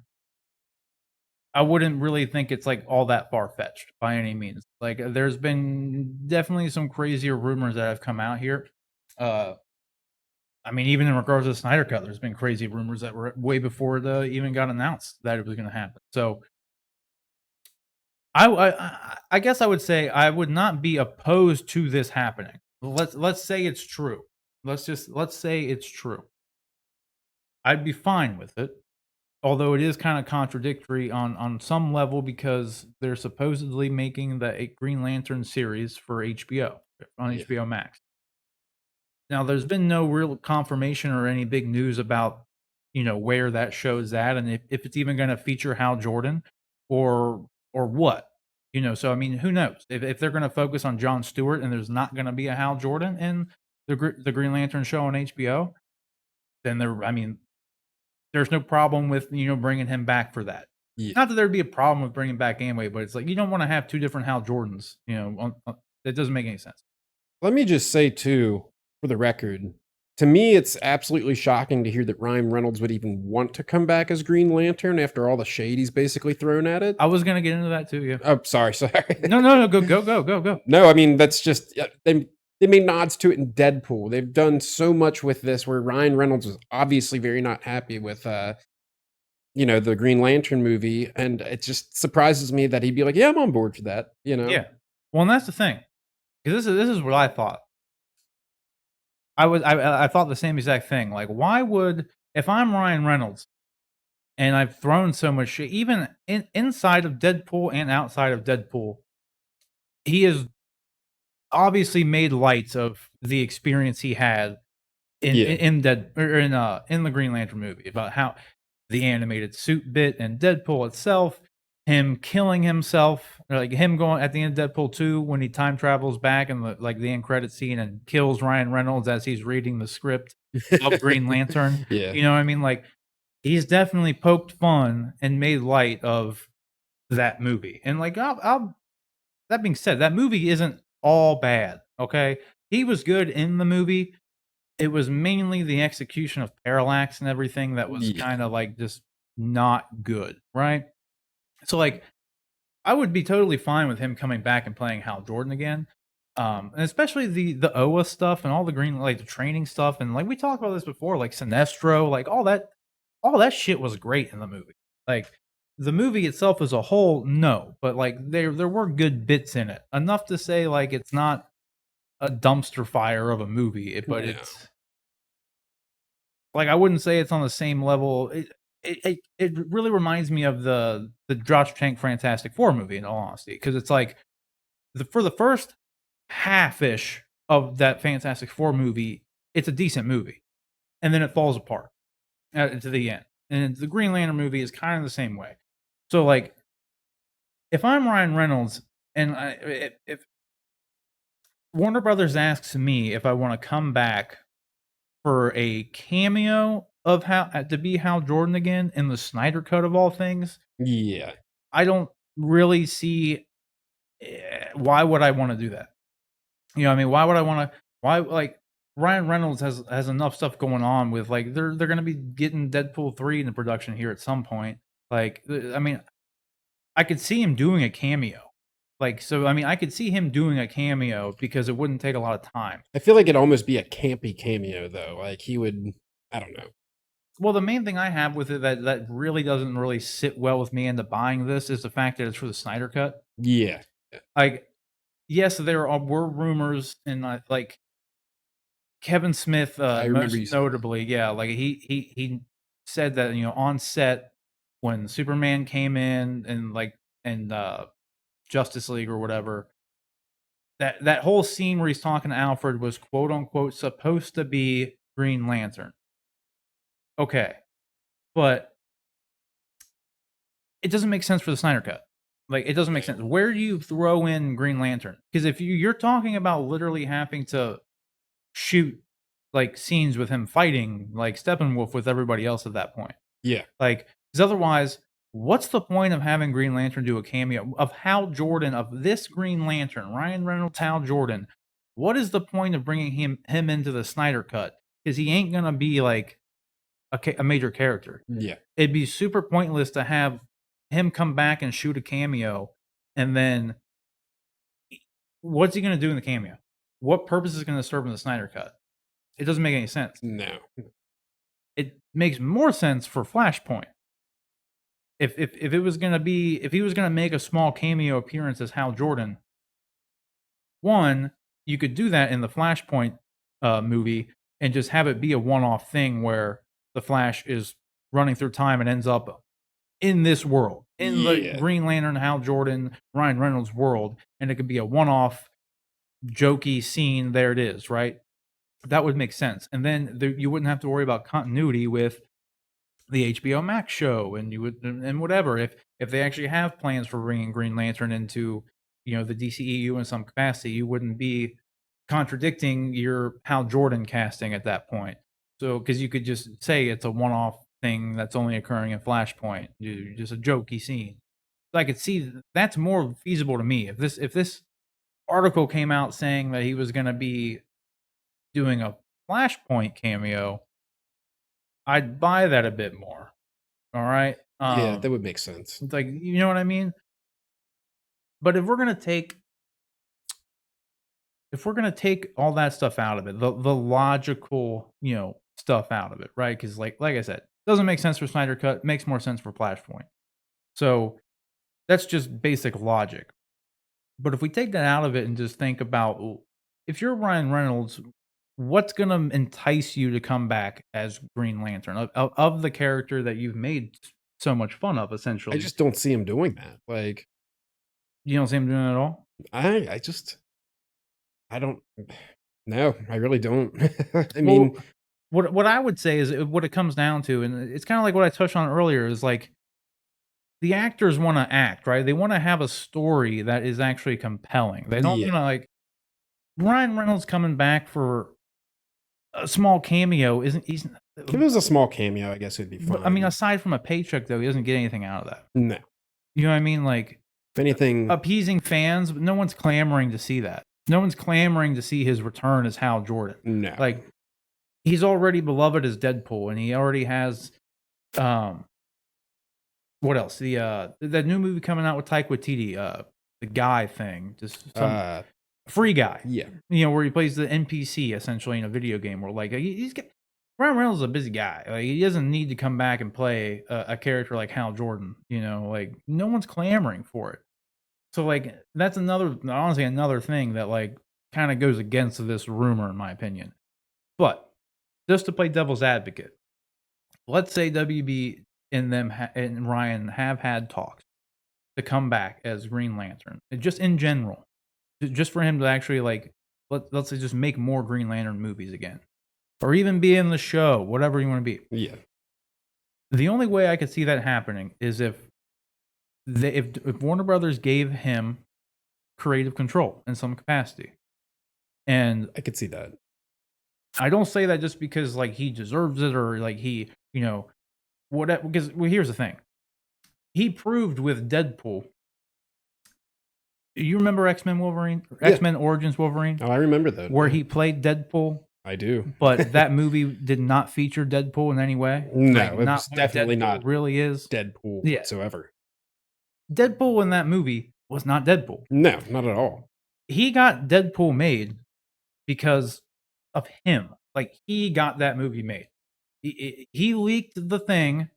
I wouldn't really think it's like all that far fetched by any means. Like there's been definitely some crazier rumors that have come out here. I mean, even in regards to the Snyder Cut, there's been crazy rumors that were way before it even got announced that it was going to happen. So I guess I would say I would not be opposed to this happening. Let's say it's true. Let's say it's true. I'd be fine with it. Although it is kind of contradictory on some level because they're supposedly making the Green Lantern series for HBO on Yeah. HBO Max. Now, there's been no real confirmation or any big news about where that show's at and if it's even going to feature Hal Jordan or what. So I mean, who knows if they're going to focus on Jon Stewart and there's not going to be a Hal Jordan in the Green Lantern show on HBO, then there's no problem with bringing him back for that. Yeah. Not that there'd be a problem with bringing back anyway, but it's like you don't want to have two different Hal Jordans. It doesn't make any sense. Let me just say too, for the record, to me, it's absolutely shocking to hear that Ryan Reynolds would even want to come back as Green Lantern after all the shade he's basically thrown at it. I was gonna get into that too. Yeah. Oh, sorry. No. Go. No, I mean that's just they made nods to it in Deadpool. They've done so much with this where Ryan Reynolds was obviously very not happy with the Green Lantern movie, and it just surprises me that he'd be like, "Yeah, I'm on board for that." Yeah. Well, and that's the thing, because this is what I thought. I thought the same exact thing. Like, why would if I'm Ryan Reynolds and I've thrown so much shit, even inside of Deadpool and outside of Deadpool, he has obviously made light of the experience he had in the Green Lantern movie about how the animated suit bit and Deadpool itself, him killing himself, like him going at the end of Deadpool 2 when he time travels back and the end credit scene and kills Ryan Reynolds as he's reading the script of Green Lantern. Yeah. You know what I mean? Like he's definitely poked fun and made light of that movie. And like that being said, that movie isn't all bad. Okay. He was good in the movie. It was mainly the execution of Parallax and everything that was kind of like just not good, right? So like I would be totally fine with him coming back and playing Hal Jordan again. And especially the OA stuff and all the the training stuff and like we talked about this before, like Sinestro, like all that shit was great in the movie. Like the movie itself as a whole, no, but like there were good bits in it. Enough to say like it's not a dumpster fire of a movie, but it's like I wouldn't say it's on the same level. It really reminds me of the Josh Trank Fantastic Four movie, in all honesty, because it's like for the first half-ish of that Fantastic Four movie, it's a decent movie, and then it falls apart to the end. And the Green Lantern movie is kind of the same way. So like, if I'm Ryan Reynolds and if Warner Brothers asks me if I want to come back for a cameo of to be Hal Jordan again in the Snyder Cut of all things, Yeah. I don't really see why would I want to do that. You know what I mean? Why would I want to? Why like Ryan Reynolds has enough stuff going on with like they're gonna be getting Deadpool 3 into production here at some point. Like I mean, I could see him doing a cameo. Like so I mean I could see him doing a cameo because it wouldn't take a lot of time. I feel like it'd almost be a campy cameo though. Like he would, I don't know. Well, the main thing I have with it that really doesn't really sit well with me into buying this is the fact that it's for the Snyder cut. Yeah. Like, yes, were rumors and like Kevin Smith, I remember you most saying that. notably, yeah, like he said that on set when Superman came in and like and Justice League or whatever, that whole scene where he's talking to Alfred was quote unquote supposed to be Green Lantern. Okay, but it doesn't make sense for the Snyder cut. Like it doesn't make sense. Where do you throw in Green Lantern? Because if you're talking about literally having to shoot like scenes with him fighting like Steppenwolf with everybody else at that point. Yeah. Like, because otherwise, what's the point of having Green Lantern do a cameo of Hal Jordan of this Green Lantern, Ryan Reynolds, Hal Jordan? What is the point of bringing him into the Snyder cut? Because he ain't gonna be like a major character. Yeah. It'd be super pointless to have him come back and shoot a cameo, and then what's he gonna do in the cameo? What purpose is it gonna serve in the Snyder cut? It doesn't make any sense. No. It makes more sense for Flashpoint. If it was gonna be if he was gonna make a small cameo appearance as Hal Jordan, one, you could do that in the Flashpoint movie and just have it be a one-off thing where the Flash is running through time and ends up in this world, in the Green Lantern, Hal Jordan, Ryan Reynolds world, and it could be a one-off jokey scene. There it is, right? That would make sense, and then you wouldn't have to worry about continuity with the HBO Max show, and you would and whatever. If they actually have plans for bringing Green Lantern into the DCEU in some capacity, you wouldn't be contradicting your Hal Jordan casting at that point. So because you could just say it's a one-off thing that's only occurring in Flashpoint, just a jokey scene. So I could see that's more feasible to me. If this article came out saying that he was going to be doing a Flashpoint cameo, I'd buy that a bit more. All right. Yeah, that would make sense. Like, you know what I mean? But if we're gonna take all that stuff out of it, the logical, stuff out of it, right? Because like I said, doesn't make sense for Snyder Cut, makes more sense for Flashpoint. So that's just basic logic. But if we take that out of it and just think about if you're Ryan Reynolds, what's going to entice you to come back as Green Lantern of the character that you've made so much fun of, essentially? I just don't see him doing that. Like, you don't see him doing it at all? I don't. No, I really don't. I mean, what I would say is what it comes down to, and it's kind of like what I touched on earlier, is like the actors want to act, right? They want to have a story that is actually compelling. They don't want to like Ryan Reynolds coming back for a small cameo. If it was a small cameo, I guess it'd be fun. I mean, aside from a paycheck, though, he doesn't get anything out of that. No. You know what I mean? Like, if anything, appeasing fans, but no one's clamoring to see that. No one's clamoring to see his return as Hal Jordan. No. Like, he's already beloved as Deadpool, and he already has, what else? That new movie coming out with Taika Waititi, the guy thing, just some Free Guy. Yeah. Where he plays the NPC essentially in a video game. Where like Ryan Reynolds is a busy guy. Like he doesn't need to come back and play a character like Hal Jordan. Like no one's clamoring for it. So like that's honestly another thing that like kind of goes against this rumor in my opinion. But just to play devil's advocate, let's say WB and them and Ryan have had talks to come back as Green Lantern, just in general, just for him to actually like let's say just make more Green Lantern movies again, or even be in the show, whatever you want to be. Yeah. The only way I could see that happening is if Warner Brothers gave him creative control in some capacity, and I could see that. I don't say that just because like he deserves it or like he, whatever. Because here's the thing, he proved with Deadpool. You remember X-Men Wolverine, X-Men Origins Wolverine? Oh, I remember that. Where he played Deadpool I do. but that movie did not feature Deadpool in any way. No, Like, it was what definitely Deadpool not really is. Deadpool Yeah. whatsoever. Deadpool in that movie was not Deadpool. No, not at all. He got Deadpool made because of him. Like, he got that movie made. He leaked the thing,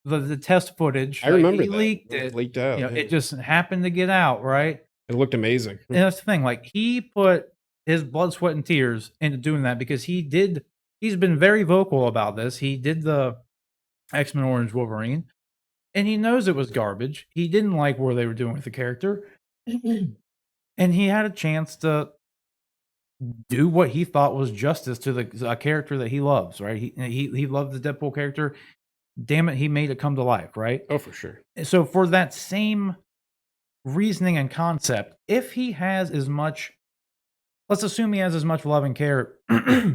the test footage. I remember he that. leaked It it. leaked out. You know, it just happened to get out, right? It looked amazing. And that's the thing. Like, he put his blood, sweat, and tears into doing that because he's been very vocal about this. He did the X-Men Orange Wolverine, and he knows it was garbage. He didn't like where they were doing with the character. And he had a chance to do what he thought was justice to a character that he loves, right? He loved the Deadpool character. Damn it, he made it come to life, right? Oh, for sure. So for that same reasoning and concept, if he has as much, let's assume he has as much love and care,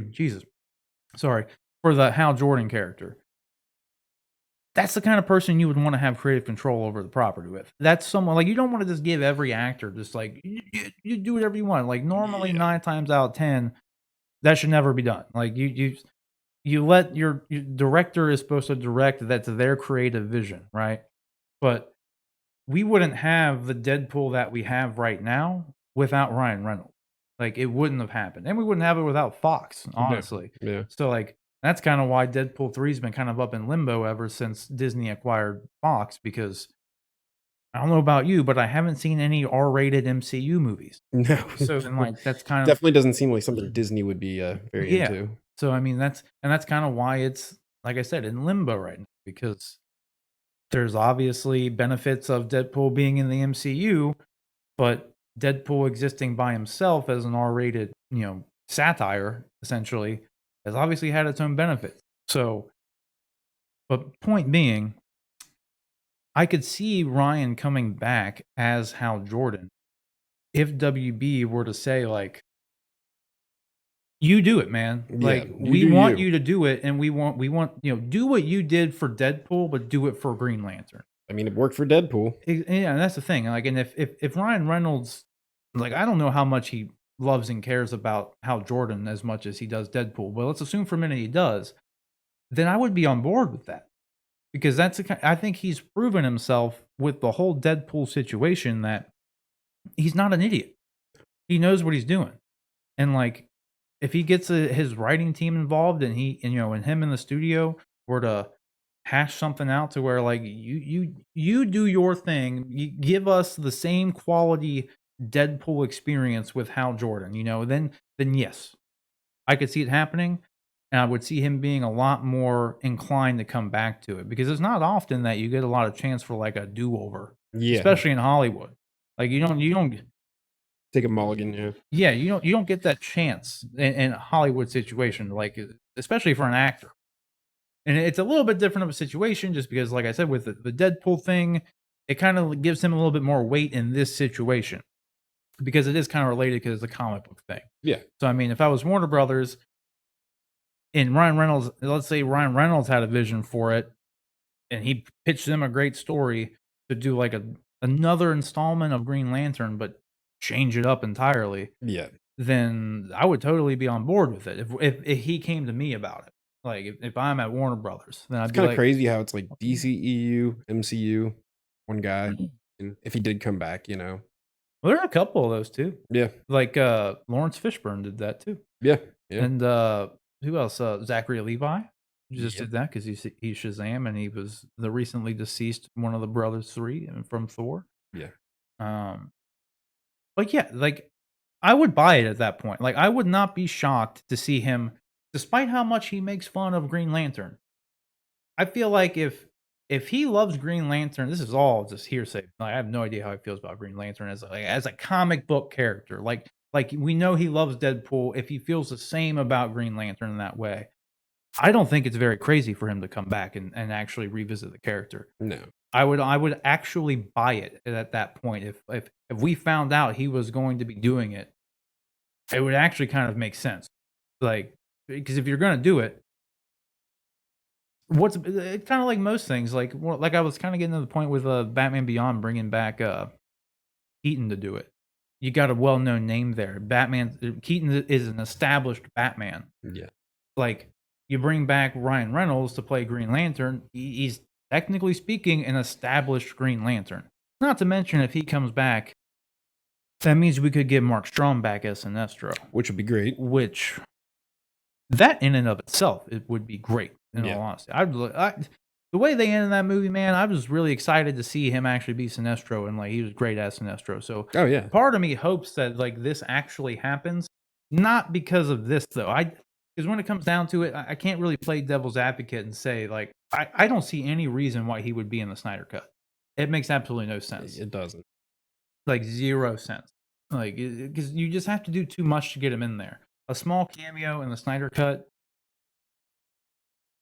Jesus, sorry, for the Hal Jordan character. That's the kind of person you would want to have creative control over the property with. That's someone like you don't want to just give every actor just like you do whatever you want. Like normally 9 times out of 10, that should never be done. Like you let your director is supposed to direct that's their creative vision, right? But we wouldn't have the Deadpool that we have right now without Ryan Reynolds. Like it wouldn't have happened, and we wouldn't have it without Fox, honestly. Yeah. So like that's kind of why Deadpool 3's been kind of up in limbo ever since Disney acquired Fox. Because I don't know about you, but I haven't seen any R-rated MCU movies. No. So then, like that's kind of Definitely doesn't seem like something Disney would be very into. So I mean that's kind of why it's like I said in limbo right now, because there's obviously benefits of Deadpool being in the MCU, but Deadpool existing by himself as an R-rated, satire essentially has obviously had its own benefits. So, but point being, I could see Ryan coming back as Hal Jordan if WB were to say like, you do it, man. Like we want you to do it, and we want do what you did for Deadpool, but do it for Green Lantern. I mean, it worked for Deadpool. Yeah, and that's the thing. Like, and if Ryan Reynolds, like, I don't know how much he loves and cares about Hal Jordan as much as he does Deadpool, but let's assume for a minute he does, then I would be on board with that. Because I think he's proven himself with the whole Deadpool situation that he's not an idiot. He knows what he's doing. And like, if he gets his writing team involved and and him in the studio were to hash something out to where like you do your thing, you give us the same quality Deadpool experience with Hal Jordan, then yes, I could see it happening. And I would see him being a lot more inclined to come back to it because it's not often that you get a lot of chance for like a do-over, especially in Hollywood. Like you don't take a mulligan, you don't get that chance in a Hollywood situation, like especially for an actor. And it's a little bit different of a situation just because, like I said, with the Deadpool thing, it kind of gives him a little bit more weight in this situation because it is kind of related because it's a comic book thing. Yeah. So I mean, if I was Warner Brothers. And Ryan Reynolds, let's say Ryan Reynolds had a vision for it, and he pitched them a great story to do like another installment of Green Lantern, but change it up entirely. Yeah. Then I would totally be on board with it if he came to me about it. Like if I'm at Warner Brothers, then I'd be kind of like, crazy how it's like DCEU, MCU, one guy, and if he did come back, Well, there are a couple of those too. Yeah. Like Lawrence Fishburne did that too. Yeah. And who else? Zachary Levi just did that because he's Shazam, and he was the recently deceased one of the brothers 3 from Thor. Yeah. But yeah, like I would buy it at that point. Like I would not be shocked to see him, despite how much he makes fun of Green Lantern. I feel like if he loves Green Lantern, this is all just hearsay. I have no idea how he feels about Green Lantern as a comic book character. Like we know he loves Deadpool. If he feels the same about Green Lantern in that way, I don't think it's very crazy for him to come back and actually revisit the character. No, I would actually buy it at that point. If we found out he was going to be doing it, it would actually kind of make sense. Like because if you're going to do it, it's kind of like most things. Like I was kind of getting to the point with Batman Beyond bringing back Keaton to do it. you got a well-known name there. Keaton is an established Batman. Yeah. Like, you bring back Ryan Reynolds to play Green Lantern, he's technically speaking an established Green Lantern. Not to mention, if he comes back, that means we could get Mark Strong back as Sinestro. Which would be great. Which, that in and of itself, it would be great, in all honesty. The way they ended that movie, man, I was really excited to see him actually be Sinestro, and like he was great as Sinestro. So part of me hopes that like this actually happens, not because of this though. Because when it comes down to it, I can't really play devil's advocate and say like I don't see any reason why he would be in the Snyder Cut. It makes absolutely no sense. It doesn't. Like 0 sense. Like because you just have to do too much to get him in there. A small cameo in the Snyder Cut,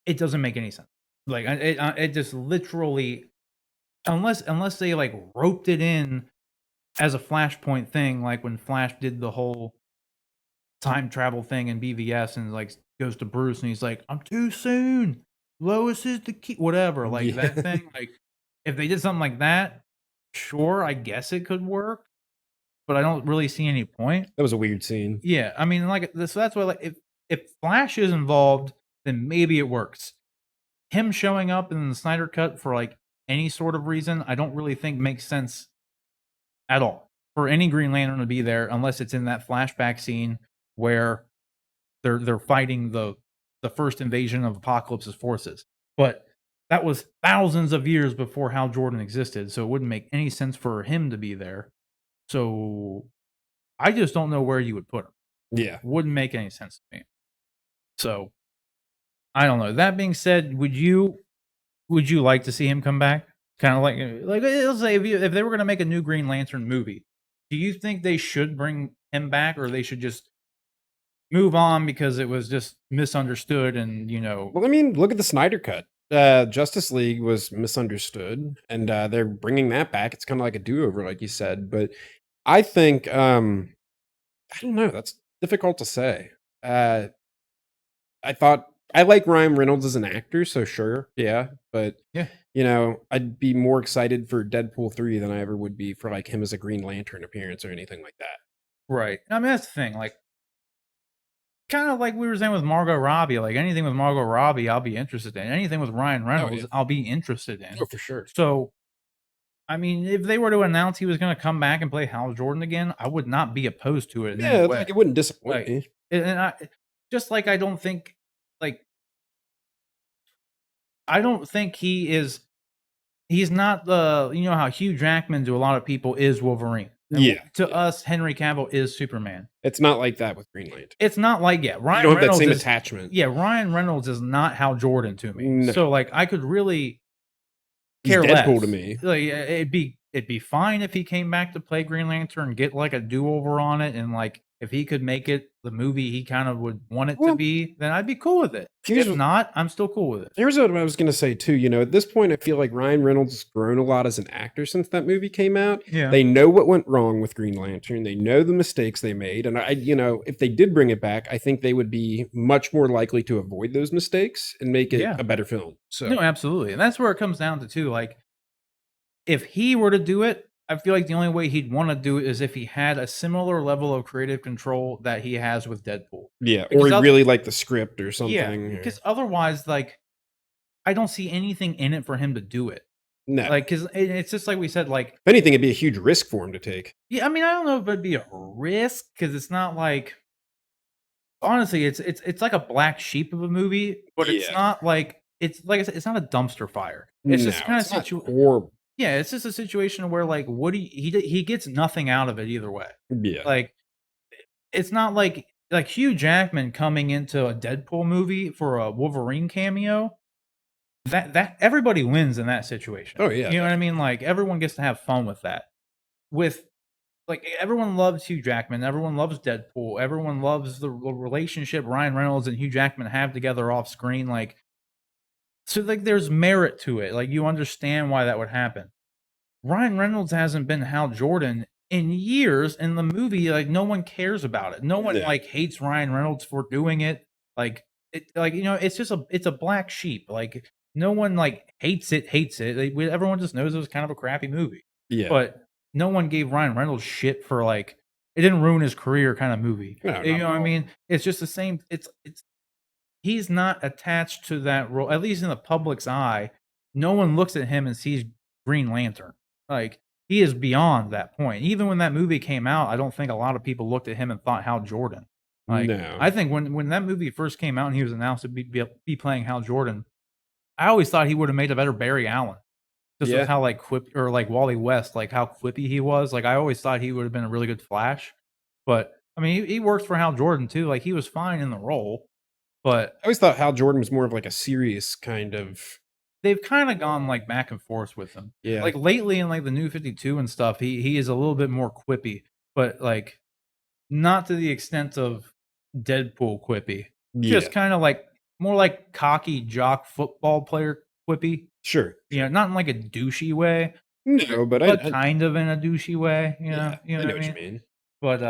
it doesn't make any sense. Like it just literally, unless they like roped it in as a Flashpoint thing, like when Flash did the whole time travel thing in BVS and like goes to Bruce and he's like, "I'm too soon. Lois is the key." Whatever, like that thing. Like if they did something like that, sure, I guess it could work, but I don't really see any point. That was a weird scene. Yeah, I mean, like so that's why like if Flash is involved, then maybe it works. Him showing up in the Snyder Cut for like any sort of reason, I don't really think makes sense at all for any Green Lantern to be there, unless it's in that flashback scene where they're fighting the first invasion of Apocalypse's forces. But that was thousands of years before Hal Jordan existed, so it wouldn't make any sense for him to be there. So I just don't know where you would put him. Yeah, wouldn't make any sense to me. So I don't know. That being said, would you like to see him come back? Kind of like let's say if they were going to make a new Green Lantern movie, do you think they should bring him back, or they should just move on because it was just misunderstood and Well, I mean, look at the Snyder Cut. Justice League was misunderstood, and they're bringing that back. It's kind of like a do-over, like you said. But I think I don't know. That's difficult to say. I thought I like Ryan Reynolds as an actor, so sure, yeah. But yeah, I'd be more excited for Deadpool 3 than I ever would be for like him as a Green Lantern appearance or anything like that. Right. I mean, that's the thing. Like, kind of like we were saying with Margot Robbie. Like anything with Margot Robbie, I'll be interested in. Anything with Ryan Reynolds, I'll be interested in. Oh, for sure. So, I mean, if they were to announce he was going to come back and play Hal Jordan again, I would not be opposed to it. Yeah, like it wouldn't disappoint me. And I don't think I don't think he's not the how Hugh Jackman to a lot of people is Wolverine. Yeah. To us, Henry Cavill is Superman. It's not like that with Green Lantern. It's not like Ryan you don't have Reynolds that same attachment. Yeah, Ryan Reynolds is not Hal Jordan to me. No. So like I could really care less. Deadpool to me. Like it'd be fine if he came back to play Green Lantern and get like a do-over on it, and like if he could make it the movie he kind of would want it to be, then I'd be cool with it. If not, I'm still cool with it. Here's what I was going to say too. At this point, I feel like Ryan Reynolds has grown a lot as an actor since that movie came out. Yeah. They know what went wrong with Green Lantern. They know the mistakes they made. And if they did bring it back, I think they would be much more likely to avoid those mistakes and make it a better film. So no, absolutely. And that's where it comes down to too. Like if he were to do it, I feel like the only way he'd want to do it is if he had a similar level of creative control that he has with Deadpool. Yeah, or he really liked the script or something. Yeah, because otherwise, like, I don't see anything in it for him to do it. No. Like, because it's just like we said, like... If anything, it'd be a huge risk for him to take. Yeah, I mean, I don't know if it'd be a risk, because it's not like... Honestly, it's like a black sheep of a movie, but it's not like... It's like I said, it's not a dumpster fire. It's just kind of horrible. Yeah, it's just a situation where like Woody he gets nothing out of it either way. Yeah, like it's not like Hugh Jackman coming into a Deadpool movie for a Wolverine cameo. That everybody wins in that situation. Oh yeah, you know what I mean. Like everyone gets to have fun with that. With like everyone loves Hugh Jackman, everyone loves Deadpool, everyone loves the relationship Ryan Reynolds and Hugh Jackman have together off screen. Like. So, like, there's merit to it. Like, you understand why that would happen. Ryan Reynolds hasn't been Hal Jordan in years in the movie. Like, no one cares about it. No one, like, hates Ryan Reynolds for doing it. Like, it's just it's a black sheep. Like, no one, like, hates it. Everyone just knows it was kind of a crappy movie. Yeah. But no one gave Ryan Reynolds shit for, like, it didn't ruin his career kind of movie. No, You not know at what I all. mean? It's just the same. It's he's not attached to that role, at least in the public's eye. No one looks at him and sees Green Lantern. Like, he is beyond that point. Even when that movie came out, I don't think a lot of people looked at him and thought Hal Jordan. Like, No. I think when that movie first came out and he was announced to be playing Hal Jordan, I always thought he would have made a better Barry Allen. Just with Yeah. how like or like Wally West, like how quippy he was. Like I always thought he would have been a really good Flash. But I mean, he worked for Hal Jordan too. Like he was fine in the role. But I always thought Hal Jordan was more of like a serious kind of. they've kind of gone like back and forth with him. Yeah. Like lately in like the New 52 and stuff, he is a little bit more quippy, but like not to the extent of Deadpool quippy. Yeah. Just kind of like more like cocky jock football player quippy. Sure. You know, not in like a douchey way, No, but but I kind of in a douchey way. You know, yeah, you know I know what I what mean? you mean. But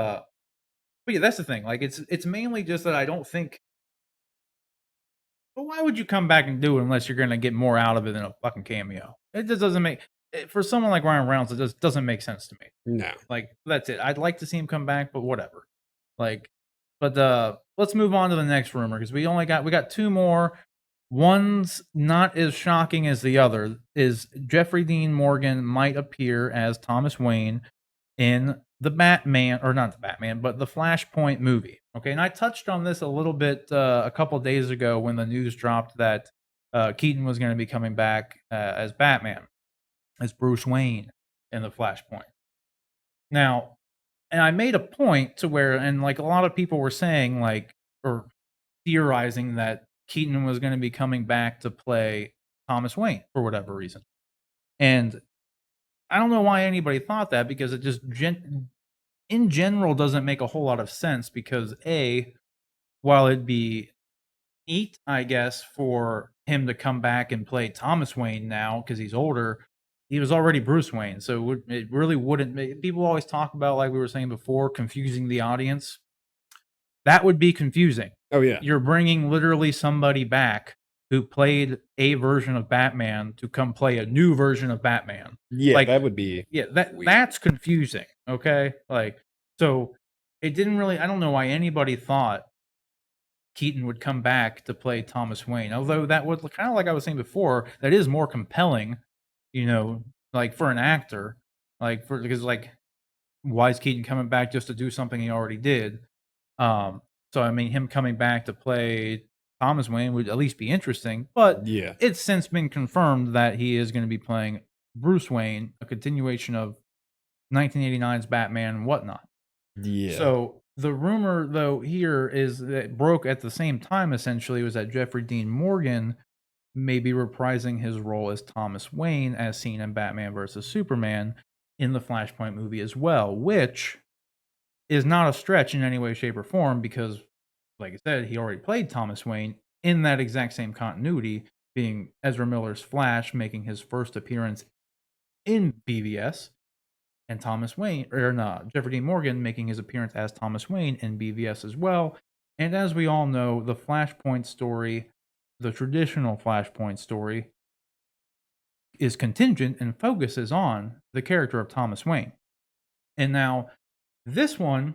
yeah, that's the thing. Like it's mainly just that I don't think. But why would you come back and do it unless you're gonna get more out of it than a fucking cameo? It just doesn't make for someone like Ryan Reynolds. It just doesn't make sense to me. No. Like that's it. I'd like to see him come back, but whatever. Like, but let's move on to the next rumor because we got two more. One's not as shocking as the other. Is Jeffrey Dean Morgan might appear as Thomas Wayne in the Batman, or not the Batman, but the Flashpoint movie. Okay, and I touched on this a little bit a couple days ago when the news dropped that Keaton was going to be coming back as Batman, as Bruce Wayne in the Flashpoint. Now, and I made a point to where, and like a lot of people were saying, like, or theorizing that Keaton was going to be coming back to play Thomas Wayne for whatever reason. And I don't know why anybody thought that because it just in general doesn't make a whole lot of sense because while it'd be neat, I guess, for him to come back and play Thomas Wayne now because he's older, he was already Bruce Wayne, so it really wouldn't make. People always talk about, like we were saying before, confusing the audience. That would be confusing. Oh yeah. You're bringing literally somebody back who played a version of Batman to come play a new version of Batman. Yeah, like that would be. Yeah, weird. that's confusing. Okay, like so it didn't really. I don't know why anybody thought Keaton would come back to play Thomas Wayne. Although that would kind of like I was saying before, that is more compelling, you know, like for an actor, because like why is Keaton coming back just to do something he already did? So I mean, him coming back to play Thomas Wayne would at least be interesting. But Yeah. it's since been confirmed that he is going to be playing Bruce Wayne, a continuation of 1989's Batman and whatnot. Yeah. So the rumor, though, here is that broke at the same time. Essentially, was that Jeffrey Dean Morgan may be reprising his role as Thomas Wayne, as seen in Batman vs Superman, in the Flashpoint movie as well, which is not a stretch in any way, shape, or form because, like I said, he already played Thomas Wayne in that exact same continuity, being Ezra Miller's Flash, making his first appearance in BVS, and Jeffrey Dean Morgan making his appearance as Thomas Wayne in BVS as well. And as we all know, the Flashpoint story, the traditional Flashpoint story, is contingent and focuses on the character of Thomas Wayne. And now, this rumor,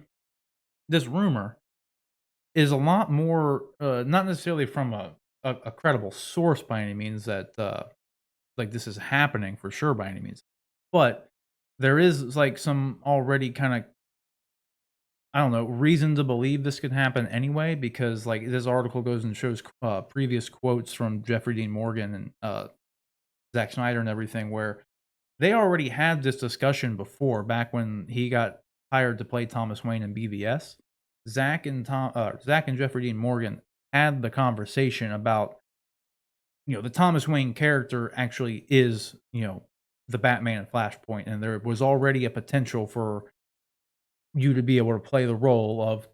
is a lot more, not necessarily from a credible source by any means that like this is happening for sure by any means, but there is like some already kind of, I don't know, reason to believe this could happen anyway, because like this article goes and shows previous quotes from Jeffrey Dean Morgan and Zack Snyder and everything, where they already had this discussion before, back when he got hired to play Thomas Wayne in BVS. Zack and Jeffrey Dean Morgan had the conversation about, the Thomas Wayne character actually is, the Batman and Flashpoint, and there was already a potential for you to be able to play the role of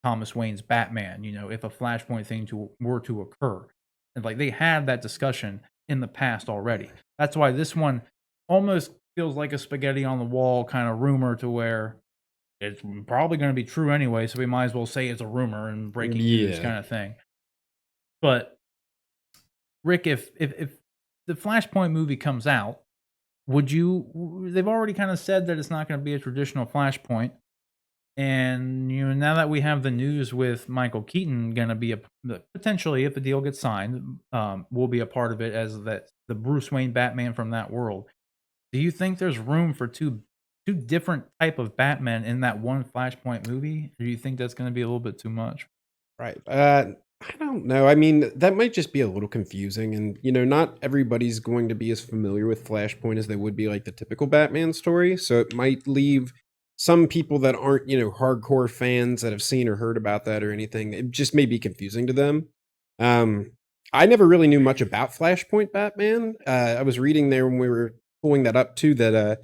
Thomas Wayne's Batman, if a Flashpoint thing were to occur. And like they had that discussion in the past already. That's why this one almost feels like a spaghetti on the wall kind of rumor, to where it's probably going to be true anyway, so we might as well say it's a rumor and breaking news kind of thing. But Rick, if the Flashpoint movie comes out, they've already kind of said that it's not going to be a traditional Flashpoint. And now that we have the news with Michael Keaton going to be potentially, if the deal gets signed, will be a part of it as the Bruce Wayne Batman from that world. Do you think there's room for two different type of Batman in that one Flashpoint movie? Or do you think that's going to be a little bit too much? Right. I don't know. I mean, that might just be a little confusing, and not everybody's going to be as familiar with Flashpoint as they would be like the typical Batman story. So it might leave some people that aren't, hardcore fans that have seen or heard about that or anything. It just may be confusing to them. Um, I never really knew much about Flashpoint Batman. I was reading there when we were pulling that up too that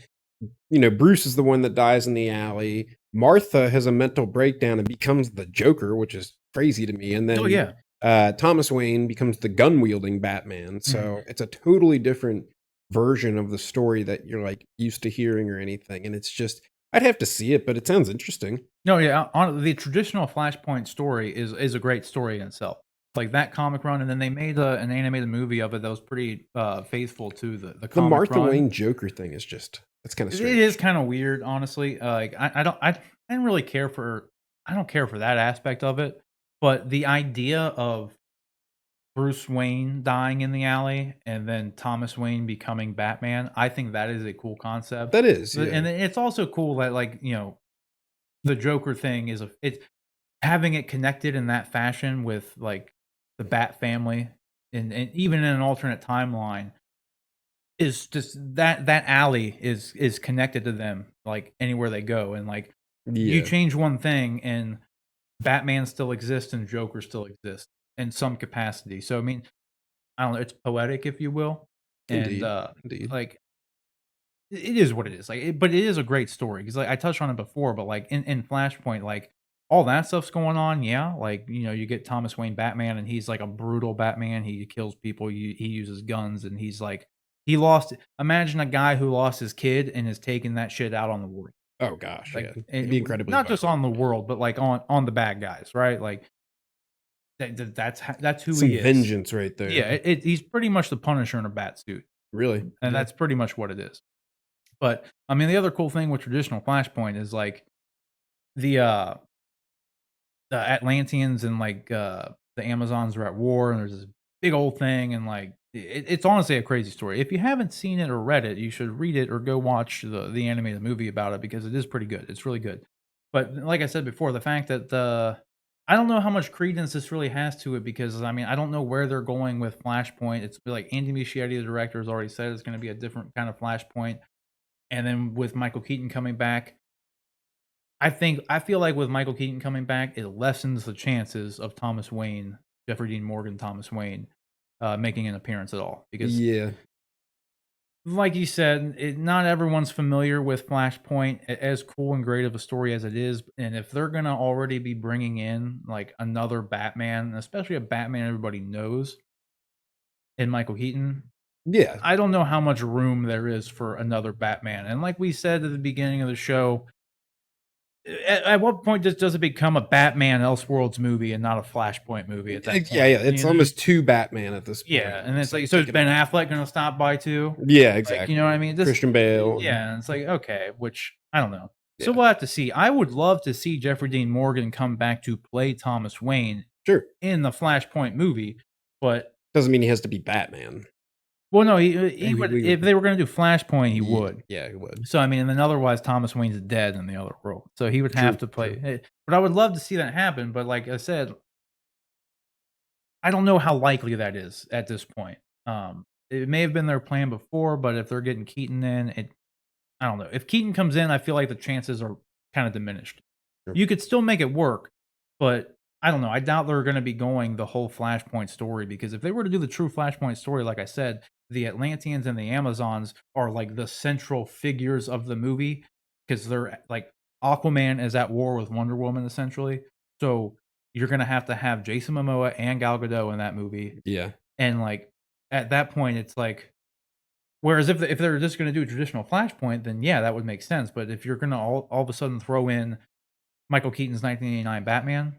Bruce is the one that dies in the alley. Martha has a mental breakdown and becomes the Joker, which is crazy to me. And Oh then yeah. Thomas Wayne becomes the gun wielding Batman. So it's a totally different version of the story that you're like used to hearing or anything. And it's just, I'd have to see it, but it sounds interesting. No, yeah. The traditional Flashpoint story is a great story in itself. Like that comic run, and then they made an animated movie of it that was pretty faithful to the The comic Martha run. Wayne Joker thing is just, it's kind of It strange. is kind of weird, honestly. Like I didn't really care for I don't care for that aspect of it, but the idea of Bruce Wayne dying in the alley and then Thomas Wayne becoming Batman, I think that is a cool concept. That is, And yeah. it's also cool that the Joker thing it's having it connected in that fashion with like the Bat family and even in an alternate timeline is just that alley is connected to them like anywhere they go, and like you Yeah. change one thing and Batman still exists and Joker still exists in some capacity. So I mean, I don't know, it's poetic, if you will, and Indeed. Indeed. like it is what it is. Like, but it is a great story because like I touched on it before, but like in Flashpoint, like all that stuff's going on. Yeah, like you get Thomas Wayne Batman, and he's like a brutal Batman. He kills people. He uses guns, and he's like he lost. Imagine a guy who lost his kid and is taking that shit out on the world. Oh gosh, yeah. Like It'd be incredibly not just violent. on the world, but like on the bad guys, right? Like that's who Some he is. vengeance right there. Yeah, he's pretty much the Punisher in a bat suit, Really. and Yeah. that's pretty much what it is. But I mean, the other cool thing with traditional Flashpoint is like the uh the Atlanteans and like the Amazons are at war, and there's this big old thing, and like it's honestly a crazy story. If you haven't seen it or read it, you should read it or go watch the animated movie about it because it is pretty good. It's really good. But like I said before, the fact that I don't know how much credence this really has to it because I mean I don't know where they're going with Flashpoint. It's like Andy Muschietti, the director, has already said it's going to be a different kind of Flashpoint. And then with Michael Keaton coming back, I feel like with Michael Keaton coming back, it lessens the chances of Thomas Wayne, Jeffrey Dean Morgan, Thomas Wayne, making an appearance at all. Because, Yeah. like you said, not everyone's familiar with Flashpoint, as cool and great of a story as it is. And if they're gonna already be bringing in like another Batman, especially a Batman everybody knows, in Michael Keaton, Yeah. I don't know how much room there is for another Batman. And like we said at the beginning of the show, at what point does it become a Batman Elseworlds movie and not a Flashpoint movie at that point? Yeah. It's almost too Batman at this point. Yeah, and it's like, so is Ben Affleck gonna stop by too? Yeah, Like, exactly. you know what I mean? Christian Bale. Yeah, and it's like, okay, which I don't know. So Yeah. we'll have to see. I would love to see Jeffrey Dean Morgan come back to play Thomas Wayne Sure. in the Flashpoint movie, but Doesn't mean he has to be Batman. well, no, he would. we- If they were gonna do Flashpoint, he would. Yeah, he would. So I mean, and then otherwise, Thomas Wayne's dead in the other world, so he would have to play. But I would love to see that happen. But like I said, I don't know how likely that is at this point. It may have been their plan before, but if they're getting Keaton in, I don't know. If Keaton comes in, I feel like the chances are kind of diminished. Sure. You could still make it work, but I don't know. I doubt they're going to be going the whole Flashpoint story because if they were to do the true Flashpoint story, like I said, the Atlanteans and the Amazons are like the central figures of the movie because they're like Aquaman is at war with Wonder Woman essentially. So you're going to have Jason Momoa and Gal Gadot in that movie. Yeah. And like at that point, it's like, whereas if they're just going to do a traditional Flashpoint, then yeah, that would make sense. But if you're going to all of a sudden throw in Michael Keaton's 1989 Batman,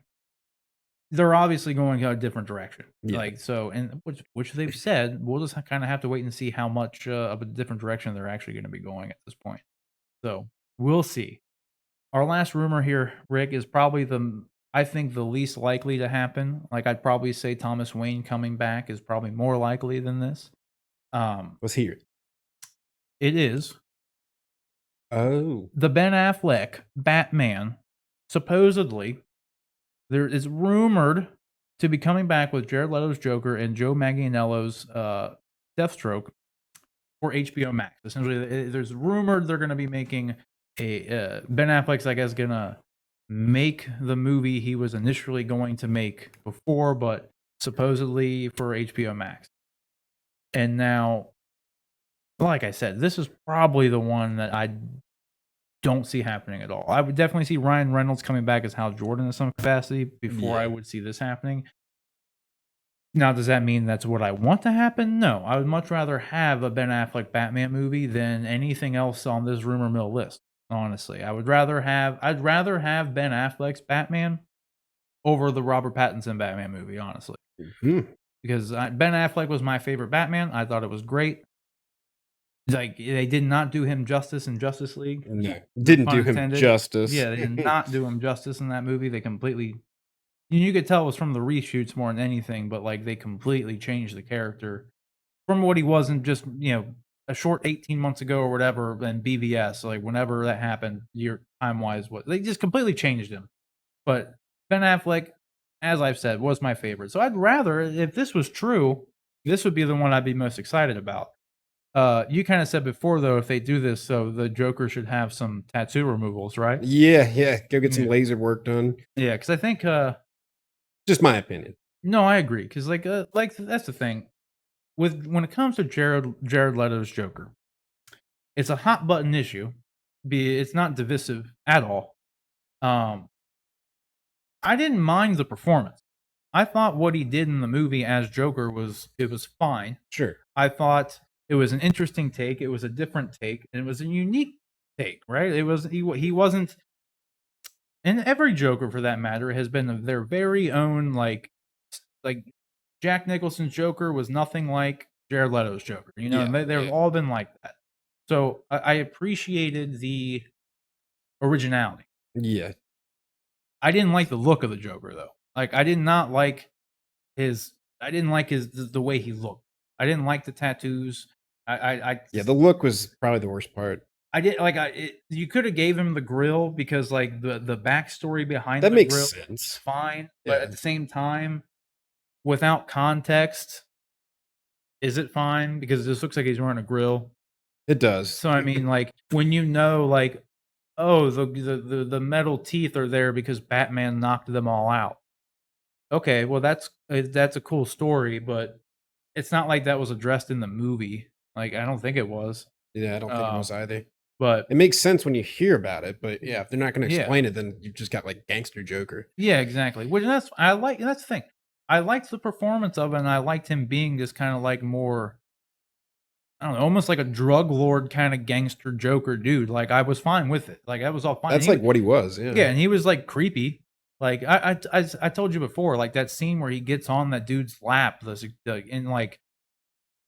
they're obviously going a different direction. Yeah. Like so, and which they've said, we'll just kind of have to wait and see how much of a different direction they're actually going to be going at this point. So we'll see. Our last rumor here, Rick, is probably I think the least likely to happen. Like I'd probably say Thomas Wayne coming back is probably more likely than this. Let's hear it. It is Oh, the Ben Affleck Batman. Supposedly, there is rumored to be coming back with Jared Leto's Joker and Joe Manganiello's Deathstroke for HBO Max. Essentially, there's rumored they're going to be making a Ben Affleck's, I guess, going to make the movie he was initially going to make before, but supposedly for HBO Max. And now, like I said, this is probably the one that I don't see happening at all. I would definitely see Ryan Reynolds coming back as Hal Jordan in some capacity before I would see this happening. Now, does that mean that's what I want to happen? No. I would much rather have a Ben Affleck Batman movie than anything else on this rumor mill list, honestly. I'd rather have Ben Affleck's Batman over the Robert Pattinson Batman movie, honestly. Because Ben Affleck was my favorite Batman. I thought it was great. Like, they did not do him justice in Justice League. No, didn't do him justice. Yeah, they did not do him justice in that movie. They completely... You could tell it was from the reshoots more than anything, but like they completely changed the character from what he wasn't just, a short 18 months ago or whatever, and BVS, like whenever that happened, year time wise, they just completely changed him. But Ben Affleck, as I've said, was my favorite. So I'd rather, if this was true, this would be the one I'd be most excited about. You kind of said before, though, if they do this, so the Joker should have some tattoo removals, right? Yeah. Go get some laser work done. Yeah, because I think... just my opinion. No, I agree. Because like that's the thing when it comes to Jared Leto's Joker, it's a hot button issue. It's not divisive at all. I didn't mind the performance. I thought what he did in the movie as Joker was fine. Sure. I thought it was an interesting take. It was a different take, and it was a unique take. Right? It was he wasn't. And every Joker, for that matter, has been their very own, like Jack Nicholson's Joker was nothing like Jared Leto's Joker. They've all been like that. So I appreciated the originality. Yeah. I didn't like the look of the Joker, though. Like, I did not like the way he looked. I didn't like the tattoos. The look was probably the worst part. You could have gave him the grill because like the backstory behind that the makes grill sense. is fine, but at the same time, without context, is it fine? Because this looks like he's wearing a grill. It does. So I mean, like when like, oh, the metal teeth are there because Batman knocked them all out. Okay, well that's a cool story, but it's not like that was addressed in the movie. Like I don't think it was. Yeah, I don't think it was either. But it makes sense when you hear about it. But yeah, if they're not going to explain it, then you've just got like gangster Joker. Yeah, exactly. That's the thing. I liked the performance of it, and I liked him being just kind of like more, I don't know, almost like a drug lord kind of gangster Joker dude. Like I was fine with it. Like that was all fine. That's like what he was. Yeah. Yeah, and he was like creepy. Like I told you before, like that scene where he gets on that dude's lap, and like.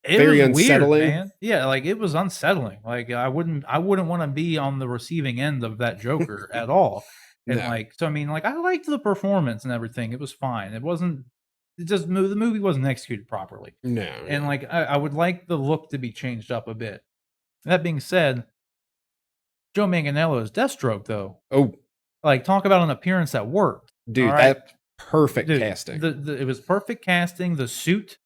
It very was unsettling, weird, man. Yeah, like it was unsettling. Like I wouldn't want to be on the receiving end of that Joker at all. And so I mean, like I liked the performance and everything. It was fine. The movie wasn't executed properly. No. And like I would like the look to be changed up a bit. That being said, Joe Manganiello's Deathstroke, though. Oh, like talk about an appearance that worked, dude. Right? That perfect casting. It was perfect casting. The suit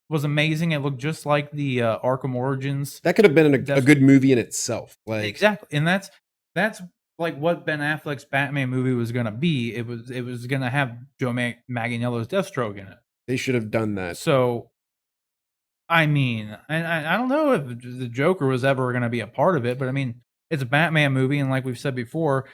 was amazing. It looked just like the Arkham Origins. That could have been a good movie in itself. Like exactly, and that's like what Ben Affleck's Batman movie was going to be. It was going to have Joe Manganiello's Deathstroke in it. They should have done that. So, I mean, and I don't know if the Joker was ever going to be a part of it, but I mean, it's a Batman movie, and like we've said before,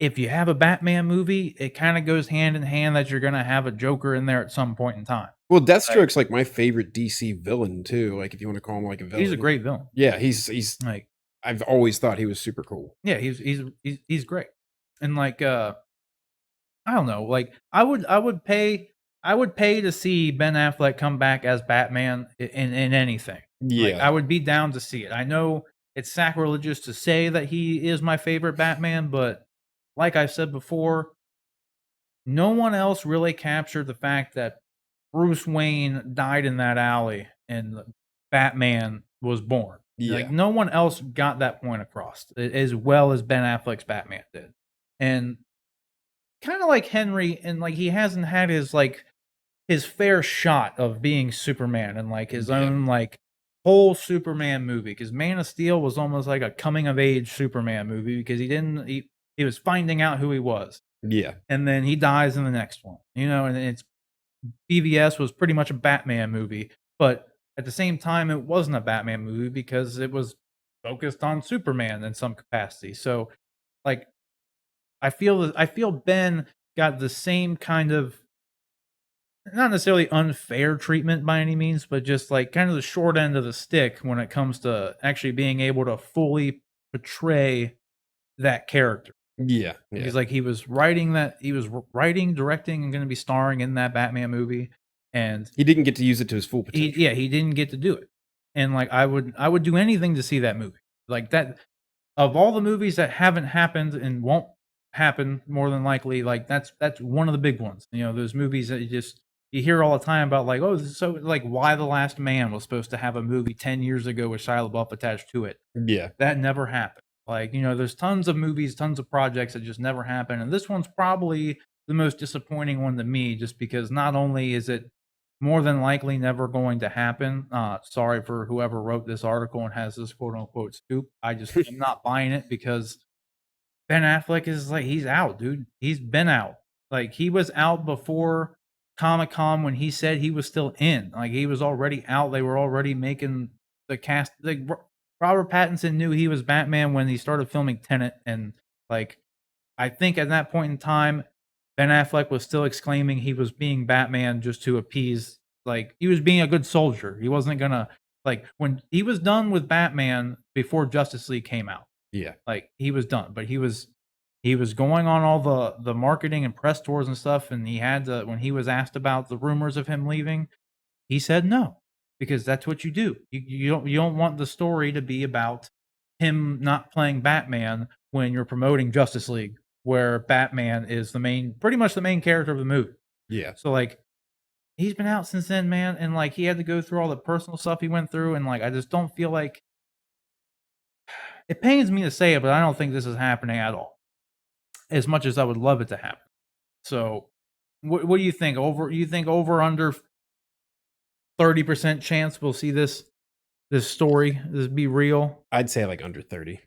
if you have a Batman movie, it kind of goes hand in hand that you're going to have a Joker in there at some point in time. Well, Deathstroke's like my favorite DC villain too. Like if you want to call him like a villain, he's a great villain. Yeah, he's like I've always thought he was super cool. Yeah, he's great. And like I don't know, like I would pay to see Ben Affleck come back as Batman in anything. Yeah, like, I would be down to see it. I know it's sacrilegious to say that he is my favorite Batman, but like I said before, no one else really captured the fact that Bruce Wayne died in that alley and Batman was born. Like Yeah. no one else got that point across as well as Ben Affleck's Batman did. And kind of like Henry, and like he hasn't had his fair shot of being Superman and like his Yeah. own like whole Superman movie. Because Man of Steel was almost like a coming of age Superman movie because he was finding out who he was, Yeah. and then he dies in the next one. And it's BVS was pretty much a Batman movie, but at the same time, it wasn't a Batman movie because it was focused on Superman in some capacity. So, like, I feel Ben got the same kind of not necessarily unfair treatment by any means, but just like kind of the short end of the stick when it comes to actually being able to fully portray that character. Yeah. Because like he was writing, directing, and going to be starring in that Batman movie, and He didn't get to use it to his full potential. he didn't get to do it. And like I would do anything to see that movie. Like that of all the movies that haven't happened and won't happen more than likely, like that's one of the big ones. Those movies that you hear all the time about like, oh, this is so like Why the Last Man was supposed to have a movie 10 years ago with Shia LaBeouf attached to it. Yeah. That never happened. Like, there's tons of movies, tons of projects that just never happen. And this one's probably the most disappointing one to me, just because not only is it more than likely never going to happen. Sorry for whoever wrote this article and has this quote unquote scoop. I'm not buying it because Ben Affleck is like, he's out, dude. He's been out. Like, he was out before Comic-Con when he said he was still in. Like, he was already out. They were already making the cast. Like, Robert Pattinson knew he was Batman when he started filming Tenet. And, like, I think at that point in time, Ben Affleck was still exclaiming he was being Batman just to appease. Like, he was being a good soldier. He wasn't going to, like, when he was done with Batman before Justice League came out. Yeah. Like, he was done, but he was going on all the marketing and press tours and stuff, and he had to when he was asked about the rumors of him leaving, he said no, because that's what you do. You don't want the story to be about him not playing Batman when you're promoting Justice League, where Batman is pretty much the main character of the movie. Yeah. So, like, he's been out since then, man, and, like, he had to go through all the personal stuff he went through, and, like, I just don't feel like it pains me to say it, but I don't think this is happening at all, as much as I would love it to happen. So, what do you think? You think over under 30% chance we'll see this story this be real? I'd say like under 30.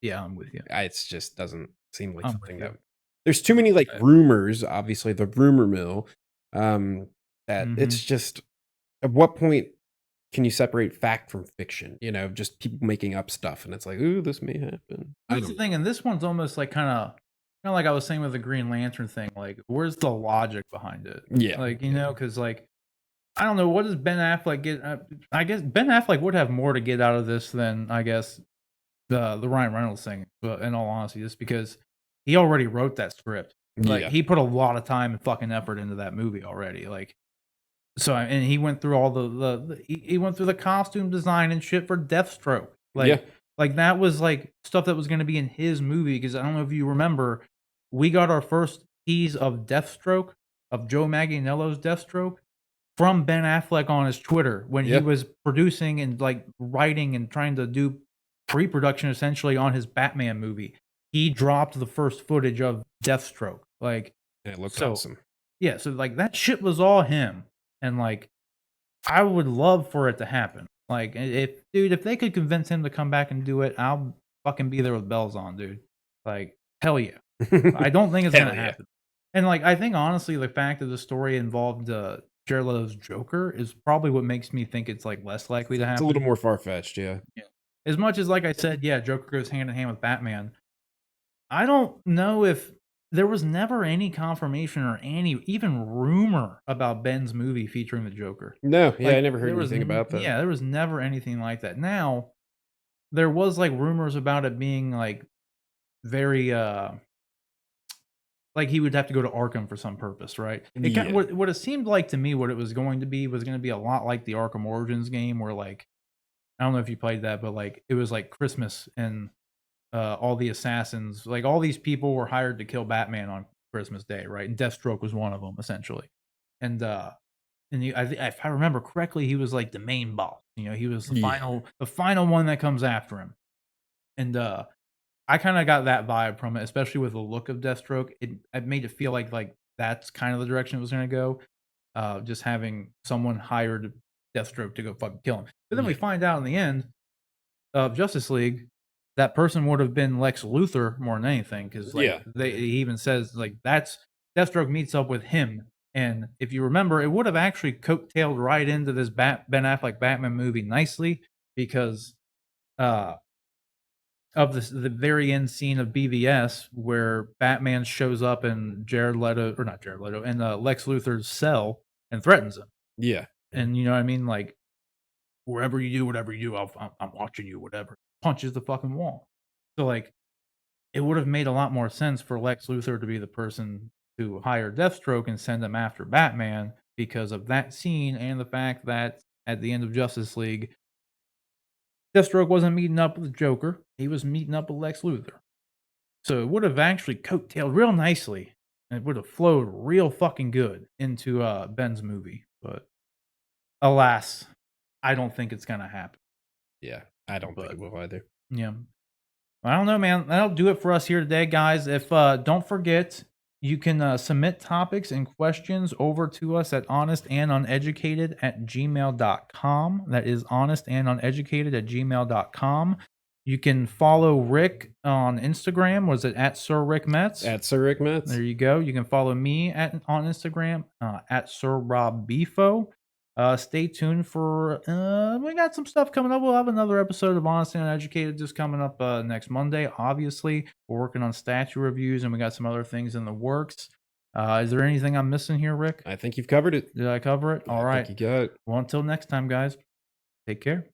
Yeah, I'm with you. It just doesn't seem like I'm something with you. that there's too many like rumors, obviously the rumor mill. That it's just at what point can you separate fact from fiction? Just people making up stuff, and it's like, ooh, this may happen. That's the thing, and this one's almost like kind of like I was saying with the Green Lantern thing. Like, where's the logic behind it? Yeah, like because like I don't know, what does Ben Affleck get? I guess Ben Affleck would have more to get out of this than I guess the Ryan Reynolds thing. But in all honesty, just because he already wrote that script, like he put a lot of time and fucking effort into that movie already. Like, so and he went through all he went through the costume design and shit for Deathstroke. Like that was like stuff that was going to be in his movie. Because I don't know if you remember, we got our first tease of Deathstroke, of Joe Manganiello's Deathstroke, from Ben Affleck on his Twitter when he was producing and like writing and trying to do pre-production essentially on his Batman movie. He dropped the first footage of Deathstroke. Like, and it looked awesome. Yeah, so like that shit was all him. And like, I would love for it to happen. Like, if they could convince him to come back and do it, I'll fucking be there with bells on, dude. Like, hell yeah. I don't think it's gonna happen. And like, I think honestly, the fact that the story involved Jared Leto's Joker is probably what makes me think it's like less likely to happen. It's a little more far fetched, yeah. As much as, like I said, Joker goes hand in hand with Batman. I don't know if there was never any confirmation or any even rumor about Ben's movie featuring the Joker. No, I never heard anything about that. Yeah, there was never anything like that. Now, there was like rumors about it being like very like he would have to go to Arkham for some purpose, right? What it seemed like to me, what it was going to be a lot like the Arkham Origins game, where like I don't know if you played that, but like it was like Christmas and all the assassins, like all these people were hired to kill Batman on Christmas Day, right? And Deathstroke was one of them, essentially. And if I remember correctly, he was like the main boss. He was the final one that comes after him. And I kind of got that vibe from it, especially with the look of Deathstroke. It made it feel like that's kind of the direction it was going to go. Just having someone hired Deathstroke to go fucking kill him. But then we find out in the end of Justice League, that person would have been Lex Luthor more than anything, because he even says like that's Deathstroke meets up with him, and if you remember, it would have actually coattailed right into this Ben Affleck Batman movie nicely, because of the very end scene of BVS where Batman shows up in Lex Luthor's cell and threatens him. Yeah, and you know what I mean, like whatever you do, I'm watching you. Whatever, punches the fucking wall. So like, it would have made a lot more sense for Lex Luthor to be the person to hire Deathstroke and send him after Batman, because of that scene and the fact that at the end of Justice League, Deathstroke wasn't meeting up with Joker. He was meeting up with Lex Luthor. So it would have actually coattailed real nicely, and it would have flowed real fucking good into Ben's movie. But alas, I don't think it's gonna happen. Yeah, I don't think it will either. Yeah. I don't know, man. That'll do it for us here today, guys. If don't forget, you can submit topics and questions over to us at honestanduneducated@gmail.com. That is honestanduneducated@gmail.com. You can follow Rick on Instagram. Was it at Sir Rick Metz? At Sir Rick Metz. There you go. You can follow me on Instagram at Sir Rob Bifo. Stay tuned for we got some stuff coming up. We'll have another episode of Honest and Uneducated just coming up next Monday. Obviously, we're working on statue reviews, and we got some other things in the works. Is there anything I'm missing here, Rick? I think you've covered it. Did I cover it? All right. I think you got it. Well, until next time, guys. Take care.